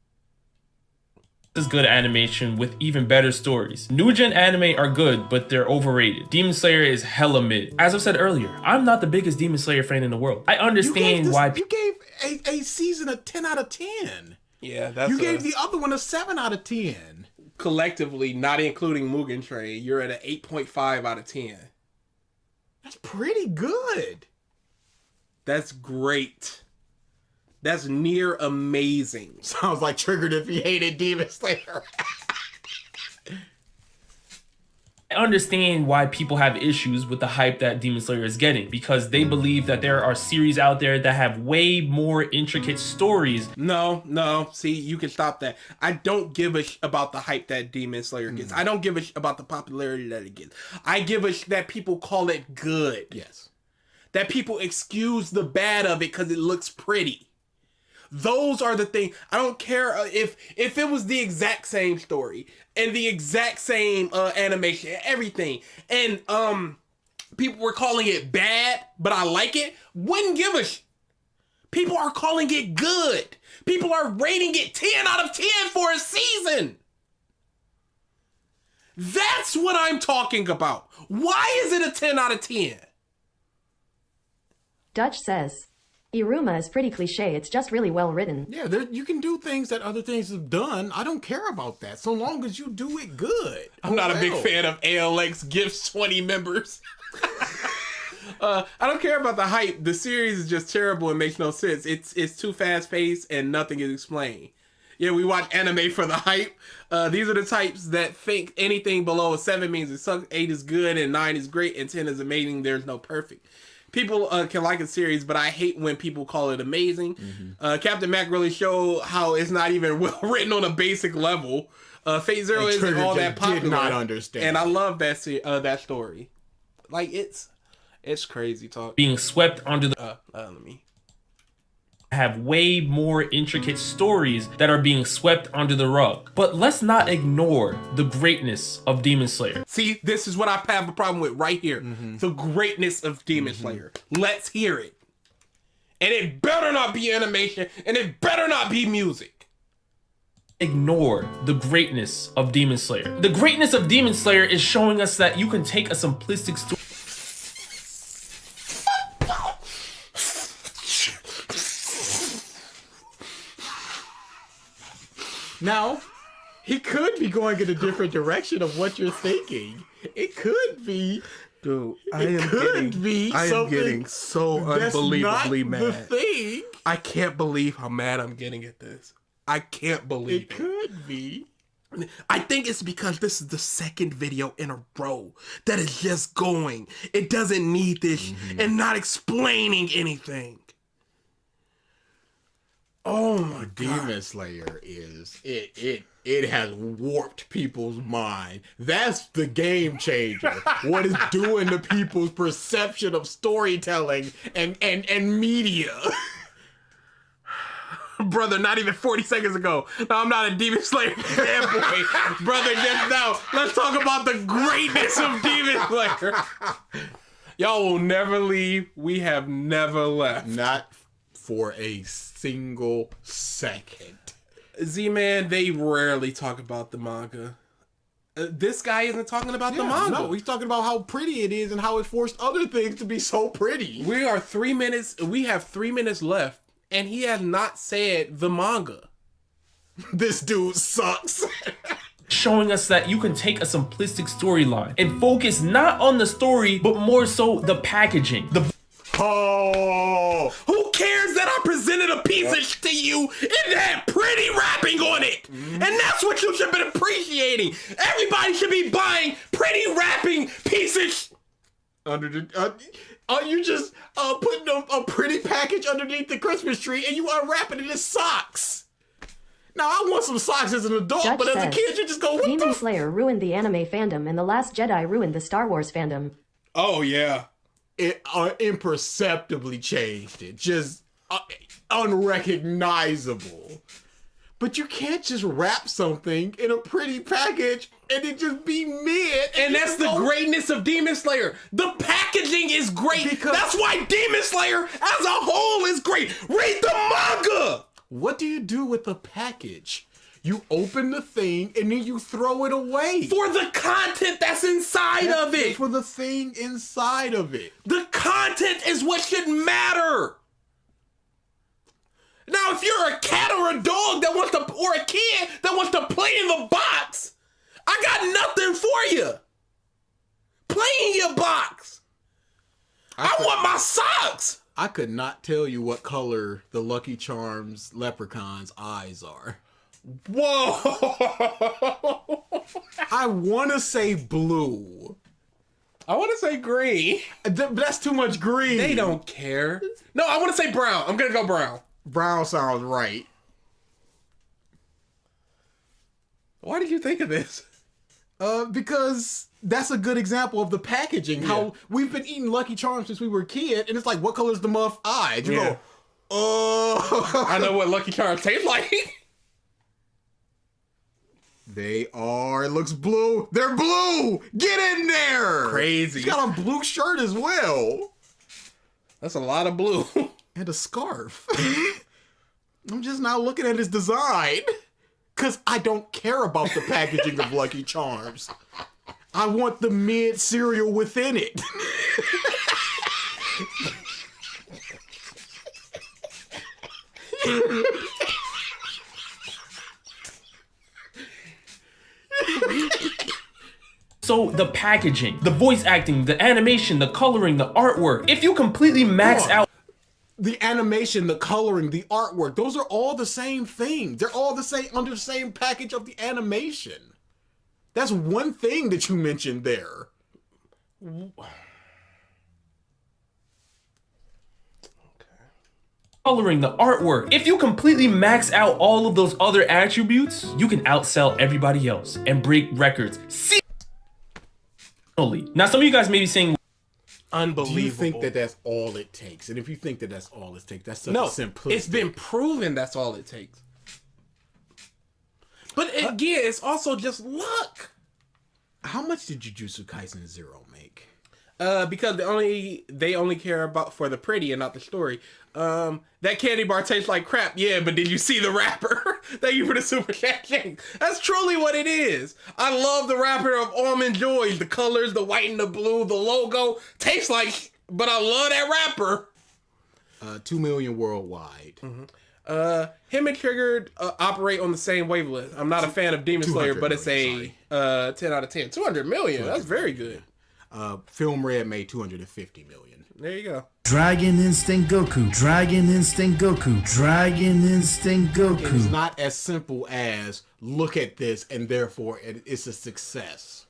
As good animation with even better stories. New gen anime are good, but they're overrated. Demon Slayer is hella mid. As I've said earlier, I'm not the biggest Demon Slayer fan in the world. I understand why you gave a season a 10 out of 10. Yeah, that's You gave the other one a 7 out of 10. collectively, not including Mugen Train, you're at an 8.5 out of 10. That's pretty good. That's great. That's near amazing. Sounds like triggered if he hated Demon Slayer. I understand why people have issues with the hype that Demon Slayer is getting, because they believe that there are series out there that have way more intricate stories. No. See, you can stop that. I don't give a about the hype that Demon Slayer gets. I don't give a about the popularity that it gets. I give a that people call it good. Yes. That people excuse the bad of it because it looks pretty. Those are the things. I don't care if it was the exact same story and the exact same animation, everything, and people were calling it bad, but I like it. Wouldn't give a People are calling it good. People are rating it 10 out of 10 for a season. That's what I'm talking about. Why is it a 10 out of 10? Dutch says, Iruma is pretty cliche, it's just really well written. Yeah, you can do things that other things have done. I don't care about that, so long as you do it good. I'm not a big fan of ALX gives 20 members. I don't care about the hype. The series is just terrible and makes no sense. It's too fast paced and nothing is explained. Yeah, we watch anime for the hype. These are the types that think anything below a 7 means it sucks, 8 is good, and 9 is great, and 10 is amazing. There's no perfect. People can like a series, but I hate when people call it amazing. Captain Mac really showed how it's not even well written on a basic level. Fate Zero isn't all that popular. Did not understand. And I love that story. Like, it's crazy talk. Being swept under the Let me have way more intricate stories that are being swept under the rug. But let's not ignore the greatness of Demon Slayer. See, this is what I have a problem with right here. The greatness of Demon Slayer. Let's hear it. And it better not be animation, and it better not be music. Ignore the greatness of Demon Slayer. The greatness of Demon Slayer is showing us that you can take a simplistic story. Now, he could be going in a different direction of what you're thinking. It could be. Dude, I am getting so that's unbelievably not mad. The thing. I can't believe how mad I'm getting at this. I can't believe it. It could be. I think it's because this is the second video in a row that is just going. It doesn't need this and not explaining anything. Oh my God. Demon Slayer is it has warped people's mind. That's the game changer. What it's doing to people's perception of storytelling and media. Brother, not even 40 seconds ago. No, I'm not a Demon Slayer fanboy. Brother, just now, let's talk about the greatness of Demon Slayer. Y'all will never leave. We have never left. Not for a single second. Z-Man, they rarely talk about the manga. This guy isn't talking about the manga. No, he's talking about how pretty it is and how it forced other things to be so pretty. We have 3 minutes left, and he has not said the manga. This dude sucks. Showing us that you can take a simplistic storyline and focus not on the story, but more so the packaging. Who cares that I presented a piece of shit to you and it had pretty wrapping on it? And that's what you should have been appreciating. Everybody should be buying pretty wrapping pieces. Under the you just putting a pretty package underneath the Christmas tree and you unwrapping it in socks. Now I want some socks as an adult, Judge but as a says, kid you just go, what Demon the Slayer ruined the anime fandom and The Last Jedi ruined the Star Wars fandom. Oh yeah. It imperceptibly changed it. Just unrecognizable. But you can't just wrap something in a pretty package and it just be mid. And that's the greatness of Demon Slayer. The packaging is great. That's why Demon Slayer as a whole is great. Read the manga. What do you do with the package? You open the thing and then you throw it away. For the content that's inside of it. For the thing inside of it. The content is what should matter. Now, if you're a cat or a dog that wants to, or a kid that wants to play in the box, I got nothing for you. Play in your box. I want my socks. I could not tell you what color the Lucky Charms leprechaun's eyes are. Whoa! I want to say blue. I want to say green. But that's too much green. They don't care. No, I want to say brown. I'm going to go brown. Brown sounds right. Why did you think of this? Because that's a good example of the packaging. Yeah. How we've been eating Lucky Charms since we were a kid, and it's like, what color's the muff eyes? You go, Oh, I know what Lucky Charms taste like. They are. It looks blue. They're blue. Get in there. Crazy. He's got a blue shirt as well. That's a lot of blue. And a scarf. I'm just now looking at his design. Because I don't care about the packaging of Lucky Charms. I want the mid cereal within it. So the packaging, the voice acting, the animation, the coloring, the artwork. If you completely max out the animation, the coloring, the artwork, those are all the same thing. They're all the same under the same package of the animation. That's one thing that you mentioned there. coloring, the artwork. If you completely max out all of those other attributes, you can outsell everybody else and break records. Now, some of you guys may be saying, unbelievable. Do you think that that's all it takes? And if you think that that's all it takes, that's such a simplistic. It's been proven that's all it takes. But again, it's also just luck. How much did Jujutsu Kaisen Zero make? Because they only care about for the pretty and not the story. That candy bar tastes like crap. Yeah, but did you see the wrapper? Thank you for the super chat. That's truly what it is. I love the wrapper of Almond Joys. The colors, the white and the blue, the logo tastes like. But I love that wrapper. 2 million worldwide. Him and Triggered operate on the same wavelength. I'm not a fan of Demon Slayer, but it's a 10 out of 10. 200 million. That's very good. Film Red made 250 million. There you go. Dragon Instinct Goku, Dragon Instinct Goku, Dragon Instinct Goku. It's not as simple as look at this and therefore it's a success.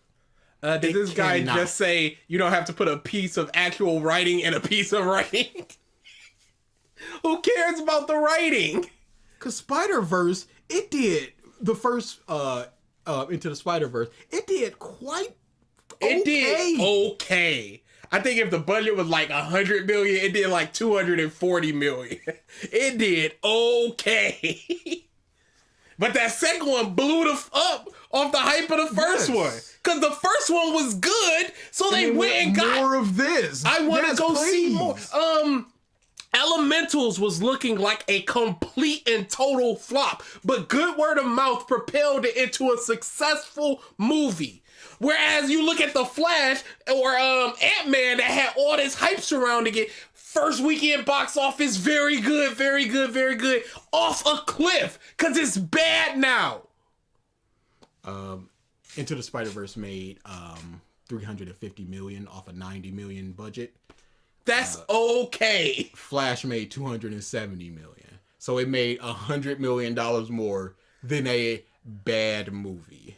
Did this guy just say you don't have to put a piece of actual writing in a piece of writing? Who cares about the writing? Because Spider-Verse, it did the first Into the Spider-Verse, it did quite okay. It did okay. I think if the budget was like 100 million, it did like 240 million. It did okay. But that second one blew the up off the hype of the first one. Because the first one was good, so they went and got more of this. I want to go see more. Elementals was looking like a complete and total flop, but good word of mouth propelled it into a successful movie. Whereas you look at The Flash or Ant-Man that had all this hype surrounding it, first weekend box office, very good, very good, very good, off a cliff, because it's bad now. Into the Spider-Verse made 350 million off a 90 million budget. That's okay. Flash made 270 million. So it made $100 million more than a bad movie.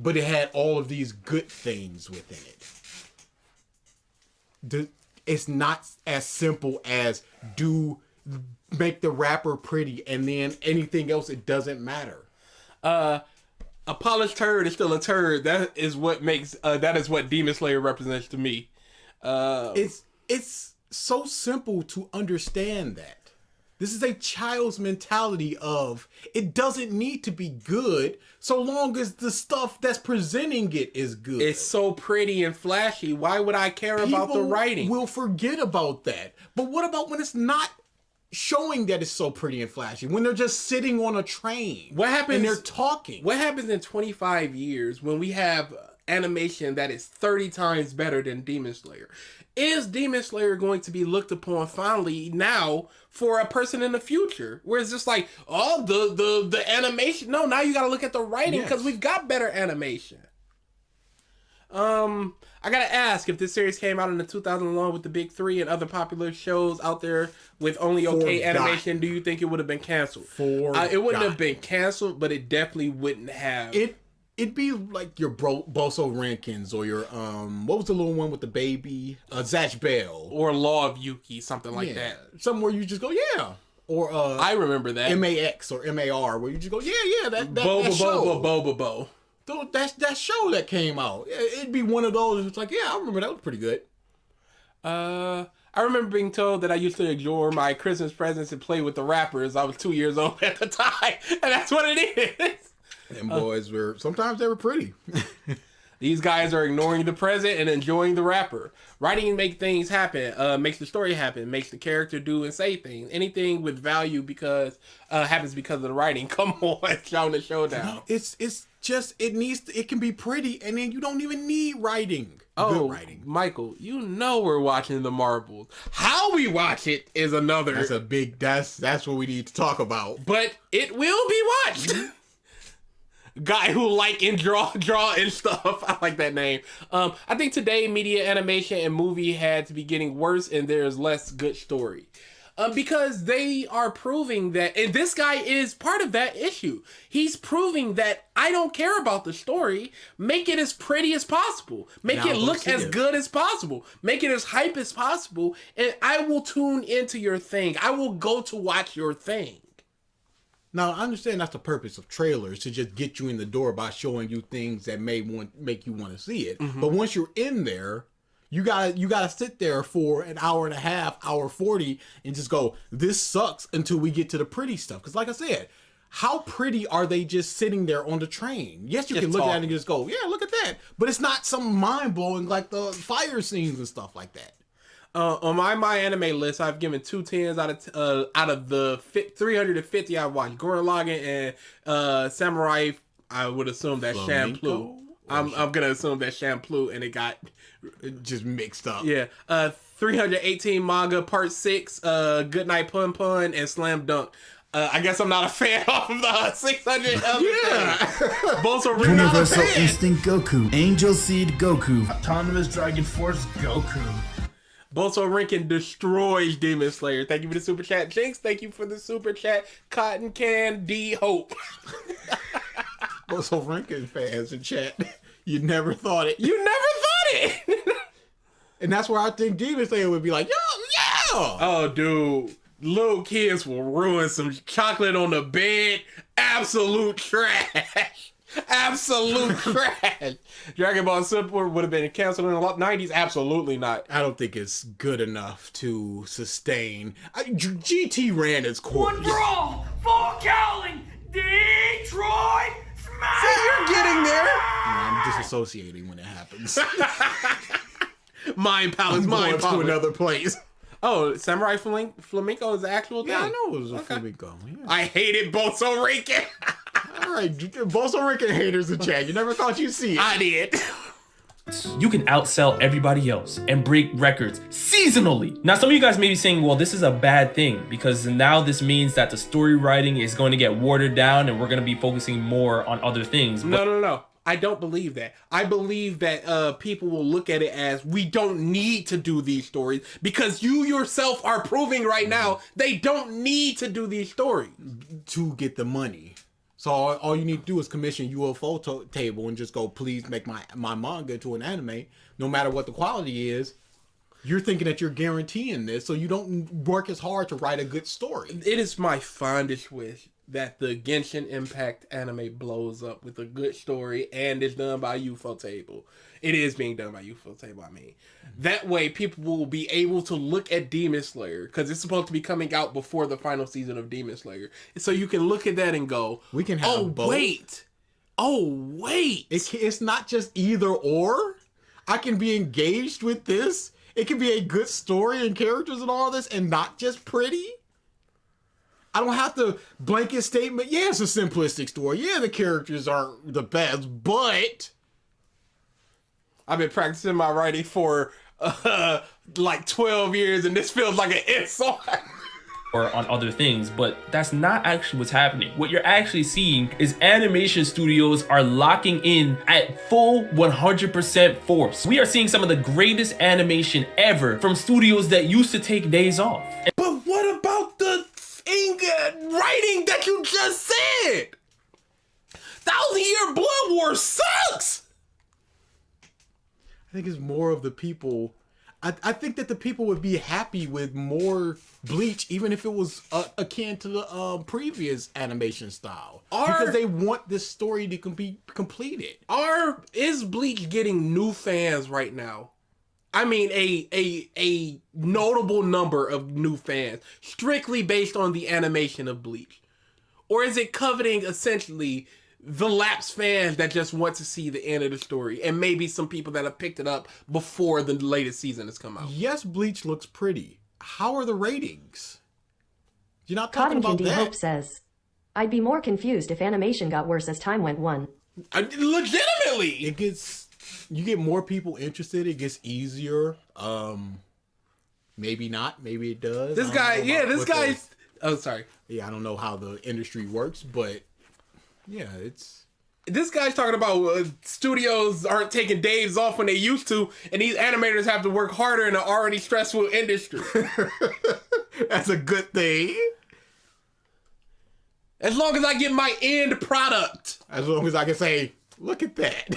But it had all of these good things within it. It's not as simple as make the wrapper pretty and then anything else, it doesn't matter. A polished turd is still a turd. That is what makes that is what Demon Slayer represents to me. It's so simple to understand that. This is a child's mentality of it doesn't need to be good so long as the stuff that's presenting it is good. It's so pretty and flashy. Why would I care about the writing? People will forget about that. But what about when it's not showing that it's so pretty and flashy? When they're just sitting on a train. What happens? And they're talking. What happens in 25 years when we have animation that is 30 times better than Demon Slayer? Is Demon Slayer going to be looked upon fondly now for a person in the future? Where it's just like, oh, the animation. No, now you got to look at the writing because we've got better animation. I got to ask, if this series came out in the 2001 with the Big Three and other popular shows out there with only okay animation, do you think it would have been canceled? It wouldn't have been canceled, but it definitely wouldn't have. It'd be like your Boso Rankins or your what was the little one with the baby? Zatch Bell. Or Law of Yuki, something like that. Somewhere you just go, yeah. Or I remember that. MAX or MAR, where you just go, yeah, that show. Bo. That show that came out. It'd be one of those. It's like, yeah, I remember that was pretty good. I remember being told that I used to ignore my Christmas presents and play with the rappers. I was 2 years old at the time, and that's what it is. And boys sometimes they were pretty. These guys are ignoring the present and enjoying the rapper. Writing makes things happen, makes the story happen, makes the character do and say things. Anything with value happens because of the writing. Come on, Shonen Showdown. No, it's just it can be pretty, and then you don't even need writing. Oh, Good writing. Michael, you know we're watching the marbles. How we watch it is another. That's what we need to talk about. But it will be watched. Guy who like and draw and stuff. I like that name. I think today media, animation, and movie had to be getting worse, and there's less good story. Because they are proving that, and this guy is part of that issue. He's proving that I don't care about the story. Make it as pretty as possible. Make it look as good as possible. Make it as hype as possible, and I will tune into your thing. I will go to watch your thing. Now, I understand that's the purpose of trailers, to just get you in the door by showing you things that make you want to see it. Mm-hmm. But once you're in there, you gotta sit there for an hour and a half, hour 40, and just go, this sucks, until we get to the pretty stuff. Because like I said, how pretty are they just sitting there on the train? Yes, you can look at it and just go, yeah, look at that. But it's not something mind-blowing like the fire scenes and stuff like that. On my anime list, I've given 2 10s out of the 350 I've watched. Gurren Lagann and Samurai. I would assume that Shampoo. I'm gonna assume that Shampoo, and it got just mixed up. Yeah. 318 manga part 6. Goodnight Pun Pun and Slam Dunk. I guess I'm not a fan off of the 600 other things. Both are really Universal Instinct Goku, Angel Seed Goku, Autonomous Dragon Force Goku. Bolso Rinkin destroys Demon Slayer. Thank you for the super chat. Jinx, thank you for the super chat. Cotton Can D Hope. Bolso Rinkin fans in chat. You never thought it. You never thought it. And that's where I think Demon Slayer would be like, yo, yeah. Oh, dude. Little kids will ruin some chocolate on the bed. Absolute trash. Absolute trash. Dragon Ball Super would have been canceled in the 90s. Absolutely not. I don't think it's good enough to sustain. GT ran its course. One for all, full Cowling, Detroit Smash! See, you're getting there. I'm disassociating when it happens. Mind palace, mind to another place. Oh, Samurai Flamenco is the actual thing? Yeah, I know it was a flamenco. Yeah. I hated Bolso Rinkin. All right, Bolso Rinkin haters in chat. You never thought you'd see it. I did. You can outsell everybody else and break records seasonally. Now, some of you guys may be saying, well, this is a bad thing because now this means that the story writing is going to get watered down and we're going to be focusing more on other things. No. I don't believe that. I believe that people will look at it as we don't need to do these stories because you yourself are proving right now they don't need to do these stories. To get the money. So all you need to do is commission you a photo table and just go, please make my manga into an anime, no matter what the quality is. You're thinking that you're guaranteeing this, so you don't work as hard to write a good story. It is my fondest wish that the Genshin Impact anime blows up with a good story and is done by Ufotable. It is being done by Ufotable, I mean. That way, people will be able to look at Demon Slayer, because it's supposed to be coming out before the final season of Demon Slayer. So you can look at that and go, we can have both. Oh, wait. It's not just either or. I can be engaged with this. It can be a good story and characters and all this, and not just pretty. I don't have to blanket statement. Yeah, it's a simplistic story. Yeah, the characters aren't the best, but I've been practicing my writing for like 12 years, and this feels like an insult. Or on other things, but that's not actually what's happening. What you're actually seeing is animation studios are locking in at full 100% force. We are seeing some of the greatest animation ever from studios that used to take days off. But what about the writing that you just said? 1,000-Year Blood War sucks! I think it's more of the people. I think that the people would be happy with more Bleach, even if it was akin to the previous animation style. Because they want this story to be completed. Is Bleach getting new fans right now? I mean, a notable number of new fans strictly based on the animation of Bleach? Or is it coveting essentially the lapsed fans that just want to see the end of the story and maybe some people that have picked it up before the latest season has come out? Yes, Bleach looks pretty. How are the ratings? You're not talking Cotton about Candy that. Hope says, I'd be more confused if animation got worse as time went on. Legitimately! You get more people interested. It gets easier. Maybe not. Maybe it does. This guy's... Oh, sorry. Yeah, I don't know how the industry works, but yeah, it's... This guy's talking about studios aren't taking days off when they used to, and these animators have to work harder in an already stressful industry. That's a good thing. As long as I get my end product. As long as I can say, look at that.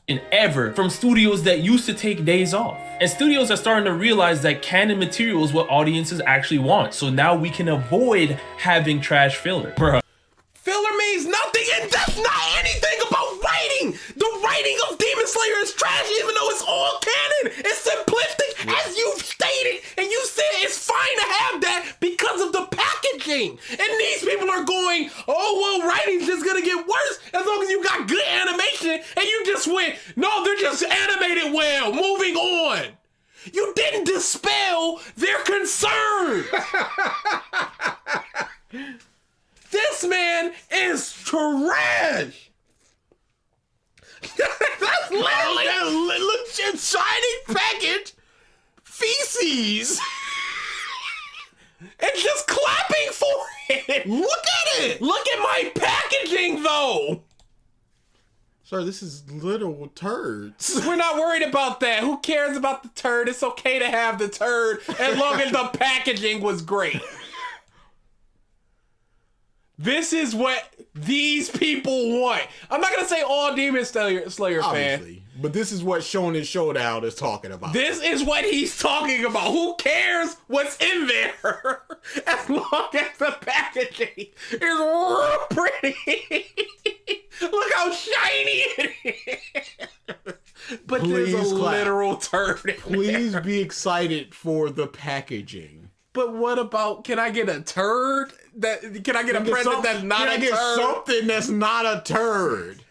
And ever from studios that used to take days off. And studios are starting to realize that canon material is what audiences actually want. So now we can avoid having trash filler. Bruh. Filler means nothing, and that's not anything about writing. The writing of Demon Slayer is trash, even though it's all canon. It's simplistic, as you've stated, and you said it's fine to have that because of the packaging. And these people are going, oh, well, writing's just gonna get worse as long as you got good animation, and you just went, no, they're just animated well, moving on. You didn't dispel their concern. This man is trash. That's literally that shiny package feces. And just clapping for it. Look at it. Look at my packaging, though. Sir, this is literal turds. We're not worried about that. Who cares about the turd? It's okay to have the turd as long as the packaging was great. This is what these people want. I'm not going to say all Demon Slayer fans. But this is what Shonen Showdown is talking about. This is what he's talking about. Who cares what's in there? As long as the packaging is real pretty. Look how shiny it is. But Please there's a clap. literal turd in Please there. be excited for the packaging. But what about, can I get a turd? Can I get a present that's not a turd? Can I get something that's not a turd?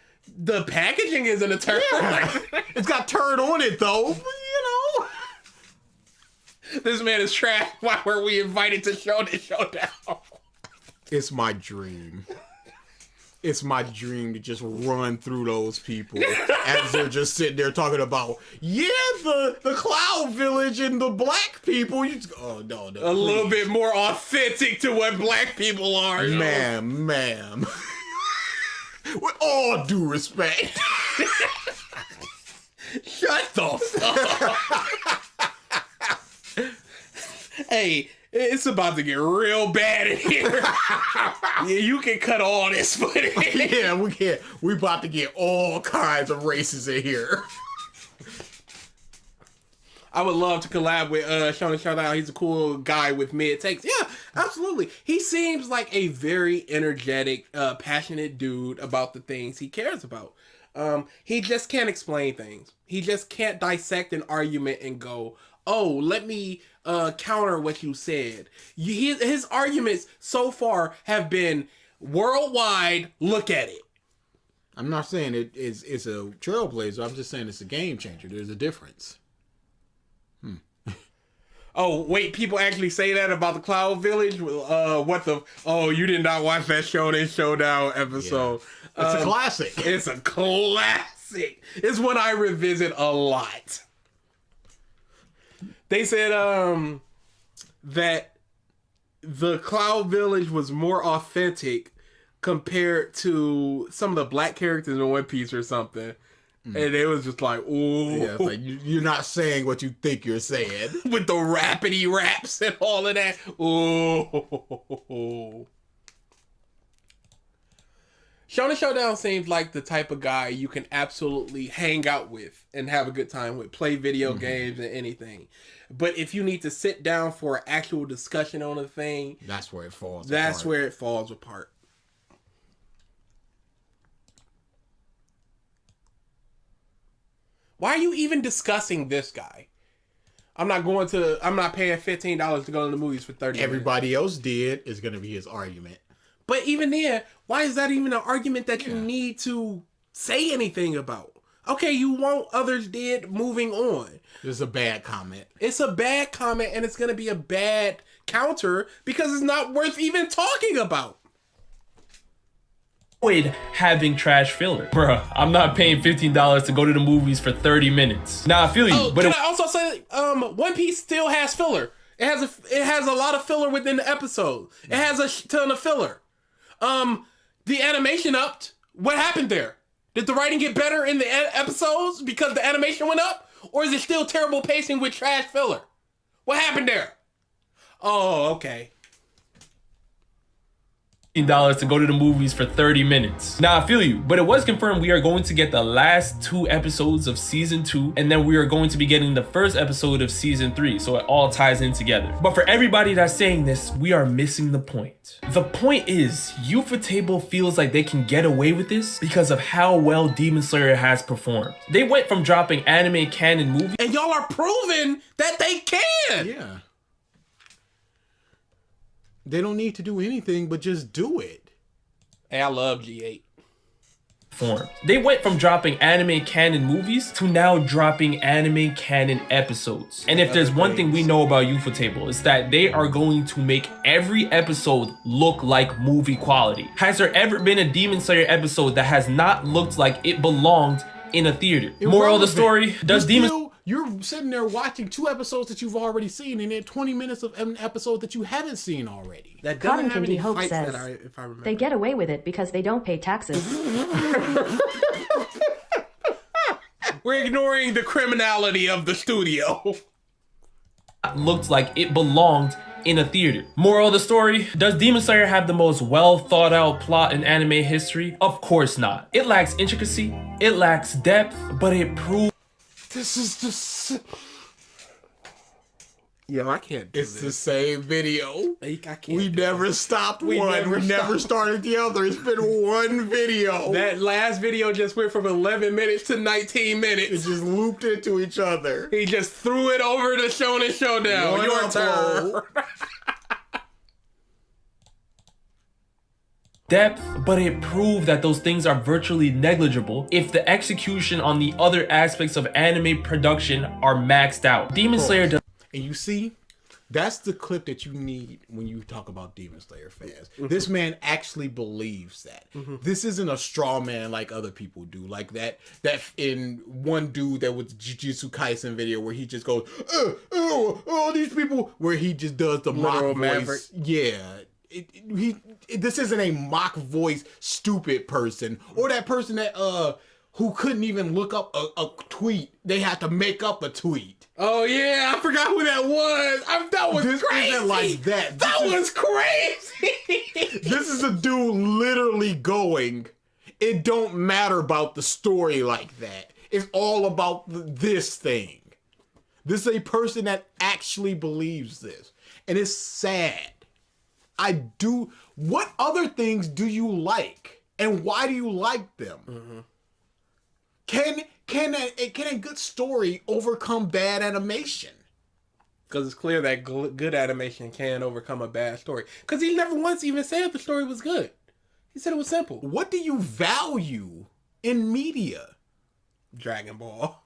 The packaging isn't a turd. Yeah. It's got turd on it, though. You know. This man is trash. Why were we invited to Shonen Showdown? It's my dream. It's my dream to just run through those people as they're just sitting there talking about, the Cloud Village and the black people. You just, oh, no. A little bit more authentic to what black people are. Ma'am. With all due respect. Shut the fuck. Hey, it's about to get real bad in here. Yeah, you can cut all this footage. Yeah, we can't. We about to get all kinds of races in here. I would love to collab with Shonen Showdown. He's a cool guy with mid takes. Yeah, absolutely. He seems like a very energetic, passionate dude about the things he cares about. He just can't explain things. He just can't dissect an argument and go, oh, let me counter what you said. His arguments so far have been worldwide. Look at it. I'm not saying it's a trailblazer. I'm just saying it's a game changer. There's a difference. Oh, wait, people actually say that about the Cloud Village? Oh, you did not watch that Shonen Showdown episode. Yeah. It's a classic. It's a classic. It's one I revisit a lot. They said that the Cloud Village was more authentic compared to some of the black characters in One Piece or something. And it was just like, ooh. Yeah, it's like you're not saying what you think you're saying. With the rapidy raps and all of that. Ooh. Shonen Showdown seems like the type of guy you can absolutely hang out with and have a good time with. Play video games and anything. But if you need to sit down for an actual discussion on a thing, that's where it falls apart. That's where it falls apart. Why are you even discussing this guy? I'm not paying $15 to go to the movies for 30 minutes. Everybody else did is going to be his argument. But even then, why is that even an argument that you need to say anything about? Okay, you want others dead, moving on. It's a bad comment. It's a bad comment, and it's going to be a bad counter because it's not worth even talking about. Avoid having trash filler. Bruh, I'm not paying $15 to go to the movies for 30 minutes. Nah, I feel you. But can I also say, One Piece still has filler. It has a lot of filler within the episode. It has a ton of filler. The animation upped. What happened there? Did the writing get better in the episodes because the animation went up? Or is it still terrible pacing with trash filler? What happened there? Oh, okay. $15 to go to the movies for 30 minutes. Now I feel you, but it was confirmed we are going to get the last 2 episodes of season 2, and then we are going to be getting the first episode of season 3, so it all ties in together. But for everybody that's saying this, we are missing the point. The point is, Ufotable feels like they can get away with this because of how well Demon Slayer has performed. They went from dropping anime canon movies, and y'all are proving that they can. Yeah. They don't need to do anything but just do it. Hey, I love G8. They went from dropping anime canon movies to now dropping anime canon episodes. And if there's one thing we know about Ufotable, it's that they are going to make every episode look like movie quality. Has there ever been a Demon Slayer episode that has not looked like it belonged in a theater? Moral of the story, You're sitting there watching 2 episodes that you've already seen, and then 20 minutes of an episode that you haven't seen already. That Cotton Candy Hope says, they get away with it because they don't pay taxes. We're ignoring the criminality of the studio. Looked like it belonged in a theater. Moral of the story, does Demon Slayer have the most well thought out plot in anime history? Of course not. It lacks intricacy, it lacks depth, but it proves This is just... Yo, I can't do It's this. the same video. I can't. We never stopped one. We never stopped. started the other. It's been one video. That last video just went from 11 minutes to 19 minutes. It just looped into each other. He just threw it over to Shonen Showdown. One Your upload. turn. depth, but it proved that those things are virtually negligible if the execution on the other aspects of anime production are maxed out. Demon Slayer does. And you see, that's the clip that you need when you talk about Demon Slayer fans. This man actually believes that. This isn't a straw man like other people do. Like that in one dude that was Jujutsu Kaisen video where he just goes, oh, these people, where he just does the Literal mock Maverick. voice. Yeah. This isn't a mock voice stupid person, or that person that who couldn't even look up a tweet. They had to make up a tweet. Oh yeah, I forgot who that was. That was This crazy. isn't like that. That was crazy. This is a dude literally going, it don't matter about the story like that. It's all about this thing. This is a person that actually believes this. And it's sad. What other things do you like? And why do you like them? Can a good story overcome bad animation? Because it's clear that good animation can overcome a bad story. Because he never once even said the story was good. He said it was simple. What do you value in media? Dragon Ball.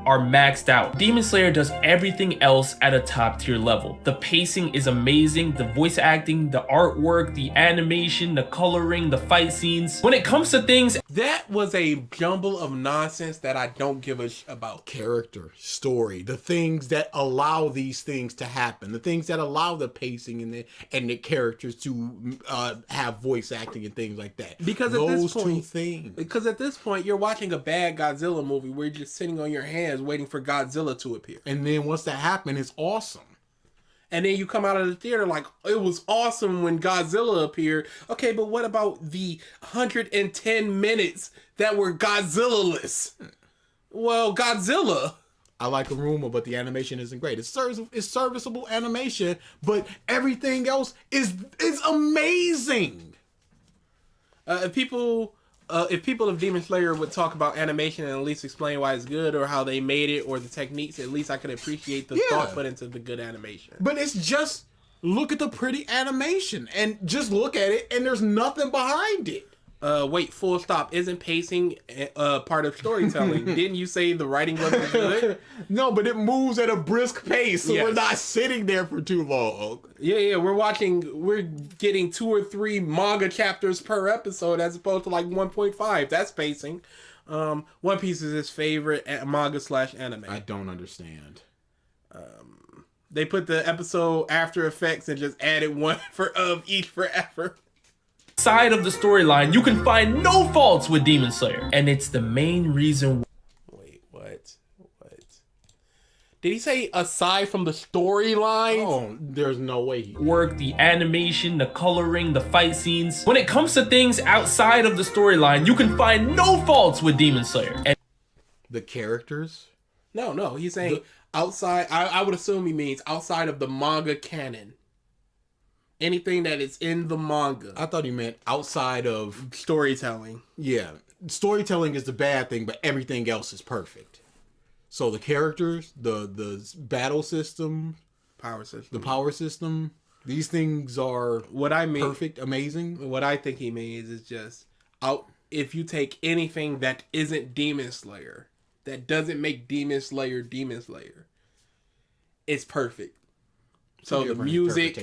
Are maxed out. Demon Slayer does everything else at a top tier level. The pacing is amazing, the voice acting, the artwork, the animation, the coloring, the fight scenes. When it comes to things, That was a jumble of nonsense that I don't give a about. Character, story, the things that allow these things to happen, the things that allow the pacing and the characters to have voice acting and things like that. Because at those this point, two things. Because at this point, you're watching a bad Godzilla movie where you're just sitting on your hands waiting for Godzilla to appear. And then once that happens, it's awesome. And then you come out of the theater like, it was awesome when Godzilla appeared. Okay, but what about the 110 minutes that were Godzilla-less? Well, Godzilla. I like Aruma, but the animation isn't great. It's serviceable animation, but everything else is amazing. If people of Demon Slayer would talk about animation and at least explain why it's good or how they made it or the techniques, at least I could appreciate the thought put into the good animation. But it's just look at the pretty animation and just look at it, and there's nothing behind it. Wait, full stop. Isn't pacing part of storytelling? Didn't you say the writing wasn't good? No, but it moves at a brisk pace, so Yes. we're not sitting there for too long. Yeah, we're getting 2 or 3 manga chapters per episode as opposed to like 1.5. That's pacing. One Piece is his favorite manga / anime. I don't understand. They put the episode After Effects and just added one of each forever. Side of the storyline, you can find no faults with Demon Slayer, and it's the main reason. Wait, what? Did he say aside from the storyline? Oh, there's no way he Work, the animation, the coloring, the fight scenes. When it comes to things outside of the storyline, you can find no faults with Demon Slayer. And the characters. No, he's saying outside. I would assume he means outside of the manga canon. Anything that is in the manga. I thought he meant outside of storytelling. Yeah, storytelling is the bad thing, but everything else is perfect. So the characters, the battle system, the power system, these things are perfect, amazing. What I think he means is just if you take anything that isn't Demon Slayer, that doesn't make Demon Slayer, it's perfect. So the music,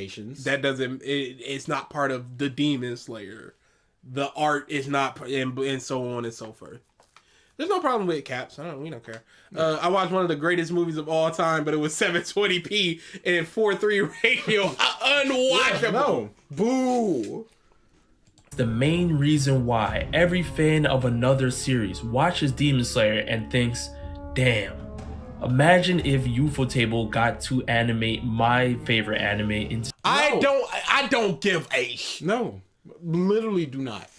that doesn't, it's not part of the Demon Slayer. The art is not, and so on and so forth. There's no problem with caps. We don't care. I watched one of the greatest movies of all time, but it was 720p and 4:3 ratio. Unwatchable. No. Boo. the main reason why every fan of another series watches Demon Slayer and thinks, damn, imagine if Ufotable got to animate my favorite anime into. I don't give a no, literally do not.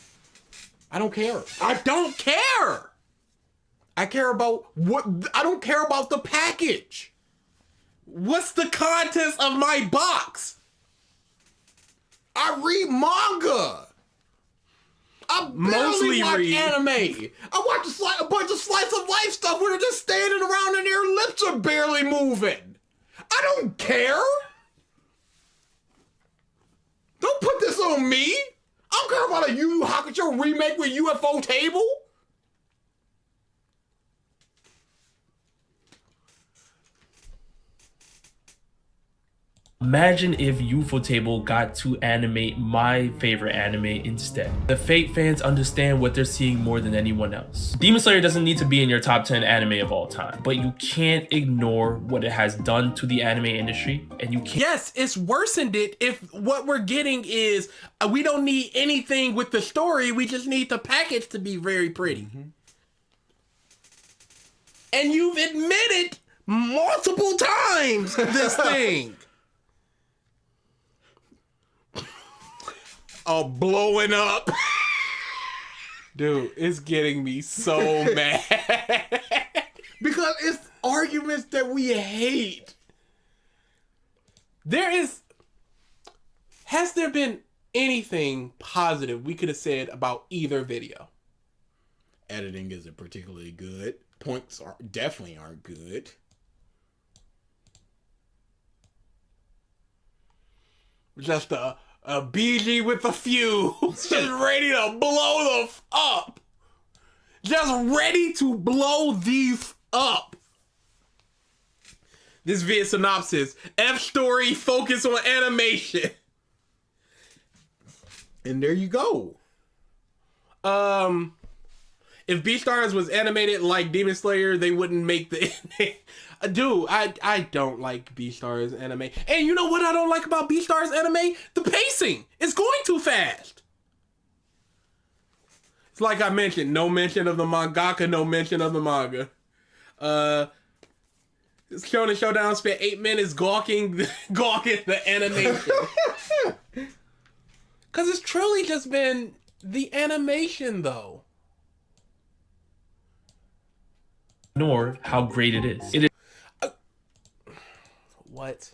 I don't care. I don't care. I care about what. I don't care about the package. What's the contents of my box? I read manga. I barely watch anime. I watch a bunch of slice of life stuff where they're just standing around and their lips are barely moving. I don't care. Don't put this on me. I don't care about a Yu Yu Hakusho remake with UFO Table. Imagine if Ufotable got to animate my favorite anime instead. The Fate fans understand what they're seeing more than anyone else. Demon Slayer doesn't need to be in your top 10 anime of all time, but you can't ignore what it has done to the anime industry, and you can't— Yes, it's worsened it if what we're getting is we don't need anything with the story, we just need the package to be very pretty. Mm-hmm. And you've admitted multiple times this thing. Blowing up. Dude, it's getting me so mad. Because it's arguments that we hate. Has there been anything positive we could have said about either video? Editing isn't particularly good. Points definitely aren't good. Just a BG with a fuse, just ready to blow the up. Just ready to blow these up. This vid synopsis: F story, focus on animation. And there you go. If Beastars was animated like Demon Slayer, they wouldn't make the. Dude, I don't like Beastars anime. And you know what I don't like about Beastars anime? The pacing. It's going too fast. It's like I mentioned, no mention of the mangaka, no mention of the manga. Shonen Showdown spent 8 minutes gawking the animation. Because it's truly just been the animation, though. Ignore how great it is. It is What?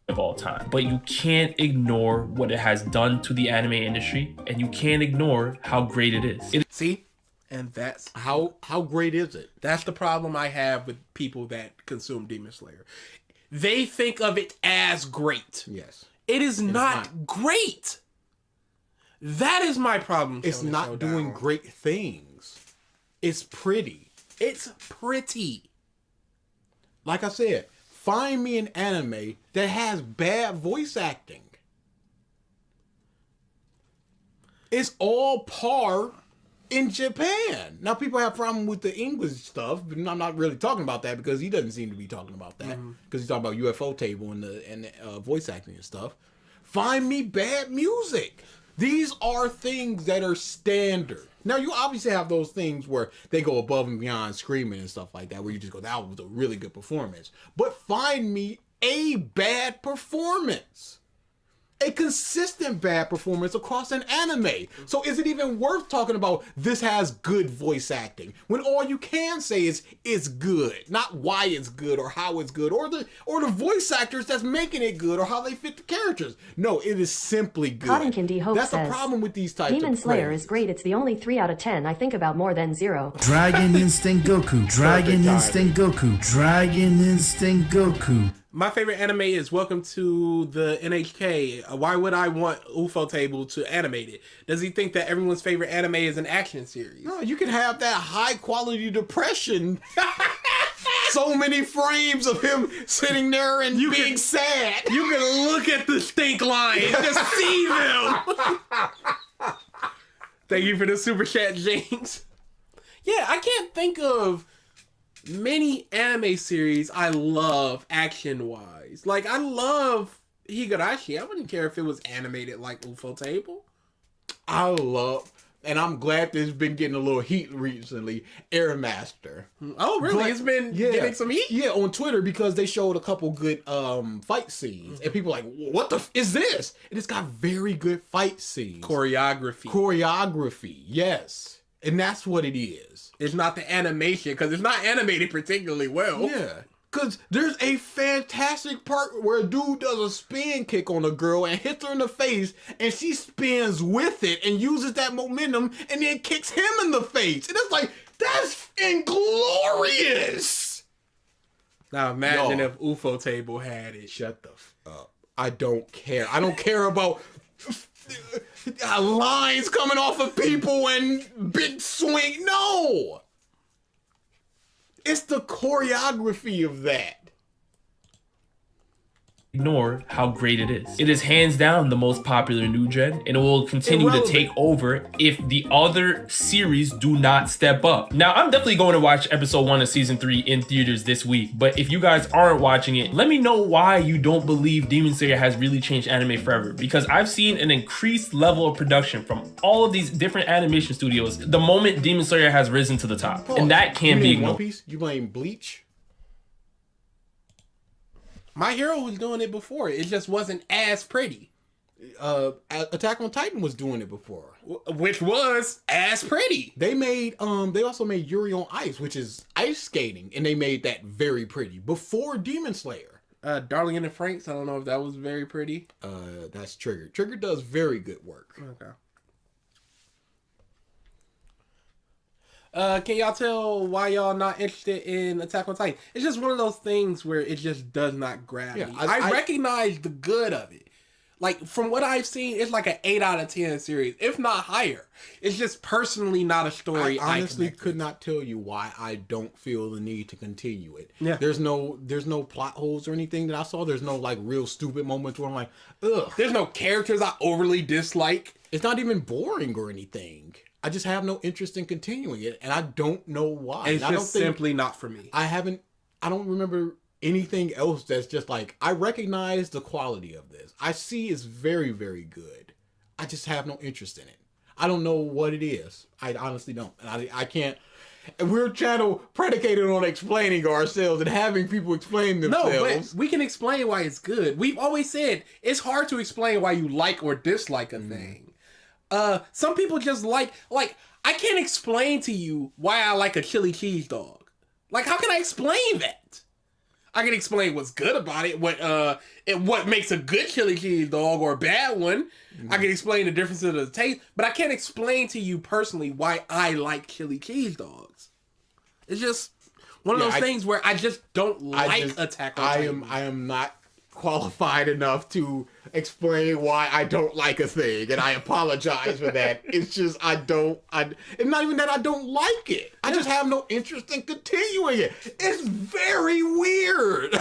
of all time. But you can't ignore what it has done to the anime industry, and you can't ignore how great it is. See? And that's how great is it? That's the problem I have with people that consume Demon Slayer. They think of it as great. Yes. It is not great. That is my problem. It's not doing great things. It's pretty. It's pretty. Like I said, find me an anime that has bad voice acting. It's all par in Japan. Now, people have a problem with the English stuff, but I'm not really talking about that because he doesn't seem to be talking about that because he's talking about UFO table and the voice acting and stuff. Find me bad music. These are things that are standard. Now, you obviously have those things where they go above and beyond screaming and stuff like that, where you just go, that was a really good performance. But find me a bad performance. A consistent bad performance across an anime. So is it even worth talking about this has good voice acting when all you can say is it's good, not why it's good or how it's good or the voice actors that's making it good or how they fit the characters. No, it is simply good. Cotton Candy Hope That's says, the problem with these types Demon of Slayer praise. is great. It's the only 3 out of 10 I think about more than 0. Dragon Instinct Goku. Dragon Instinct Goku. Dragon Instinct Goku. My favorite anime is Welcome to the NHK. Why would I want UFO Table to animate it? Does he think that everyone's favorite anime is an action series? No, you can have that high quality depression. So many frames of him sitting there and being sad. You can look at the stink line and just see them. Thank you for the super chat, James. Yeah, I can't think of many anime series I love action-wise. Like, I love Higurashi. I wouldn't care if it was animated like UFO Table. I love, and I'm glad this has been getting a little heat recently, Air Master. Oh, really? It's been getting some heat? Yeah, on Twitter because they showed a couple good fight scenes. And people are like, what the is this? And it's got very good fight scenes. Choreography, yes. And that's what it is. It's not the animation, because it's not animated particularly well. Yeah. Because there's a fantastic part where a dude does a spin kick on a girl and hits her in the face, and she spins with it and uses that momentum and then kicks him in the face. And it's like, that's inglorious. Now imagine if UFO Table had it. Shut the up. I don't care. I don't care about lines coming off of people and big swing. No. It's the choreography of that. Ignore how great it is. It is hands down the most popular new gen, and it will continue to take over if the other series do not step up. Now, I'm definitely going to watch episode 1 of season 3 in theaters this week, but if you guys aren't watching it, let me know why you don't believe Demon Slayer has really changed anime forever, because I've seen an increased level of production from all of these different animation studios the moment Demon Slayer has risen to the top, and that can't be ignored. One Piece? You blame Bleach? My Hero was doing it before. It just wasn't as pretty. Attack on Titan was doing it before, which was as pretty. They made they also made Yuri on Ice, which is ice skating, and they made that very pretty before Demon Slayer. Darling in the Franxx, I don't know if that was very pretty. That's Trigger. Trigger does very good work. Okay. Can y'all tell why y'all not interested in Attack on Titan? It's just one of those things where it just does not grab me. I recognize the good of it. Like, from what I've seen, it's like an 8 out of 10 series, if not higher. It's just personally not a story I honestly could not tell you why I don't feel the need to continue it. Yeah. There's no plot holes or anything that I saw. There's no, like, real stupid moments where I'm like, ugh. There's no characters I overly dislike. It's not even boring or anything. I just have no interest in continuing it, and I don't know why. It's just simply not for me. I don't remember anything else that's just like, I recognize the quality of this. I see it's very, very good. I just have no interest in it. I don't know what it is. I honestly don't. And I can't. And we're channel predicated on explaining ourselves and having people explain themselves. No, but we can explain why it's good. We've always said it's hard to explain why you like or dislike a thing. Some people just like I can't explain to you why I like a chili cheese dog. Like, how can I explain that? I can explain what's good about it, what makes a good chili cheese dog or a bad one. I can explain the differences of the taste, but I can't explain to you personally why I like chili cheese dogs. It's just one of those things where I just don't like Attack on Titan. I am not qualified enough to explain why I don't like a thing, and I apologize for that. It's just it's not even that I don't like it. I just have no interest in continuing it. It's very weird.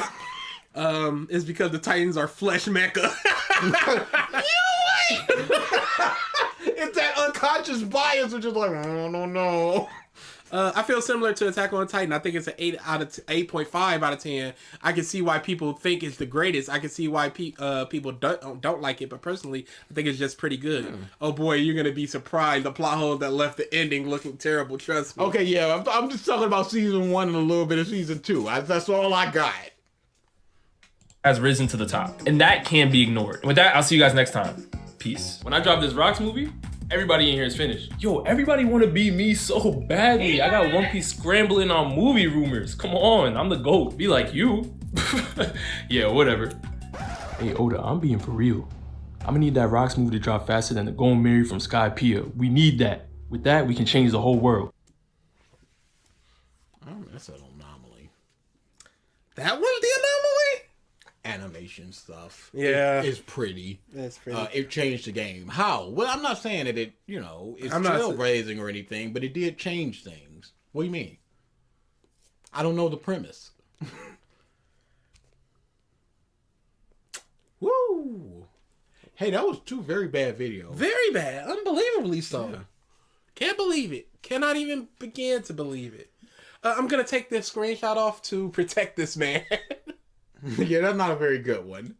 It's because the Titans are flesh mecha. It's that unconscious bias, which is like, no. I feel similar to Attack on Titan. I think it's an 8.5 out of 10. I can see why people think it's the greatest. I can see why people don't like it, but personally, I think it's just pretty good. Oh boy, you're gonna be surprised. The plot hole that left the ending looking terrible. Trust me. Okay, yeah, I'm just talking about season 1 and a little bit of season 2. That's all I got. Has risen to the top, and that can't be ignored. With that, I'll see you guys next time. Peace. When I drop this Rocks movie, everybody in here is finished. Yo, everybody want to be me so badly. I got One Piece scrambling on movie rumors. Come on, I'm the GOAT. Be like you. Yeah, whatever. Hey, Oda, I'm being for real. I'm gonna need that Rocks movie to drop faster than the Golden Mary from Skypiea. We need that. With that, we can change the whole world. Oh, that's an anomaly. That was the anomaly? Animation stuff. Yeah. It's pretty. That's pretty. It changed the game. How? Well, I'm not saying that it's I'm not trailblazing or anything, but it did change things. What do you mean? I don't know the premise. Woo! Hey, that was 2 very bad videos. Very bad. Unbelievably so. Yeah. Can't believe it. Cannot even begin to believe it. I'm going to take this screenshot off to protect this man. Yeah, that's not a very good one.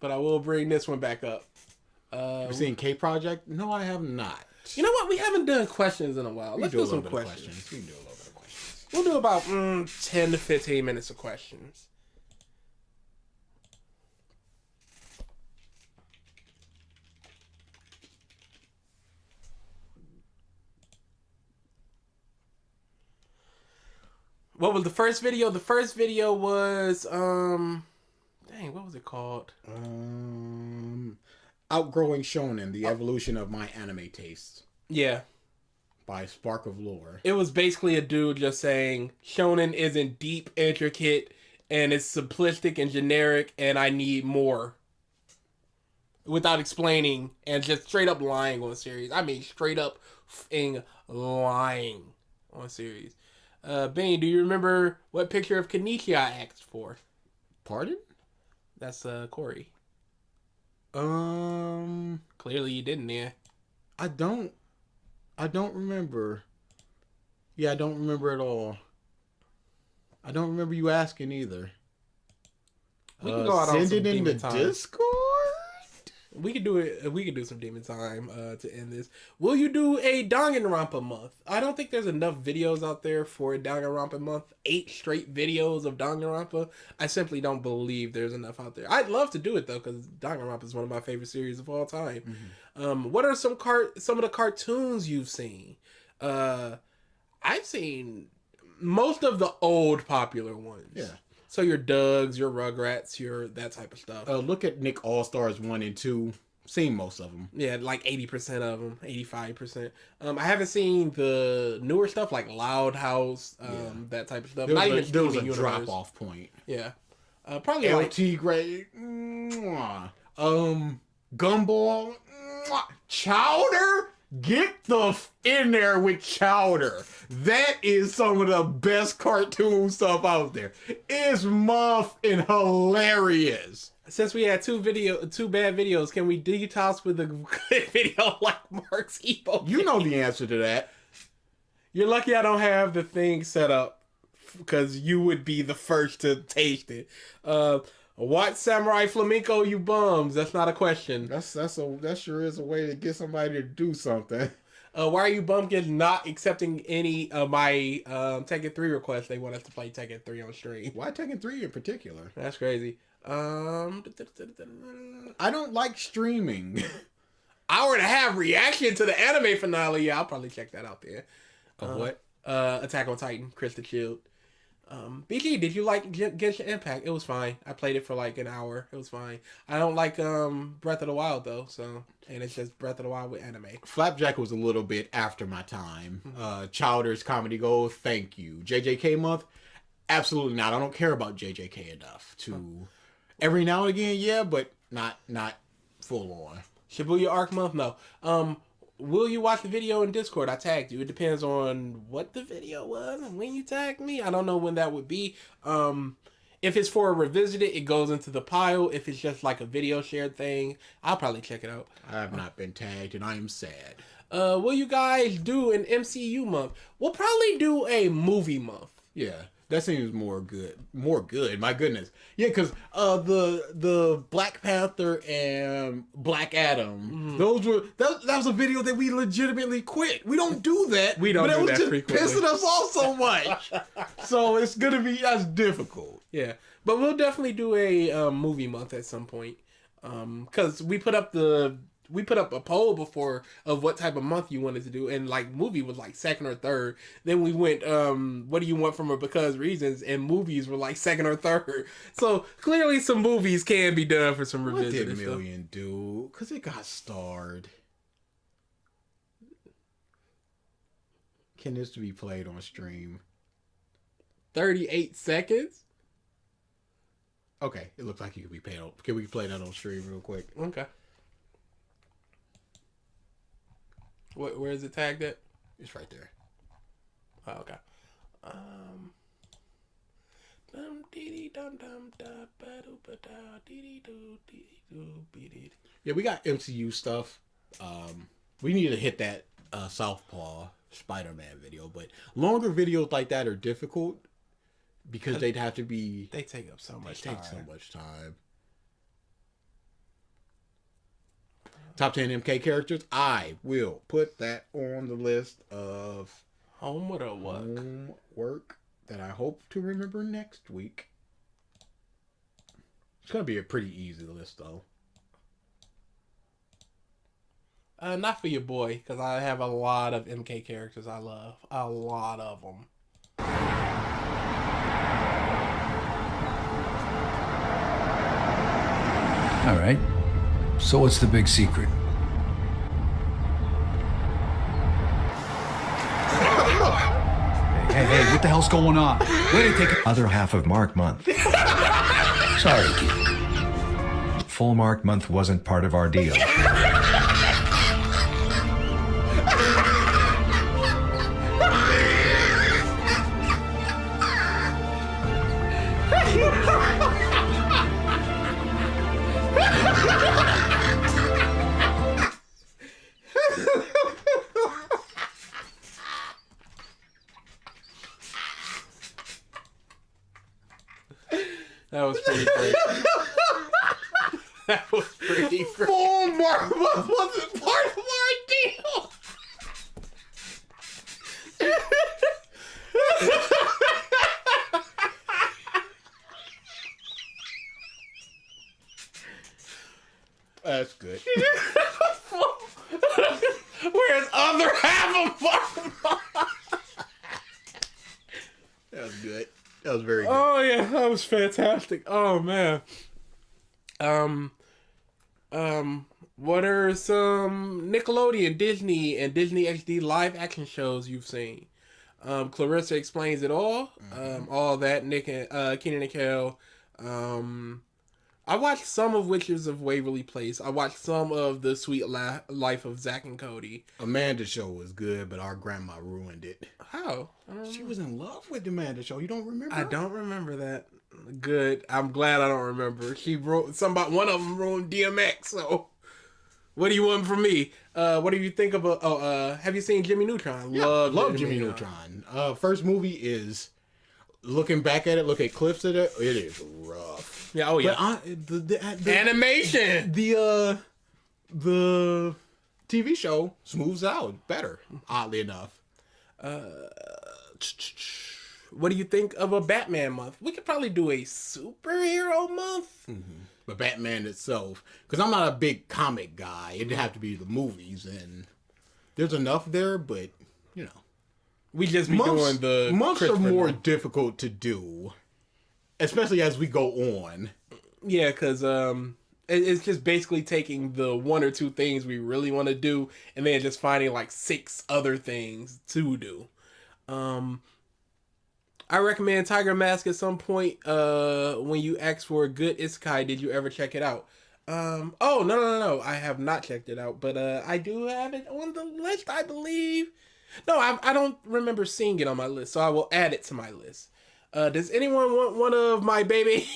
But I will bring this one back up. You seen K Project? No, I have not. You know what? We haven't done questions in a while. Let's do some questions. We can do a little bit of questions. We'll do about 10 to 15 minutes of questions. What was the first video? The first video was dang, what was it called? Outgrowing Shounen, the evolution of my anime tastes. Yeah. By SparkOfLore. It was basically a dude just saying Shonen isn't deep, intricate, and it's simplistic and generic, and I need more. Without explaining and just straight up lying on series. I mean, straight up f***ing lying on series. Benny, do you remember what picture of Kenichi I asked for? Pardon? That's Corey. Clearly you didn't, yeah. I don't remember. Yeah, I don't remember at all. I don't remember you asking either. We can go out on send it in the Discord. We could do it. We could do some demon time to end this. Will you do a Danganronpa month? I don't think there's enough videos out there for a Danganronpa month. 8 straight videos of Danganronpa. I simply don't believe there's enough out there. I'd love to do it though, because Danganronpa is one of my favorite series of all time. Mm-hmm. What are some of the cartoons you've seen? I've seen most of the old popular ones. Yeah. So your Dougs, your Rugrats, your that type of stuff. Look at Nick All-Stars 1 and 2. Seen most of them. Yeah, like 80% of them, 85%. I haven't seen the newer stuff like Loud House, that type of stuff. There was a drop-off point. Yeah. Probably LT grade. Gumball. Chowder. Get in there with Chowder. That is some of the best cartoon stuff out there. It's muff and hilarious. Since we had two bad videos, can we detox with a good video like Mark's Evo? You know the answer to that. You're lucky I don't have the thing set up, because you would be the first to taste it. Watch Samurai Flamenco, you bums. That's not a question. That sure is a way to get somebody to do something. Why are you bumpkins not accepting any of my Tekken 3 requests? They want us to play Tekken 3 on stream. Why Tekken 3 in particular? That's crazy. I don't like streaming. Hour and a half reaction to the anime finale. Yeah, I'll probably check that out there. What? Attack on Titan, Chris the Shield. BG, did you like Genshin Impact? It was fine. I played it for like an hour. It was fine. I don't like Breath of the Wild though, so and it's just Breath of the Wild with anime. Flapjack was a little bit after my time. Chowder's Comedy Gold, thank you. JJK month, absolutely not. I don't care about JJK enough to every now and again, yeah, but not full on. Shibuya Arc month, no. Will you watch the video in Discord? I tagged you. It depends on what the video was and when you tagged me. I don't know when that would be. If it's for a revisited, it goes into the pile. If it's just like a video shared thing, I'll probably check it out. I have not been tagged, and I am sad. Will you guys do an MCU month? We'll probably do a movie month. Yeah, that seems more good. More good. My goodness. Yeah, because the Black Panther and Black Adam, those were that was a video that we legitimately quit. We don't do that. We don't but do it was that just frequently. pissing us off so much. So it's gonna be that's difficult. Yeah, but we'll definitely do a movie month at some point. Because we put up a poll before of what type of month you wanted to do, and like movie was like second or third. Then we went, what do you want from a because reasons, and movies were like second or third. So clearly some movies can be done for some What revisited did stuff. Million do? Because it got starred. Can this be played on stream? 38 seconds? Okay, it looks like it could be played on. Can we play that on stream real quick? Okay. Where is it tagged at? It's right there. Oh, okay. Yeah, we got MCU stuff. We need to hit that Southpaw Spider-Man video, but longer videos like that are difficult because they'd have to be. They take up so much They time. take so much time. Top 10 MK characters. I will put that on the list of Homework or work? homework that I hope to remember next week. It's going to be a pretty easy list, though. Not for your boy, because I have a lot of MK characters I love. A lot of them. All right. So what's the big secret? Hey, what the hell's going on? Way to take Other half of Mark Month. Sorry, kid. Full Mark Month wasn't part of our deal. That was pretty great. That was pretty great. Full Mark wasn't part of our deal. That's good. Where's other half of Mark? That was good. That was very good. Oh yeah, that was fantastic. Oh man. What are some Nickelodeon, Disney, and Disney XD live action shows you've seen? Clarissa Explains It All. All that, Nick and Kenan and Kel. I watched some of Witches of Waverly Place. I watched some of The Sweet Life of Zack and Cody. Amanda's show was good, but our grandma ruined it. How? She was in love with the Amanda show. You don't remember? I don't remember that. Good. I'm glad I don't remember. She wrote somebody. One of them ruined DMX. So, what do you want from me? What do you think of? Have you seen Jimmy Neutron? Yeah, love Jimmy Neutron. First movie is looking back at it. Look at clips of it. It is rough. Yeah. Oh yeah. But the animation. The TV show smooths out better. Oddly enough. What do you think of a Batman month? We could probably do a superhero month. Mm-hmm. But Batman itself, because I'm not a big comic guy, it'd have to be the movies, and there's enough there, but you know, We just be doing the months are more Christopher difficult to do, especially as we go on. Yeah, because it's just basically taking the one or two things we really want to do and then just finding like 6 other things to do. I recommend Tiger Mask at some point. When you ask for a good isekai, did you ever check it out? Oh, no. I have not checked it out, but I do have it on the list, I believe. No, I don't remember seeing it on my list, so I will add it to my list. Does anyone want one of my baby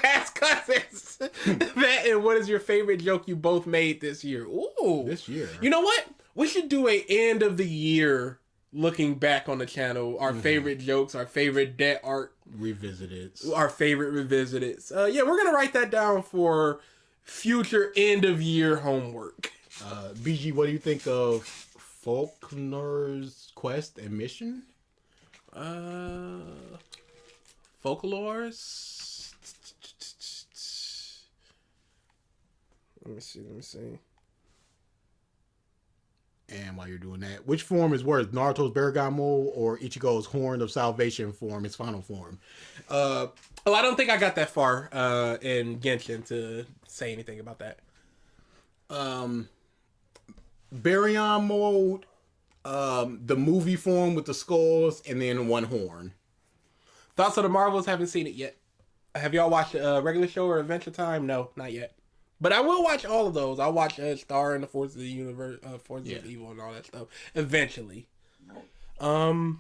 ass cousins? That, and what is your favorite joke you both made this year? Ooh. This year. You know what? We should do a end of the year looking back on the channel. Our favorite jokes, our favorite debt art. Revisited. Our favorite revisited. Yeah, we're going to write that down for future end of year homework. BG, what do you think of Faulkner's quest and mission? Folklores. Let me see. And while you're doing that, which form is worse, Naruto's Bergamo or Ichigo's Horn of Salvation form, his final form? I don't think I got that far in Genshin to say anything about that. Baryon mode, the movie form with the skulls, and then one horn. Thoughts on the Marvels? Haven't seen it yet. Have y'all watched Regular Show or Adventure Time? No, not yet. But I will watch all of those. I'll watch Star and the Forces of the Universe, Forces of Evil, and all that stuff eventually. No,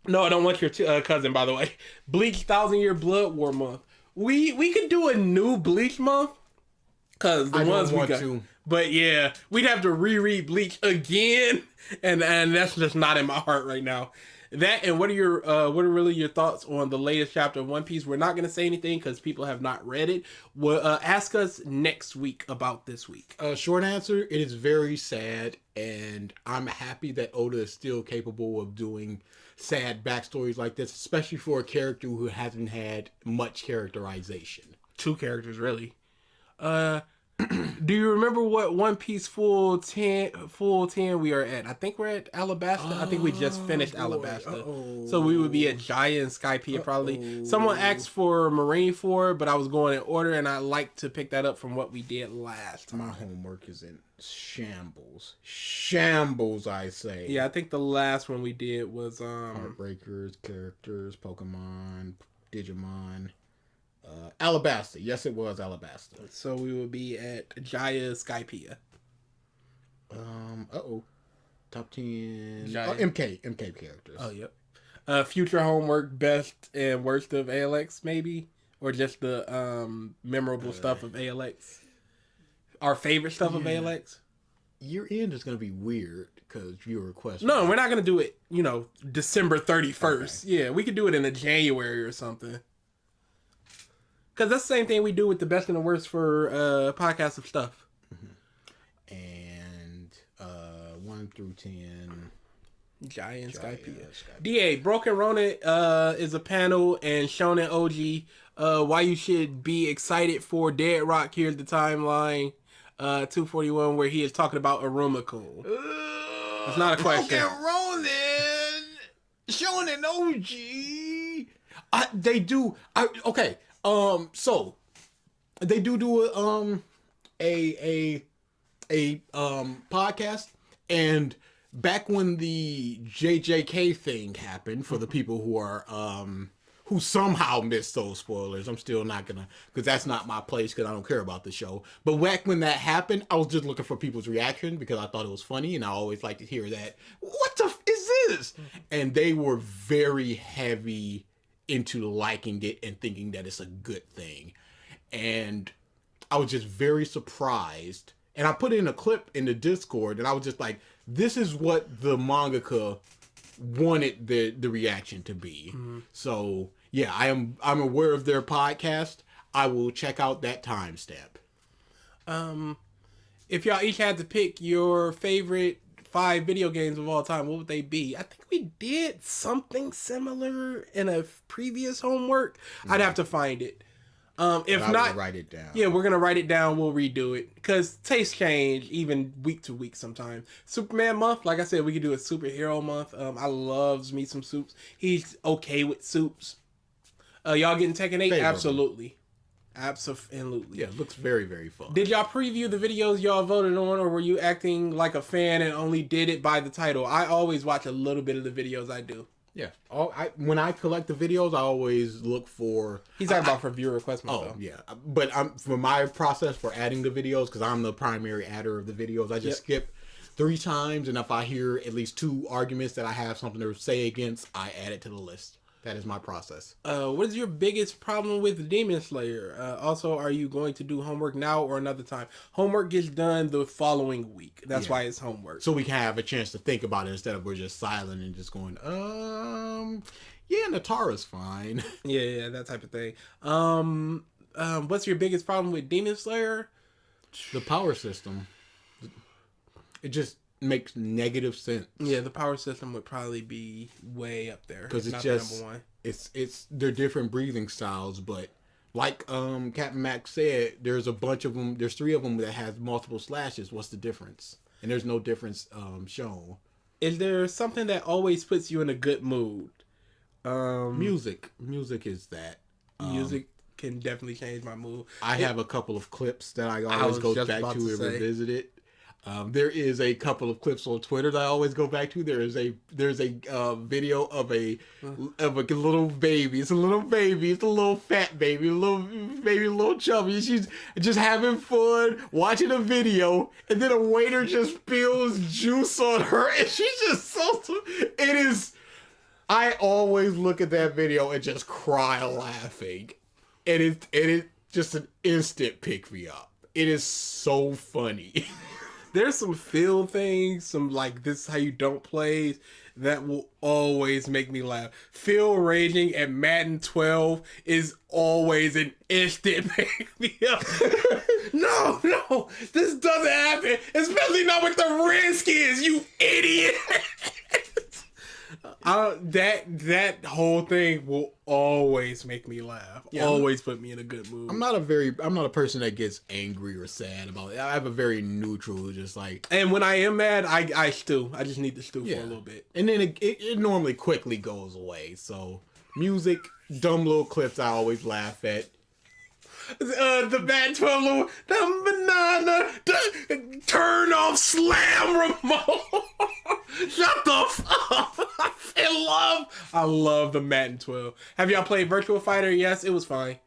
I don't want your cousin, by the way. Bleach 1000 Year Blood War month. We could do a new Bleach month because the ones we got. But yeah, we'd have to reread Bleach again, and that's just not in my heart right now. That, and what are really your thoughts on the latest chapter of One Piece? We're not going to say anything because people have not read it. Well, ask us next week about this week. Short answer, it is very sad, and I'm happy that Oda is still capable of doing sad backstories like this, especially for a character who hasn't had much characterization. 2 characters, really. Do you remember what One Piece full 10 we are at? I think we're at Alabasta. I think we just finished Alabasta. So we would be at Jaya and Skypiea probably. Someone asked for Marineford, but I was going in order, and I like to pick that up from what we did last time. My homework is in shambles. Shambles, I say. Yeah, I think the last one we did was Heartbreakers, characters, Pokemon, Digimon. Alabasta. Yes, it was Alabasta. So we will be at Jaya Skypiea. Top 10. Jaya. MK characters. Oh, yep. Future homework, best and worst of ALX, maybe? Or just the memorable stuff of ALX? Our favorite stuff of ALX? Year end is going to be weird because you requested. No, we're not going to do it, December 31st. Okay. Yeah, we could do it in a January or something. Because that's the same thing we do with the best and the worst for podcasts of stuff. Mm-hmm. And 1 through 10. Giant Skypiea. DA, Broken Ronin is a panel, and Shonen OG, why you should be excited for Dead Rock. Here's the timeline. 241, where he is talking about Aruma-kun. It's not a question. Broken Ronin! Shonen OG! They do... Okay. So they do a podcast, and back when the JJK thing happened, for the people who are who somehow missed those spoilers, I'm still not gonna, because that's not my place, because I don't care about the show. But back when that happened, I was just looking for people's reaction because I thought it was funny, and I always like to hear that. What the is this? And they were very heavy into liking it and thinking that it's a good thing. And I was just very surprised. And I put in a clip in the Discord, and I was just like, this is what the mangaka wanted the reaction to be. Mm-hmm. So yeah, I'm aware of their podcast. I will check out that timestamp. If y'all each had to pick your favorite 5 video games of all time, what would they be? I think we did something similar in a previous homework. Mm-hmm. I'd have to find it. If I will not, write it down. Yeah, we're gonna write it down. We'll redo it because tastes change even week to week sometimes. Superman month, like I said, we could do a superhero month. I loves me some soups. He's okay with soups. Y'all getting Tekken 8? Favorable. Absolutely. Absolutely. Yeah, it looks very, very fun. Did y'all preview the videos y'all voted on, or were you acting like a fan and only did it by the title? I always watch a little bit of the videos I do. Yeah. When I collect the videos, I always look for... He's talking about for viewer request month, though. Yeah. But for my process for adding the videos, because I'm the primary adder of the videos, I just skip 3 times, and if I hear at least 2 arguments that I have something to say against, I add it to the list. That is my process. What is your biggest problem with Demon Slayer? Also, are you going to do homework now or another time? Homework gets done the following week. That's why it's homework. So we can have a chance to think about it instead of we're just silent and just going, yeah, Natara's fine. Yeah, that type of thing. What's your biggest problem with Demon Slayer? The power system. It just makes negative sense. Yeah, the power system would probably be way up there because it's the just number one. It's they're different breathing styles, but like Captain Max said, there's a bunch of them. There's 3 of them that has multiple slashes. What's the difference? And there's no difference shown. Is there something that always puts you in a good mood? Music is that. Music can definitely change my mood. I have a couple of clips that I always go back to and revisit it. There is a couple of clips on Twitter that I always go back to. There's a video of a little baby. It's a little baby. It's a little fat baby. A little chubby. She's just having fun watching a video, and then a waiter just spills juice on her, and she's just so. It is. I always look at that video and just cry laughing, and it is just an instant pick me up. It is so funny. There's some feel things, some like this is how you don't play that will always make me laugh. Phil raging at Madden 12 is always an instant pick me up. No, this doesn't happen. Especially not with the Redskins, you idiot. That whole thing will always make me laugh. Yeah, always put me in a good mood. I'm not a person that gets angry or sad about it. I have a very neutral, just like. And when I am mad, I stew. I just need to stew for a little bit. And then it normally quickly goes away. So music, dumb little clips I always laugh at. The Bad 12 little, the banana, the turn off slam remote. Shut the fuck up. I love the Madden 12. Have y'all played Virtua Fighter? Yes, it was fine.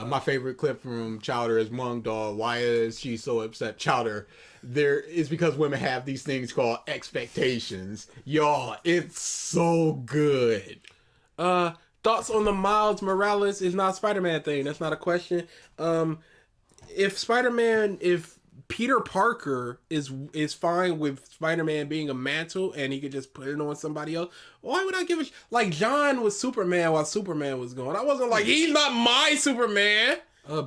My favorite clip from Chowder is Mung Dog. Why is she so upset? Chowder, there is because women have these things called expectations. Y'all, it's so good. Thoughts on the Miles Morales is not Spider-Man thing. That's not a question. If Peter Parker is fine with Spider-Man being a mantle and he could just put it on somebody else, why would I give a like John was Superman while Superman was going? I wasn't like, he's not my Superman.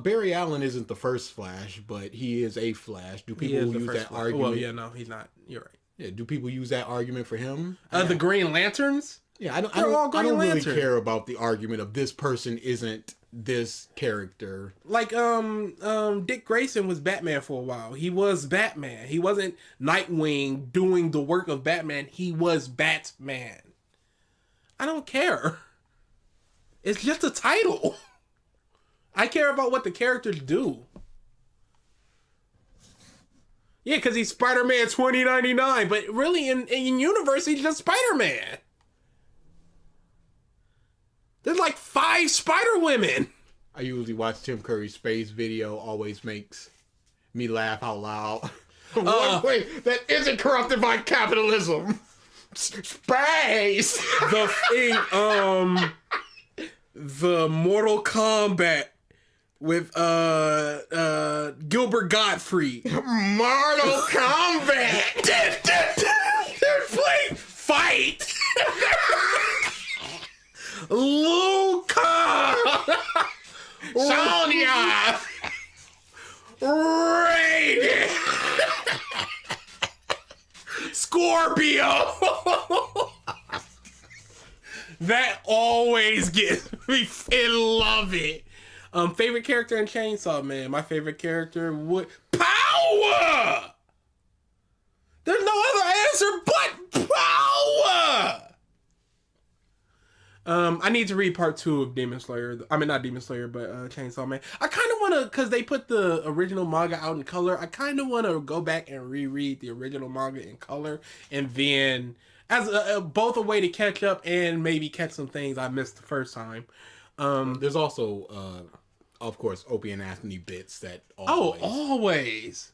Barry Allen isn't the first Flash, but he is a Flash. Do people use that argument? Well, yeah, no, he's not. You're right. Yeah, do people use that argument for him? The Green Lanterns? Yeah, I don't really care about the argument of this person isn't this character. Like Dick Grayson was Batman for a while. He was Batman. He wasn't Nightwing doing the work of Batman. He was Batman. I don't care. It's just a title. I care about what the characters do. Yeah, because he's Spider-Man 2099, but really in universe he's just Spider-Man. There's like 5 Spider-Women. I usually watch Tim Curry's space video. Always makes me laugh out loud. One way that isn't corrupted by capitalism. Space. The thing, the Mortal Kombat with Gilbert Gottfried. Mortal Kombat. They're playing fight. Luca! Sonya! Raiden! Scorpio! That always gets me. I love it. Favorite character in Chainsaw Man. My favorite character would Power. There's no other answer but Power. I need to read part 2 of Demon Slayer. I mean, not Demon Slayer, but Chainsaw Man. I kind of want to, because they put the original manga out in color, I kind of want to go back and reread the original manga in color, and then, as both a way to catch up and maybe catch some things I missed the first time. There's also, of course, Opie and Anthony bits that always.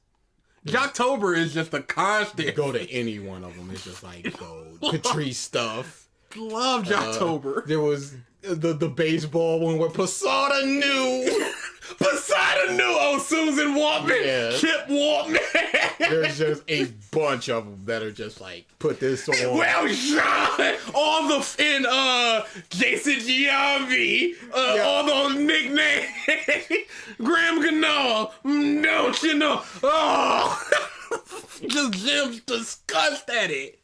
Jocktober is just a constant. Go to any one of them. It's just like Patrice stuff. Love Jocktober. There was the baseball one where Posada knew. Susan Waltman. Yeah. Chip Waltman. There's just a bunch of them that are just like, put this on. Well, Sean, all the Jason Giambi, all those nicknames. Graham Gano, don't you know? Oh, just Jim's disgust at it.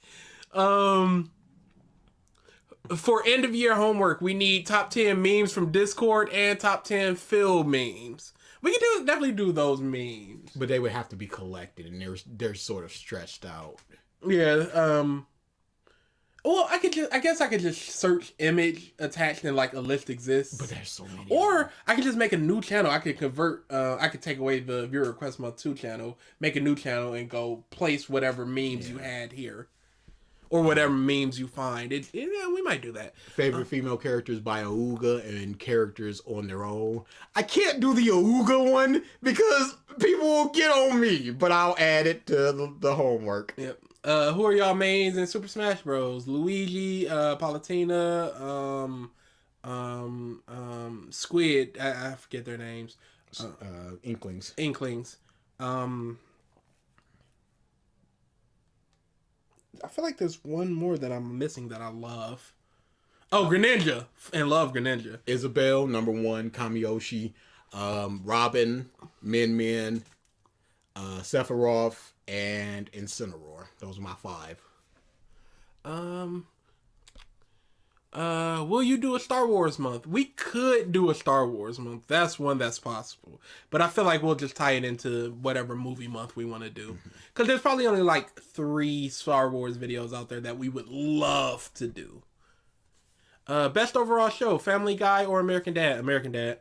For end of year homework, we need top 10 memes from Discord and top 10 Phil memes. We can definitely do those memes, but they would have to be collected, and they're sort of stretched out. Yeah. Well, I guess I could just search image attached and like a list exists. But there's so many. Or I could just make a new channel. I could convert. I could take away the viewer request month 2 channel, make a new channel, and go place whatever memes you had here. Or whatever memes you find. Yeah, we might do that. Favorite female characters by Auga and characters on their own. I can't do the Auga one because people will get on me, but I'll add it to the homework. Yep. Who are y'all mains in Super Smash Bros? Luigi, Palutena, Squid. I forget their names. Inklings. I feel like there's one more that I'm missing that I love. Oh, Greninja. And love Greninja. Isabelle, number 1. Kamiyoshi. Robin. Min. Sephiroth. And Incineroar. Those are my 5. Will you do a Star Wars month? We could do a Star Wars month. That's one that's possible. But I feel like we'll just tie it into whatever movie month we want to do. Because there's probably only like 3 Star Wars videos out there that we would love to do. Best overall show, Family Guy or American Dad? American Dad.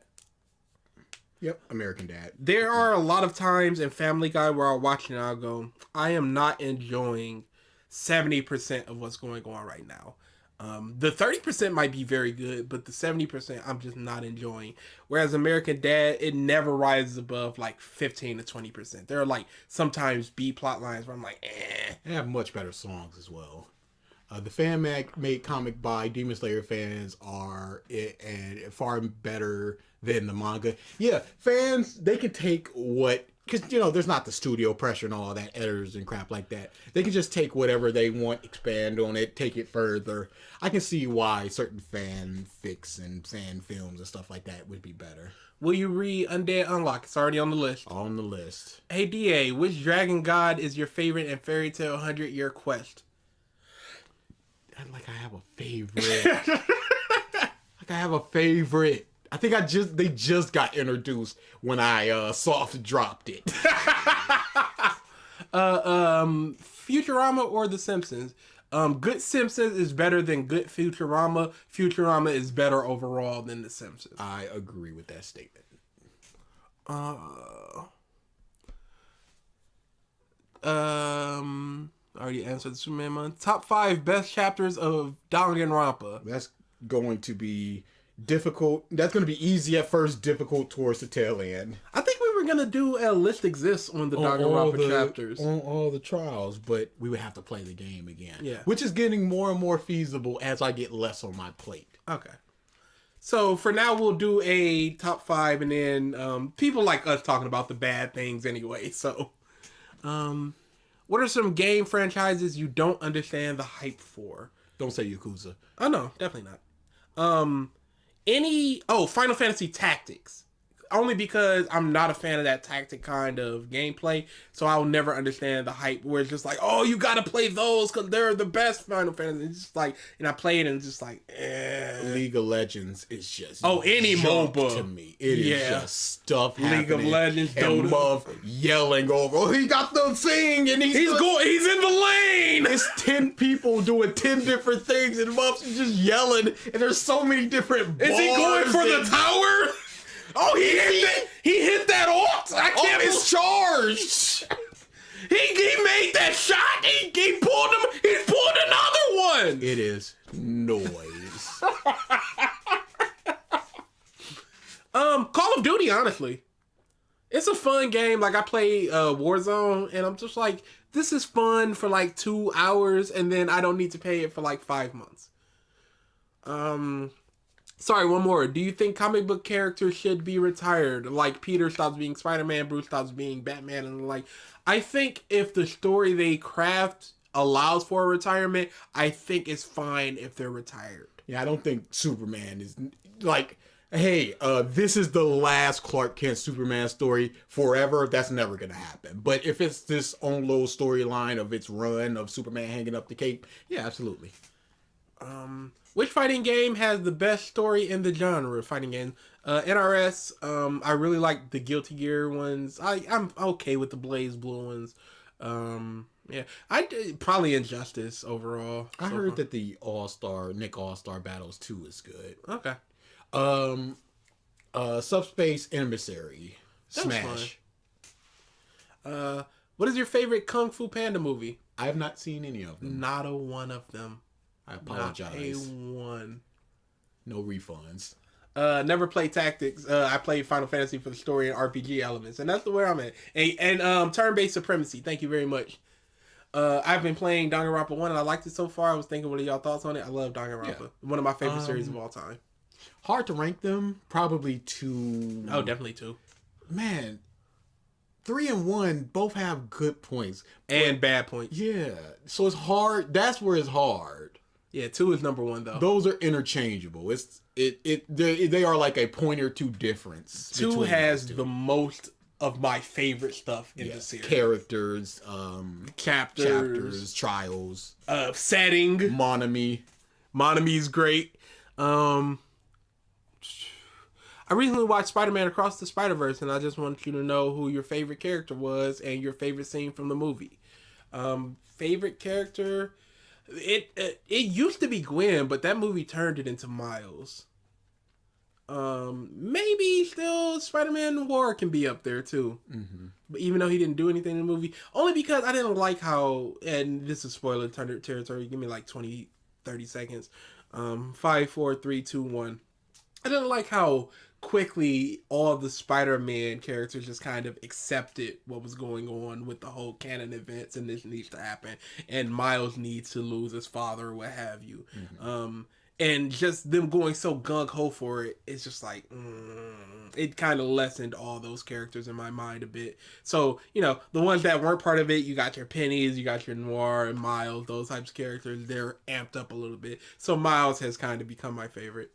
Yep, American Dad. There are a lot of times in Family Guy where I'll watch it and I'll go, I am not enjoying 70% of what's going on right now. The 30% might be very good, but the 70% I'm just not enjoying. Whereas American Dad, it never rises above like 15 to 20%. There are like sometimes B plot lines where I'm like, They have much better songs as well. The fan-made comic by Demon Slayer fans are far better than the manga. Yeah, fans, they can take what... Because, there's not the studio pressure and all that, editors and crap like that. They can just take whatever they want, expand on it, take it further. I can see why certain fanfics and fan films and stuff like that would be better. Will you read Undead Unlock? It's already on the list. On the list. Hey, DA, which dragon god is your favorite in Fairy Tail 100-Year Quest? I have a favorite. I think they just got introduced when I soft dropped it. Futurama or The Simpsons? Good Simpsons is better than good Futurama. Futurama is better overall than The Simpsons. I agree with that statement. Already answered the Superman month. Top 5 best chapters of Danganronpa. That's going to be difficult. That's going to be easy at first, difficult towards the tail end. I think we were going to do a list exists on the Danganronpa chapters. On all the trials, but we would have to play the game again. Yeah. Which is getting more and more feasible as I get less on my plate. Okay. So for now, we'll do a top 5, and then people like us talking about the bad things anyway. So, what are some game franchises you don't understand the hype for? Don't say Yakuza. Oh, no, definitely not. Final Fantasy Tactics. only because I'm not a fan of that tactic kind of gameplay, so I'll never understand the hype where it's just like, oh, you gotta play those because they're the best Final Fantasy. It's just like, and I play it and it's just like, League of Legends is just any junk MOBA to me. It is just stuff League happening. of Legends, and Dota. Muff yelling over. Oh, he got the thing, and he's He's in the lane. It's 10 people doing 10 different things, and Muff's just yelling. And there's so many different. Is he going for the tower? Oh, he hit that ult. I can't. It's charged. He made that shot. He pulled him. He's pulled another one. It is noise. Call of Duty, honestly, it's a fun game. Like I play Warzone, and I'm just like, this is fun for like 2 hours, and then I don't need to pay it for like 5 months. Sorry, one more. Do you think comic book characters should be retired? Like Peter stops being Spider-Man, Bruce stops being Batman, and like, I think if the story they craft allows for a retirement, I think it's fine if they're retired. Yeah, I don't think Superman is like, hey, this is the last Clark Kent Superman story forever. That's never gonna happen. But if it's this own little storyline of its run of Superman hanging up the cape, yeah, absolutely. Which fighting game has the best story in the genre of fighting game? NRS. I really like the Guilty Gear ones. I'm okay with the Blaze Blue ones. Yeah, probably Injustice overall. I heard that the Nick All-Star Battles 2 is good. Okay. Subspace Emissary. Smash. What is your favorite Kung Fu Panda movie? I have not seen any of them. Not a one of them. I apologize. Not a one. No refunds. Never played Tactics. I played Final Fantasy for the story and RPG elements, and that's the where I'm at. And turn-based supremacy. Thank you very much. I've been playing Danganronpa 1, and I liked it so far. I was thinking, what are y'all thoughts on it? I love Danganronpa. Yeah. One of my favorite series of all time. Hard to rank them. Probably 2. Oh, definitely 2. Man, 3 and 1 both have good points. And bad points. Yeah. So it's hard. That's where it's hard. Yeah, 2 is number 1, though. Those are interchangeable. They are like a point or 2 difference. 2 has the most of my favorite stuff in the series. Characters, chapters, trials, setting. Monami's great. I recently watched Spider-Man Across the Spider-Verse, and I just want you to know who your favorite character was and your favorite scene from the movie. Favorite character, it used to be Gwen, but that movie turned it into Miles. Maybe still Spider-Man Noir can be up there too. Mm-hmm. But even though he didn't do anything in the movie, only because I didn't like how, and this is spoiler territory, give me like 20, 30 seconds. 5, 4, 3, 2, 1. I didn't like how quickly all the Spider-Man characters just kind of accepted what was going on with the whole canon events, and this needs to happen, and Miles needs to lose his father or what have you. Mm-hmm. And just them going so gung-ho for it, it's just like, it kind of lessened all those characters in my mind a bit. So, the ones that weren't part of it, you got your Pennies, you got your Noir and Miles, those types of characters, they're amped up a little bit. So Miles has kind of become my favorite.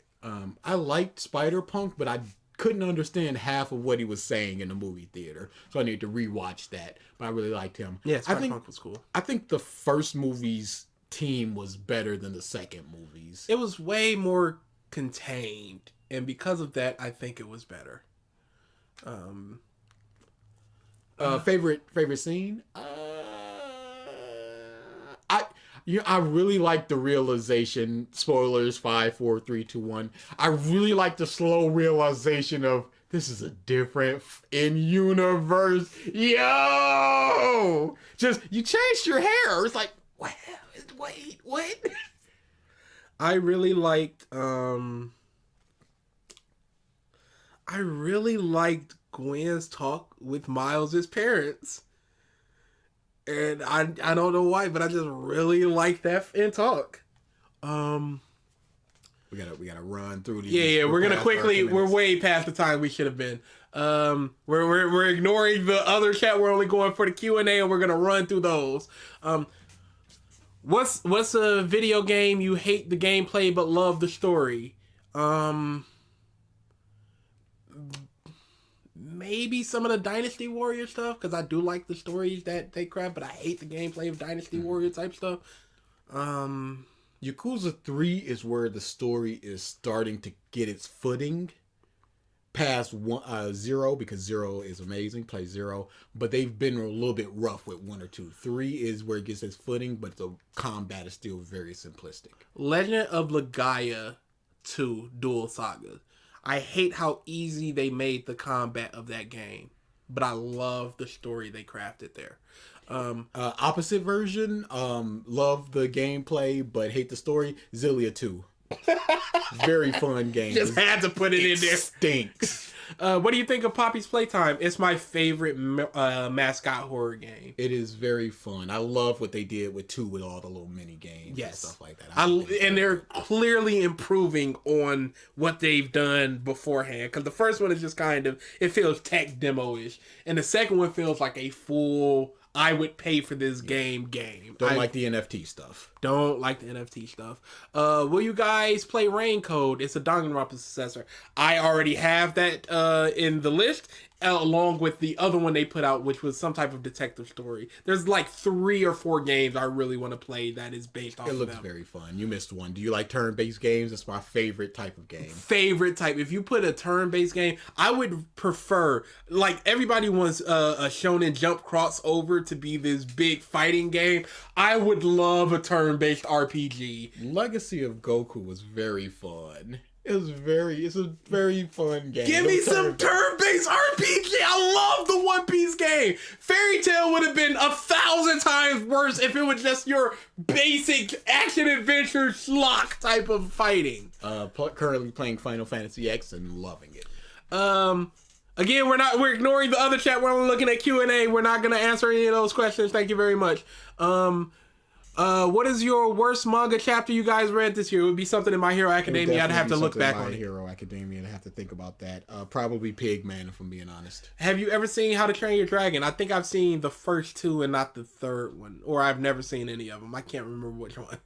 I liked Spider-Punk, but I couldn't understand half of what he was saying in the movie theater. So I need to rewatch that. But I really liked him. Yeah, Spider-Punk was cool. I think the first movie's team was better than the second movie's. It was way more contained, and because of that, I think it was better. Favorite scene? I really like the realization. Spoilers. 5, 4, 3, 2, 1. I really like the slow realization of this is a different in-universe. Yo, just you changed your hair. It's like, wait, what? I really liked Gwen's talk with Miles' parents. And I don't know why, but I just really like that in talk. We gotta run through these. Yeah, we're gonna quickly. We're way past the time we should have been. We're ignoring the other chat. We're only going for the Q&A, and we're gonna run through those. What's a video game you hate the gameplay but love the story? maybe some of the Dynasty Warrior stuff, because I do like the stories that they craft, but I hate the gameplay of Dynasty Warrior type stuff. Yakuza 3 is where the story is starting to get its footing past 0, because 0 is amazing, play 0, but they've been a little bit rough with 1 or 2. 3 is where it gets its footing, but the combat is still very simplistic. Legend of Legaia 2 Dual Saga. I hate how easy they made the combat of that game, but I love the story they crafted there. Opposite version, love the gameplay, but hate the story. Xillia 2. Very fun game. Just had to put it in there. Stinks. What do you think of Poppy's Playtime? It's my favorite mascot horror game. It is very fun. I love what they did with 2 with all the little mini games and stuff like that. And they're clearly improving on what they've done beforehand. Because the first one is just kind of, it feels tech demo-ish. And the second one feels like a full, I would pay for this game. Don't like the NFT stuff. Don't like the NFT stuff. Will you guys play Rain Code? It's a Danganronpa successor. I already have that in the list, along with the other one they put out, which was some type of detective story. There's like 3 or 4 games I really want to play that is based off of them. It looks very fun. You missed one. Do you like turn-based games? It's my favorite type of game. Favorite type. If you put a turn-based game, I would prefer, like, everybody wants a Shonen Jump crossover to be this big fighting game. I would love a turn-based RPG. Legacy of Goku was very fun. It's a very fun game. Give me some turn-based RPG. I love the One Piece game. Fairy Tail would have been 1,000 times worse if it was just your basic action adventure schlock type of fighting. Currently playing Final Fantasy X and loving it. Again, we're ignoring the other chat. We're only looking at Q&A. We're not going to answer any of those questions. Thank you very much. What is your worst manga chapter you guys read this year? It would be something in My Hero Academia. I'd have to look back on it. My Hero Academia. I'd have to think about that. Probably Pigman, if I'm being honest. Have you ever seen How to Train Your Dragon? I think I've seen the first 2 and not the third one. Or I've never seen any of them. I can't remember which one.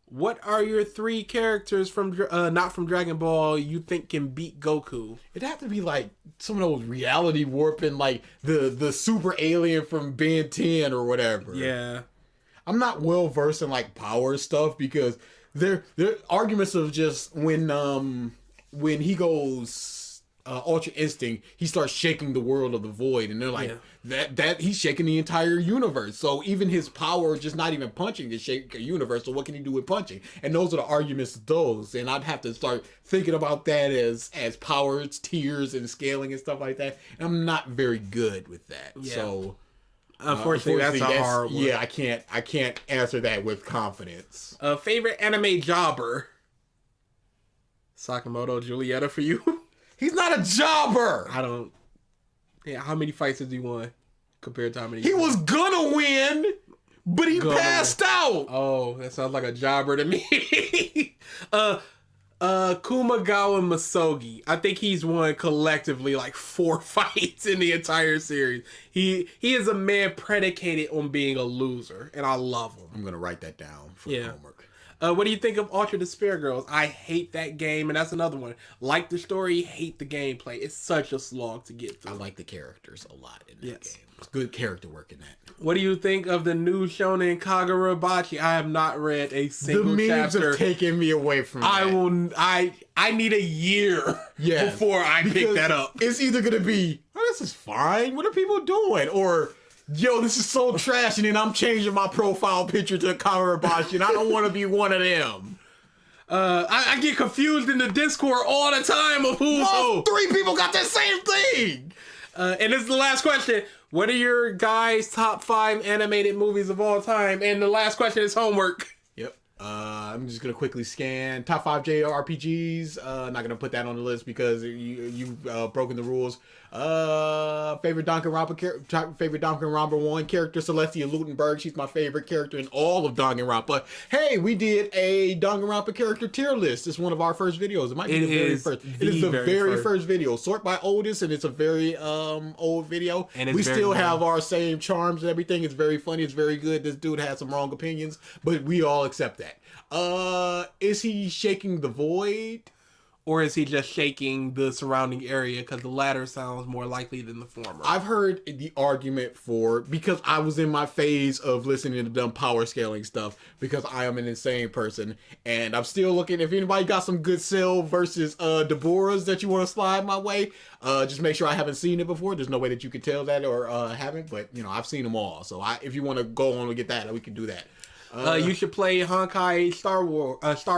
What are your 3 characters from not from Dragon Ball you think can beat Goku? It'd have to be like some of those reality warping, like the super alien from Ben 10 or whatever. Yeah. I'm not well versed in like power stuff, because they're arguments of just when he goes Ultra Instinct, he starts shaking the world of the void, and they're like that he's shaking the entire universe. So even his power, just not even punching, is shake a universe. So what can he do with punching? And those are the arguments of those. And I'd have to start thinking about that as powers, tiers, and scaling and stuff like that. And I'm not very good with that. Yeah. So unfortunately, that's a hard one. Yeah, I can't answer that with confidence. Favorite anime jobber? Sakamoto Julieta for you? He's not a jobber. I don't. Yeah, how many fights has he won compared to how many? He was gonna win, but he passed out. Oh, that sounds like a jobber to me. Kumagawa Masogi. I think he's won collectively like 4 fights in the entire series. He is a man predicated on being a loser, and I love him. I'm gonna write that down for homework. What do you think of Ultra Despair Girls? I hate that game, and that's another one. Like the story, hate the gameplay. It's such a slog to get through. I like the characters a lot in that game. It's good character work in that. What do you think of the new Shonen Kagurabachi? I have not read a single chapter. The memes chapter. have taken me away from that. I need a year before I pick that up. It's either going to be, oh, this is fine. What are people doing? Or, yo, this is so trash, and then I'm changing my profile picture to Kagurabachi, and I don't want to be one of them. I get confused in the Discord all the time of who's who. 3 people got that same thing. And this is the last question. What are your guys' top 5 animated movies of all time? And the last question is homework. Yep. I'm just gonna quickly scan top 5 JRPGs. Not gonna put that on the list because you've broken the rules. Favorite Danganronpa 1 character, Celestia Lutenberg. She's my favorite character in all of Danganronpa. Hey, we did a Danganronpa character tier list. It's one of our first videos. It might be the very first. It is the very first video. Sort by oldest, and it's a very old video. And we still have our same charms and everything. It's very funny. It's very good. This dude has some wrong opinions, but we all accept that. Is he shaking the void? Or is he just shaking the surrounding area? Because the latter sounds more likely than the former. I've heard the argument for, because I was in my phase of listening to dumb power scaling stuff, because I am an insane person, and I'm still looking, if anybody got some good Cell versus Deborah's that you want to slide my way, just make sure I haven't seen it before. There's no way that you could tell that or haven't, but you know, I've seen them all. So if you want to go on and get that, we can do that. You should play Honkai Star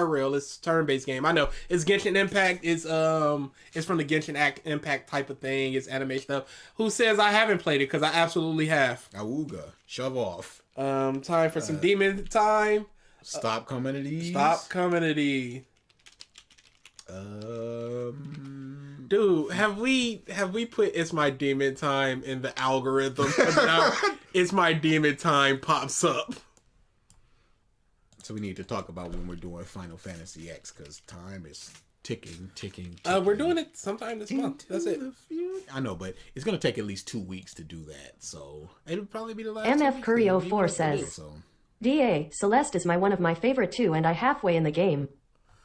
Rail. It's a turn-based game. I know it's Genshin Impact. It's from the Genshin Impact type of thing. It's anime stuff. Who says I haven't played it? Because I absolutely have. Awooga, shove off. Time for some demon time. Stop coming to these. Stop coming to these. Dude, have we put It's My Demon Time in the algorithm? Now, It's My Demon Time pops up. So we need to talk about when we're doing Final Fantasy X, because time is ticking. We're doing it sometime this month. That's it. I know, but it's going to take at least 2 weeks to do that. So it'll probably be the last. MF Curio 4 says, DA, Celeste is one of my favorite too, and I halfway in the game.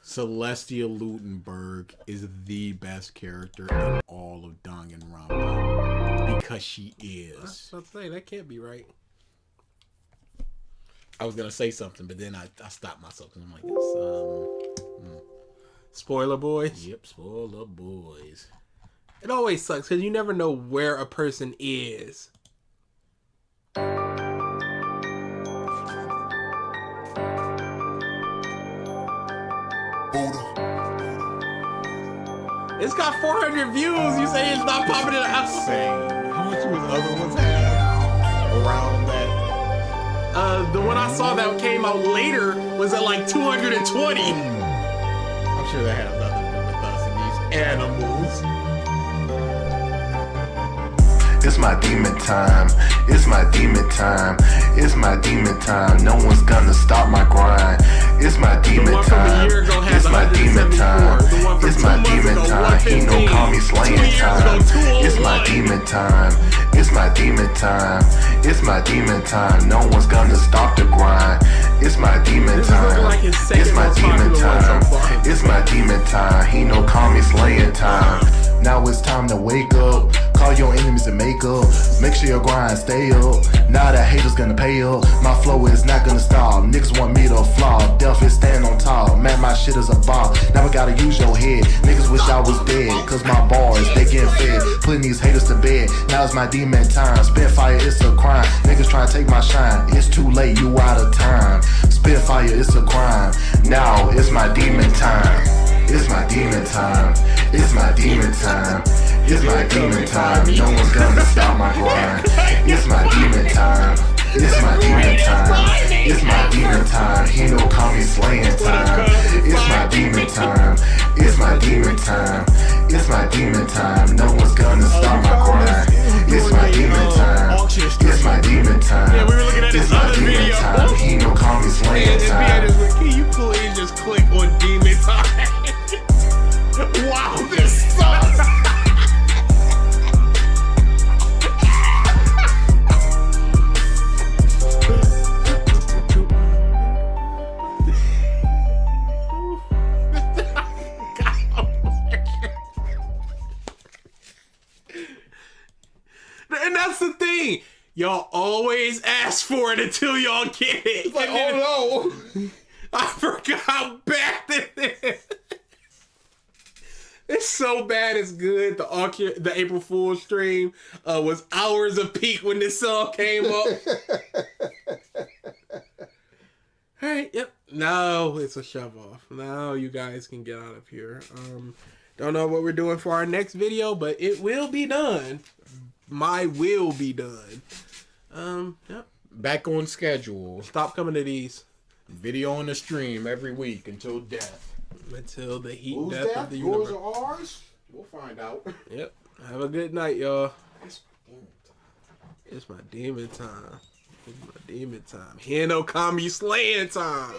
Celestia Lutenberg is the best character in all of Danganronpa, because she is. I was about to say, that can't be right. I was gonna say something, but then I stopped myself because I'm like, Spoiler boys. Yep, spoiler boys. It always sucks because you never know where a person is. It's got 400 views. You say it's not popping in the house. Insane. How much was other ones have around that? The one I saw that came out later was at like 220. I'm sure that has nothing to do with us and these animals. It's my demon time. It's my demon time. It's my demon time. No one's gonna stop my grind. It's my demon time. It's my demon time. It's my demon time. He no call me slaying time. It's my demon time. It's my demon time. It's my demon time. No one's gonna stop the grind. It's my demon time. It's my demon time. It's my demon time. He no call me slaying time. Now it's time to wake up. Call your enemies and make up. Make sure your grind stay up. Now that haters gonna pay up. My flow is not gonna stop. Niggas want me to flop. Delph is stand on top. Man, my shit is a ball. Now I gotta use your head. Niggas wish I was dead. Cause my bars, they get fed. Putting these haters to bed. Now it's my demon time. Spitfire, it's a crime. Niggas trying to take my shine. It's too late, you out of time. Spitfire, it's a crime. Now it's my demon time. It's my demon time. It's my demon time. It's my demon time. No one's gonna stop my grind. It's my demon time. It's my demon time. It's my demon time. He no call me slaying time. It's my demon time. It's my demon time. It's my demon time. No one's gonna stop my grind. It's my demon time. It's my demon time. It's my demon time. He no call me slaying time. Can you please just click on demon time? Wow, this sucks. And that's the thing. Y'all always ask for it until y'all get it. It's like, oh no. I forgot how bad it is. It's so bad it's good. The April Fool's stream was hours of peak when this song came up. Alright, yep. Now it's a shove off. Now you guys can get out of here. Don't know what we're doing for our next video, but it will be done. My will be done. Yep. Back on schedule. Stop coming to these. Video on the stream every week until death. Until the heat Who's death that? of the Yours universe. or ours? We'll find out. Yep. Have a good night, y'all. It's my demon time. It's my demon time. Hino Kami slaying time.